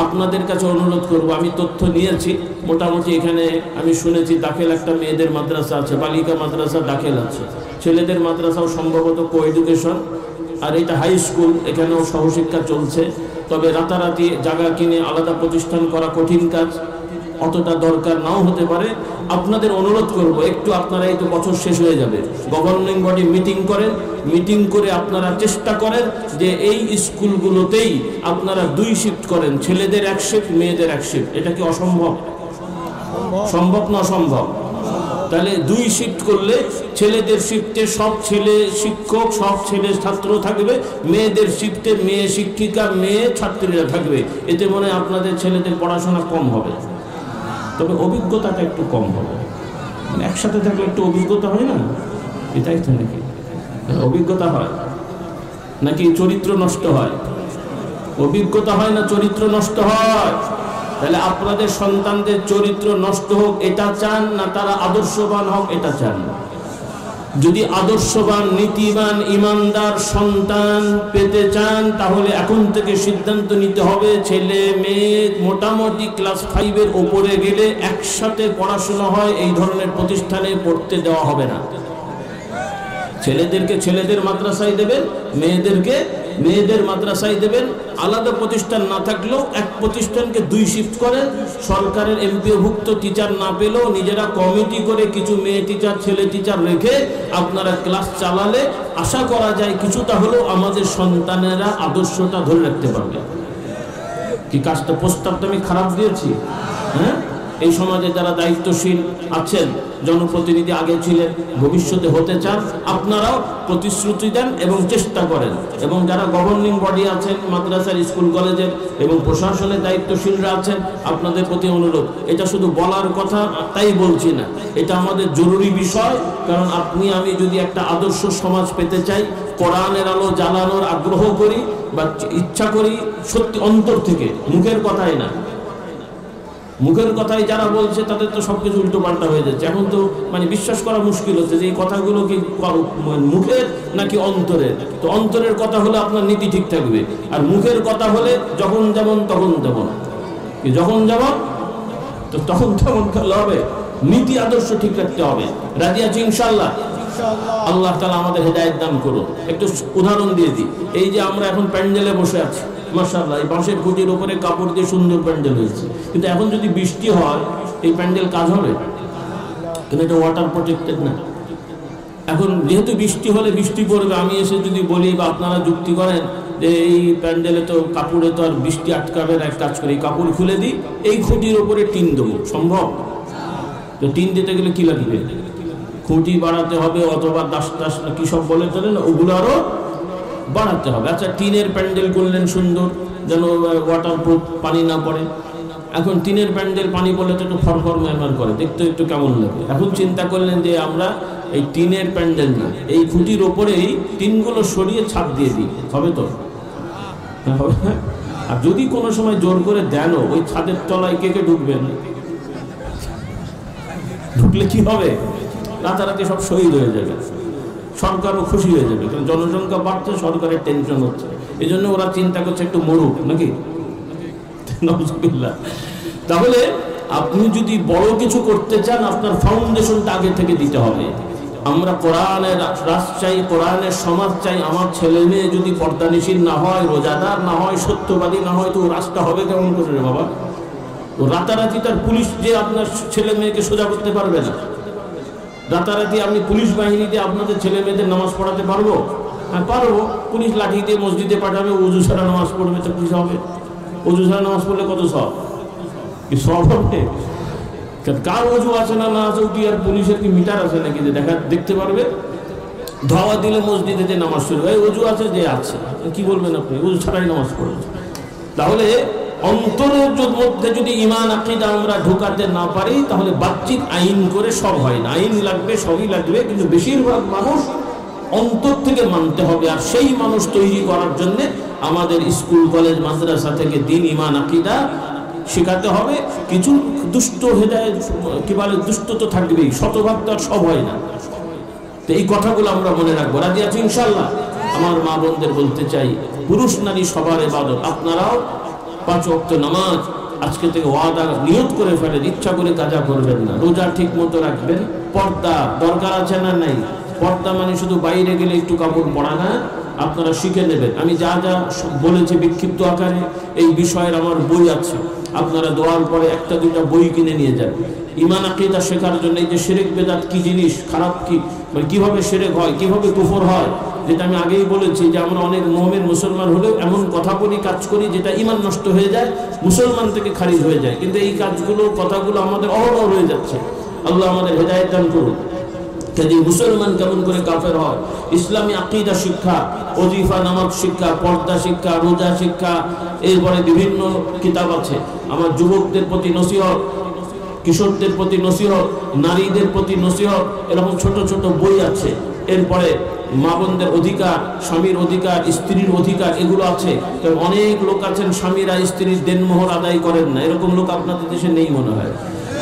আপনাদের কাছে অনুরোধ করব। আমি তথ্য নিয়েছি, মোটামুটি এখানে আমি শুনেছি দাখিল একটা মেয়েদের মাদ্রাসা আছে, বালিকা মাদ্রাসা দাখিল আছে, ছেলেদের মাদ্রাসাও সম্ভবত কো এডুকেশন, আর এটা হাই স্কুল, এখানেও সহশিক্ষা চলছে। তবে রাতারাতি জায়গা কিনে আলাদা প্রতিষ্ঠান করা কঠিন কাজ, অতটা দরকার নাও হতে পারে। আপনাদের অনুরোধ করব, একটু আপনারা এই তো বছর শেষ হয়ে যাবে, গভর্নিং বডি মিটিং করেন, মিটিং করে আপনারা চেষ্টা করেন যে এই স্কুলগুলোতেই আপনারা 2 শিফট করেন, ছেলেদের 1 শিফট, মেয়েদের 1 শিফট। এটা কি অসম্ভব? সম্ভব না অসম্ভব? তাহলে 2 শিফট করলে ছেলেদের শিফটে সব ছেলে শিক্ষক, সব ছেলে ছাত্র থাকবে, মেয়েদের শিফটে মেয়ে শিক্ষিকা, মেয়ে ছাত্রীরা থাকবে। এতে মনে হয় আপনাদের ছেলেদের পড়াশোনা কম হবে, তবে অভিজ্ঞতাটা একটু কম হবে। মানে একসাথে থাকলে একটু অভিজ্ঞতা হয় না? এটাই তো নাকি অভিজ্ঞতা হয়, নাকি চরিত্র নষ্ট হয়? অভিজ্ঞতা হয় না চরিত্র নষ্ট হয়? তাহলে আপনাদের সন্তানদের চরিত্র নষ্ট হোক এটা চান না তারা আদর্শবান হোক এটা চান? যদি আদর্শবান, নীতিবান, ইমানদার সন্তান পেতে চান তাহলে এখন থেকে সিদ্ধান্ত নিতে হবে, ছেলে মেয়ে মোটামুটি ক্লাস 5-এর ওপরে গেলে একসাথে পড়াশোনা হয় এই ধরনের প্রতিষ্ঠানে পড়তে দেওয়া হবে না। ছেলেদেরকে ছেলেদের মাদ্রাসায় দেবেন, মেয়েদেরকে মেয়েদের মাদ্রাসায় দেবেন। আলাদা প্রতিষ্ঠান না থাকলেও এক প্রতিষ্ঠানকে 2 শিফট করেন। সরকারের এমপিওভুক্ত টিচার না পেলেও নিজেরা কমিটি করে কিছু মেয়ে টিচার, ছেলে টিচার রেখে আপনারা ক্লাস চালালে আশা করা যায় কিছুটা হলেও আমাদের সন্তানেরা আদর্শটা ধরে রাখতে পারবে। কি কাজটা, প্রস্তাবটা আমি খারাপ দিয়েছি? হ্যাঁ, এই সমাজে যারা দায়িত্বশীল আছেন, জনপ্রতিনিধি আগে ছিলেন, ভবিষ্যতে হতে চান, আপনারাও প্রতিশ্রুতি দেন এবং চেষ্টা করেন। এবং যারা গভর্নিং বডি আছেন, মাদ্রাসার, স্কুল কলেজের এবং প্রশাসনের দায়িত্বশীলরা আছেন, আপনাদের প্রতি অনুরোধ, এটা শুধু বলার কথা তাই বলছি না, এটা আমাদের জরুরি বিষয়। কারণ আপনি আমি যদি একটা আদর্শ সমাজ পেতে চাই, কোরআনের আলো জ্বালানোর আগ্রহ করি বা ইচ্ছা করি সত্যি অন্তর থেকে, মুখের কথাই না, মুখের কথাই যারা বলছে তাদের তো সবকিছু উল্টো পাল্টা হয়ে যাচ্ছে। এখন তো মানে বিশ্বাস করা মুশকিল হচ্ছে যে এই কথাগুলো কি মুখের নাকি অন্তরের। তো অন্তরের কথা হলে আপনার নীতি ঠিক থাকবে, আর মুখের কথা হলে যখন যেমন তখন তেমন, যখন যেমন তো তখন তেমন খেলা হবে। নীতি আদর্শ ঠিক রাখতে হবে। রাজি আছি ইনশাআল্লাহ? আল্লাহ তাআলা আমাদের হেদায়েত দান করুন। একটু উদাহরণ দিয়ে দিই, এই যে আমরা এখন প্যান্ডেলে বসে আছি, মাশাআল্লাহ, এই বাঁশের খুঁটির উপরে কাপড় দিয়ে সুন্দর প্যান্ডেল হয়েছে, কিন্তু এখন যদি বৃষ্টি হয় এই প্যান্ডেল কাজ হবে? কিন্তু এটা ওয়াটার প্রোটেক্টেড না। এখন যেহেতু বৃষ্টি হলে বৃষ্টি পড়বে, আমি এসে যদি বলি বা আপনারা যুক্তি করেন যে এই প্যান্ডেলে তো কাপড়ে তো আর বৃষ্টি আটকাবে না, এক কাজ করি কাপড় খুলে দিই, এই খুঁটির উপরে টিন দেবো, সম্ভব? তো টিন দিতে গেলে কি লাগবে? খুঁটি বাড়াতে হবে, অথবা দাস দাস কি সব বলে চলে না, ওগুলো আরো বাড়াতে হবে। আচ্ছা, টিনের প্যান্ডেল করলেন সুন্দর, যেন ওয়াটারপ্রুফ, পানি না পড়ে। এখন টিনের প্যান্ডেল পানি পড়লে তো একটু ফরফর ম্যারমার করে, দেখতে একটু কেমন লাগে। এখন চিন্তা করলেন যে আমরা এই টিনের প্যান্ডেল না, এই খুঁটির ওপরেই টিনগুলো সরিয়ে ছাদ দিয়ে দিই, হবে তো? হবে। আর যদি কোনো সময় জোর করে দেন, ওই ছাদের তলায় কে কে ঢুকবেন? ঢুকলে কি হবে? রাতারাতি সব শহীদ হয়ে যাবে, সরকারও খুশি হয়ে যাবে, কারণ জনসংখ্যা বাড়ছে, সরকারের টেনশন হচ্ছে। এই জন্য ওরা চিন্তা করছে একটু মরুক নাকি। তাহলে আপনি যদি বড় কিছু করতে চান, আপনার ফাউন্ডেশনটা আগে থেকে দিতে হবে। আমরা কোরআনের রাষ্ট্র চাই, কোরআনের সমাজ চাই। আমার ছেলে মেয়ে যদি পর্দানিশীল না হয়, রোজাদার না হয়, সত্যবাদী না হয়, তো রাষ্ট্র হবে কেমন করে রে বাবা? তো রাতারাতি তার পুলিশ যে আপনার ছেলে মেয়েকে সোজা করতে পারবে না। রাতারাতি আপনি পুলিশ বাহিনী দিয়ে আপনাদের ছেলে মেয়েদের নামাজ পড়াতে পারবো? হ্যাঁ পারবো। পুলিশ লাঠি দিয়ে মসজিদে পাঠাবে, উজু ছাড়া নামাজ পড়বে, তো পুলিশ হবে? উজু ছাড়া নামাজ পড়লে কত সব? কি সব হবে? কার উজু আছে না না আছে কি আর পুলিশের কি মিটার আছে নাকি যে দেখতে পারবে? ধাওয়া দিলে মসজিদে যে নামাজ শুরু হয়, উজু আছে যে আছে, কি বলবেন আপনি? উজু ছাড়াই নামাজ পড়বেন। তাহলে অন্তরের মধ্যে যদি ঈমান আকীদা আমরা ঢোকাতে না পারি, তাহলে বাহ্যিক আইন করে সব হয় না। আইন লাগবে, সবই লাগবে, কিন্তু বেশিরভাগ মানুষ অন্তর থেকে মানতে হবে। আর সেই মানুষ তৈরি করার জন্য আমাদের স্কুল কলেজ মাদ্রাসা থেকে দ্বীন ঈমান আকীদা শেখাতে হবে। কিছু দুষ্ট হেদায়েত কি বলে, দুষ্ট তো থাকবেই, শতভাগ তো আর সব হয় না। তো এই কথাগুলো আমরা মনে রাখবো। রাজি আছি ইনশাআল্লাহ? আমার মা বোনদের বলতে চাই, পুরুষ নারী সবার ইবাদত। আপনারাও 5 ওয়াক্ত নামাজ আজকে থেকে ওয়াদা নিয়ত করে ফেলেন, ইচ্ছা করে কাজা করবেন না। রোজা ঠিক মতো রাখবেন। পর্দা দরকার আছে না নাই? পর্দা মানে শুধু বাইরে গেলে একটু কাপড় পরা না, আপনারা শিখে নেবেন। আমি যা যা বলেছি বিক্ষিপ্ত আকারে, এই বিষয়ের আমার বই আছে, আপনারা দোয়ার পরে 1-2টা বই কিনে নিয়ে যান ঈমান আকীদা শেখার জন্য। এই যে শিরক বেদাত কি জিনিস, খারাপ কি, মানে কিভাবে শিরক হয়, কিভাবে কুফর হয়, যেটা আমি আগেই বলেছি যে আমরা অনেক মুমিন মুসলমান হলেও এমন কথা বলি, কাজ করি যেটা ঈমান নষ্ট হয়ে যায়, মুসলমান থেকে খারিজ হয়ে যায়। কিন্তু এই কাজগুলো, কথাগুলো আমাদের অহরহ হয়ে যাচ্ছে। আল্লাহ আমাদের হেদায়েত দান করুন। যে মুসলমান কেমন করে কাফের হয়, ইসলামী আকীদা শিক্ষা, ওজিফা নামাজ শিক্ষা, পর্দা শিক্ষা, রোজা শিক্ষা, এরপরে বিভিন্ন কিতাব আছে। আমার যুবকদের প্রতি নসিহত, কিশোরদের প্রতি নসিহত, নারীদের প্রতি নসিহত, এরকম ছোট ছোট বই আছে। এরপরে মা বোনদের অধিকার, স্বামীর অধিকার, স্ত্রীর অধিকার, এগুলো আছে। কারণ অনেক লোক আছেন স্বামীরা স্ত্রীর দেনমোহর আদায় করেন না, এরকম লোক আপনাদের দেশে নেই মনে হয়।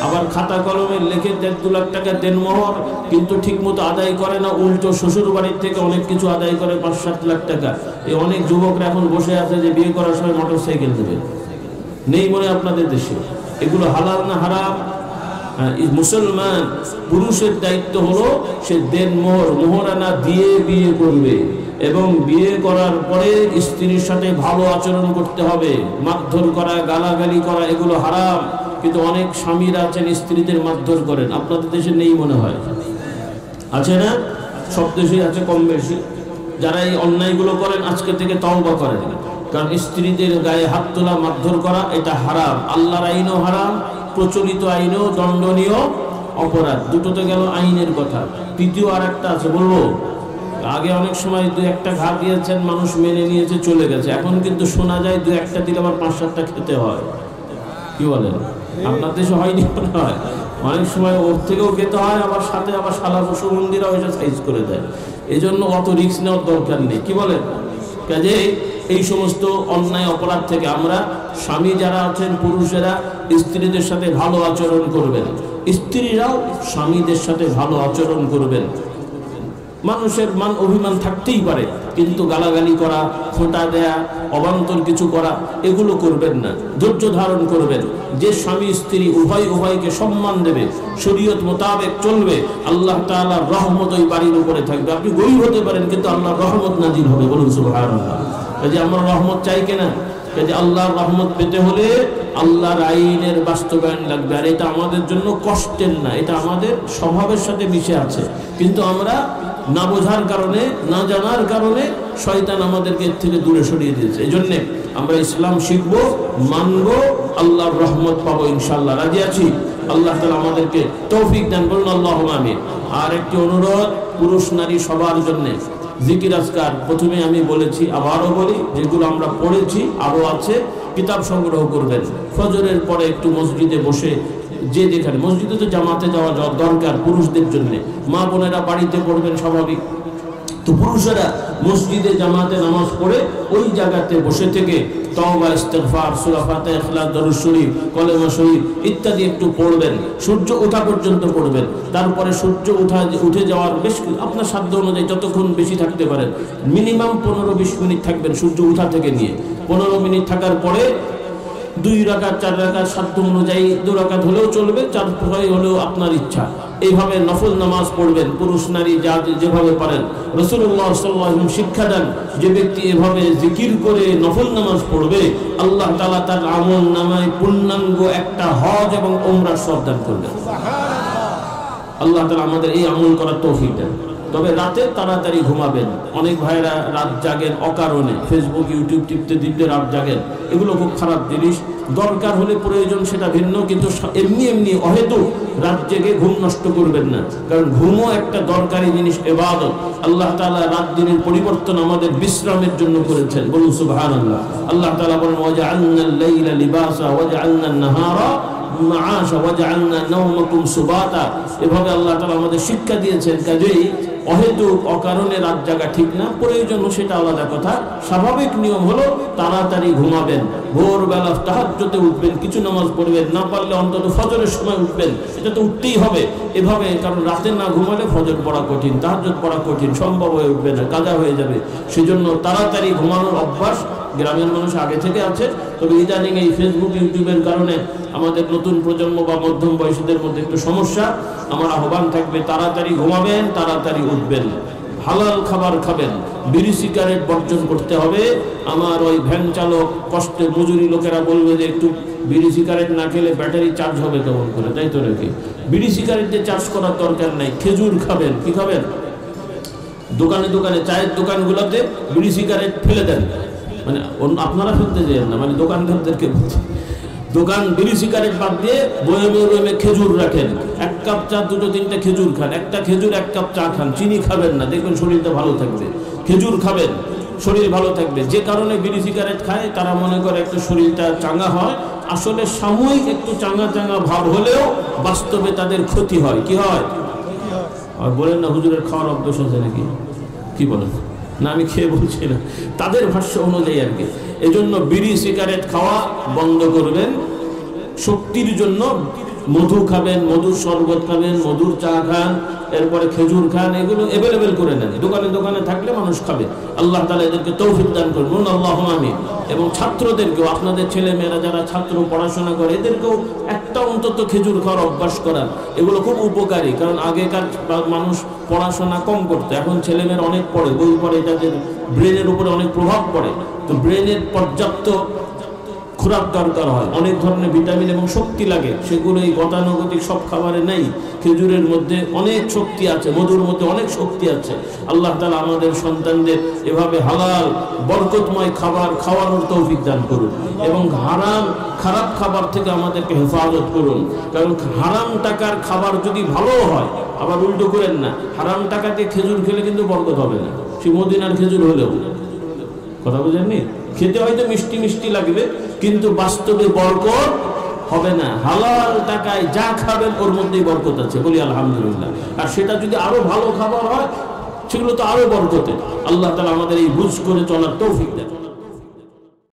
আবার খাতা কলমে লিখে 1.5-2 লাখ টাকা দেনমোহর, কিন্তু ঠিক মতো আদায় করে না, উল্টো শ্বশুর বাড়ির থেকে অনেক কিছু আদায় করে 5-7 লাখ টাকা। এই অনেক যুবকরা এখন বসে আছে যে বিয়ে করার সময় মোটরসাইকেল দেবে, নেই মনে আপনাদের দেশে। এগুলো হালাল না হারাম? মুসলমান পুরুষের দায়িত্ব হলো সে দেনমোহর, মোহরানা দিয়ে বিয়ে করবে, এবং বিয়ে করার পরে স্ত্রীর সাথে ভালো আচরণ করতে হবে। মারধর করা, গালাগালি করা, এগুলো হারাম। কিন্তু অনেক স্বামীরা আছেন স্ত্রীদের মারধর করেন, আপনাদের দেশে নেই মনে হয়, আছে না? সব দেশেই আছে কম বেশি। যারা এই অন্যায়গুলো করেন আজকে থেকে তওবা করেন, কারণ স্ত্রীদের গায়ে হাত তোলা, মারধর করা এটা হারাম। আল্লাহর আইনও হারাম, প্রচলিত আইনও দণ্ডনীয় অপরাধ। দুটো তো গেল আইনের কথা। তৃতীয় আর একটা আছে, বলবো? আগে অনেক সময় 2-1টা ঘা দিয়েছেন, মানুষ মেনে নিয়েছে, চলে গেছে। এখন কিন্তু শোনা যায় 2-1টা দিলে আবার 5-7টা খেতে হয়। কি বলেন? আপনার দেশে হয়নি মনে হয়? অনেক সময় ওর থেকেও খেতে হয়, আবার সাথে আবার শালা পশু মন্দিরাও এসে সাইজ করে দেয়। এই জন্য অত রিস্ক নেওয়ার দরকার নেই। কি বলেন? কাজে এই সমস্ত অন্যায় অপরাধ থেকে আমরা, স্বামী যারা আছেন পুরুষেরা স্ত্রীদের সাথে ভালো আচরণ করবেন, স্ত্রীরাও স্বামীদের সাথে ভালো আচরণ করবেন। মানুষের মান অভিমান থাকতেই পারে, কিন্তু গালাগালি করা, খোঁটা দেয়া, অবান্তর কিছু করা, এগুলো করবেন না। ধৈর্য ধারণ করবেন। যে স্বামী স্ত্রী উভয়কে সম্মান দেবে, শরীয়ত মোতাবেক চলবে, আল্লাহ তাআলার রহমত ওই বাড়ির উপরে থাকবে। আপনি গরীব হতে পারেন, কিন্তু আল্লাহর রহমত নাজিল হবে। বলুন সুবহানাল্লাহ। এই যে আমরা রহমত চাই কিনা? যে আল্লাহর রহমত পেতে হলে আল্লাহর আইনের বাস্তবায়ন লাগবে। আর এটা আমাদের জন্য কষ্টের না, এটা আমাদের স্বভাবের সাথে মিশে আছে। কিন্তু আমরা না বোঝার কারণে, না জানার কারণে শয়তান আমাদেরকে এর থেকে দূরে সরিয়ে দিয়েছে। এই জন্যে আমরা ইসলাম শিখব, মানব, আল্লাহর রহমত পাবো ইনশাআল্লাহ। রাজি আছি? আল্লাহ তাআলা আমাদেরকে তৌফিক দান করুন, আল্লাহুম্মা আমিন। আর একটি অনুরোধ পুরুষ নারী সবার জন্যে, জিকির আজকার প্রথমে আমি বলেছি, আবারও বলি, যেগুলো আমরা পড়েছি আরও আছে, কিতাব সংগ্রহ করবেন। ফজরের পরে একটু মসজিদে বসে, যে যেখানে, মসজিদে তো জামাতে যাওয়া দরকার পুরুষদের জন্য, মা বোনেরা বাড়িতে পড়বেন স্বাভাবিক, তো পুরুষেরা মসজিদে জামাতে নামাজ পড়ে ওই জায়গাতে বসে থেকে তওবা, ইস্তিগফার, সূরা ফাতিহা, ইখলাস, দরুদ শরীফ, কলেমা শরীফ ইত্যাদি একটু পড়বেন। সূর্য ওঠা পর্যন্ত পড়বেন। তারপরে সূর্য উঠে যাওয়ার বেশ আপনার সাধ্য অনুযায়ী যতক্ষণ বেশি থাকতে পারেন, মিনিমাম 15-20 মিনিট থাকবেন সূর্য উঠা থেকে নিয়ে। 15 মিনিট থাকার পরে 2 রাকাত, 4 রাকাত, সাধ্য অনুযায়ী 2 রাকাত হলেও চলবে, 4 হলেও আপনার ইচ্ছা। এইভাবে নফল নামাজ পড়বেন, পুরুষ নারী যা যেভাবে পারেন। রাসূলুল্লাহ সাল্লাল্লাহু আলাইহি ওয়াসাল্লাম শিক্ষা দেন, যে ব্যক্তি এভাবে জিকির করে নফল নামাজ পড়বে, আল্লাহ তাআলা তার আমল নামায় পূর্ণাঙ্গ একটা হজ এবং উমরার সওয়াব দান করবেন। আল্লাহ তাআলা আমাদের এই আমল করার তৌফিক দেন। তবে রাতে তাড়াতাড়ি ঘুমাবেন। অনেক ভাইরা রাত জাগেন অকারণে, ফেসবুক, ইউটিউব টিপতে টিপতে রাত জাগেন, এগুলো খুব খারাপ জিনিস। দরকার হলে প্রয়োজন সেটা ভিন্ন, কিন্তু এমনি এমনি অহেতুক রাত জেগে ঘুম নষ্ট করবেন না, কারণ ঘুমও একটা দরকারি জিনিস, ইবাদত। আল্লাহ তাআলা রাত দিনের পরিবর্তন আমাদের বিশ্রামের জন্য করেছেন। বলুন সুবহানাল্লাহ। আল্লাহ তাআলা বলেন, ওয়াজআলনাল লাইলা লিবাসা ওয়াজআলনান নাহারা মাআশা ওয়াজআলনা নাওমাকুম সুবাতা। এভাবে আল্লাহ তাআলা আমাদের শিক্ষা দিয়েছেন। কাজেই অহেতুক অকারণে রাত জাগা ঠিক না, প্রয়োজন সেটা আলাদা কথা। স্বাভাবিক নিয়ম হলো তাড়াতাড়ি ঘুমাবেন, ভোরবেলা তাহাজ্জুদে উঠবেন, কিছু নামাজ পড়বেন, না পারলে অন্তত ফজরের সময় উঠবেন, এটা তো উঠতেই হবে এভাবে, কারণ রাতে না ঘুমালে ফজর পড়া কঠিন, তাহাজ্জুদ পড়া কঠিন, সম্ভব হয়ে উঠবে না, কাজা হয়ে যাবে। সেজন্য তাড়াতাড়ি ঘুমানোর অভ্যাস গ্রামের মানুষ আগে থেকে আছে। তবে ইদানিং এই ফেসবুক ইউটিউবের কারণে আমাদের নতুন প্রজন্ম বা মধ্যম বয়সীদের মধ্যে একটু সমস্যা। আমার আহ্বান থাকবে তাড়াতাড়ি ঘুমাবেন, তাড়াতাড়ি উঠবেন, হালাল খাবার খাবেন, বিড়ি সিগারেট বর্জন করতে হবে। আমার ওই ভ্যান চালক কষ্টে মজুরি লোকেরা বলবে যে একটু বিড়ি সিগারেট না খেলে ব্যাটারি চার্জ হবে কেমন করে, তাই তো নাকি? বিড়ি সিগারেট দিয়ে চার্জ করার দরকার নাই, খেজুর খাবেন। কি খাবেন? দোকানে দোকানে চায়ের দোকানগুলোতে বিড়ি সিগারেট ফেলে দেন, মানে আপনারা ফেলতে যেন না, মানে দোকানদারদেরকে বলছি, দোকান বিড়ি সিগারেট বাদ দিয়ে বয়ে বয়ে খেজুর রাখেন, 1 কাপ চা 2-3টা খেজুর খান, একটা খেজুর 1 কাপ চা খান, চিনি খাবেন না, দেখবেন শরীরটা ভালো থাকবে। খেজুর খাবেন, শরীর ভালো থাকবে। যে কারণে বিড়ি সিগারেট খায় তারা মনে করে একটু শরীরটা চাঙ্গা হয়, আসলে সাময়িক একটু চাঙ্গা চাঙ্গা ভাব হলেও বাস্তবে তাদের ক্ষতি হয়। কি হয়? আর বলেন না হুজুরের খাওয়ার অভ্যাস আছে নাকি? কি বলেন? না আমি খেয়ে বলছি না, তাদের ভাষ্য অনুযায়ী আর কি। এজন্য বিড়ি সিগারেট খাওয়া বন্ধ করবেন। শক্তির জন্য মধু খাবেন, মধুর শরবত খাবেন, মধুর চা খান, এরপরে খেজুর খান, এগুলো অ্যাভেলেবেল করে নেন, দোকানে দোকানে থাকলে মানুষ খাবে। আল্লাহ তাআলা এদেরকে তৌফিক দান করুন, আল্লাহুম্মা আমিন। এবং ছাত্রদেরকেও, আপনাদের ছেলে মেয়েরা যারা ছাত্র পড়াশোনা করে এদেরকেও একটা অন্তত খেজুর খাওয়ার অভ্যাস করান। এগুলো খুব উপকারী, কারণ আগেকার মানুষ পড়াশোনা কম করতো, এখন ছেলেমেয়েরা অনেক পড়ে, বই পড়ে, তাদের ব্রেনের উপরে অনেক প্রভাব পড়ে। তো ব্রেনের পর্যাপ্ত খোরাক দরকার হয়, অনেক ধরনের ভিটামিন এবং শক্তি লাগে, সেগুলো এই গতানুগতিক সব খাবারে নেই। খেজুরের মধ্যে অনেক শক্তি আছে, মধুর মধ্যে অনেক শক্তি আছে। আল্লাহ তাআলা আমাদের সন্তানদের এভাবে হালাল বরকতময় খাবার খাওয়ানোর তৌফিক দান করুন, এবং হারাম খারাপ খাবার থেকে আমাদেরকে হেফাজত করুন। কারণ হারাম টাকার খাবার যদি ভালো হয়, আবার উল্টো করেন না, হারাম টাকা দিয়ে খেজুর খেলে কিন্তু বরকত হবে না, সে মদিনার খেজুর হলেও। কথা বুঝেননি? খেতে হয়তো মিষ্টি মিষ্টি লাগবে, কিন্তু বাস্তবে বরকত হবে না। হালাল টাকায় যা খাবেন ওর মধ্যেই বরকত আছে, বলি আলহামদুলিল্লাহ। আর সেটা যদি আরো ভালো খাবার হয়, সেগুলো তো আরো বরকতে। আল্লাহ তাআলা আমাদের এই বুঝ করে চলার তৌফিক দেন।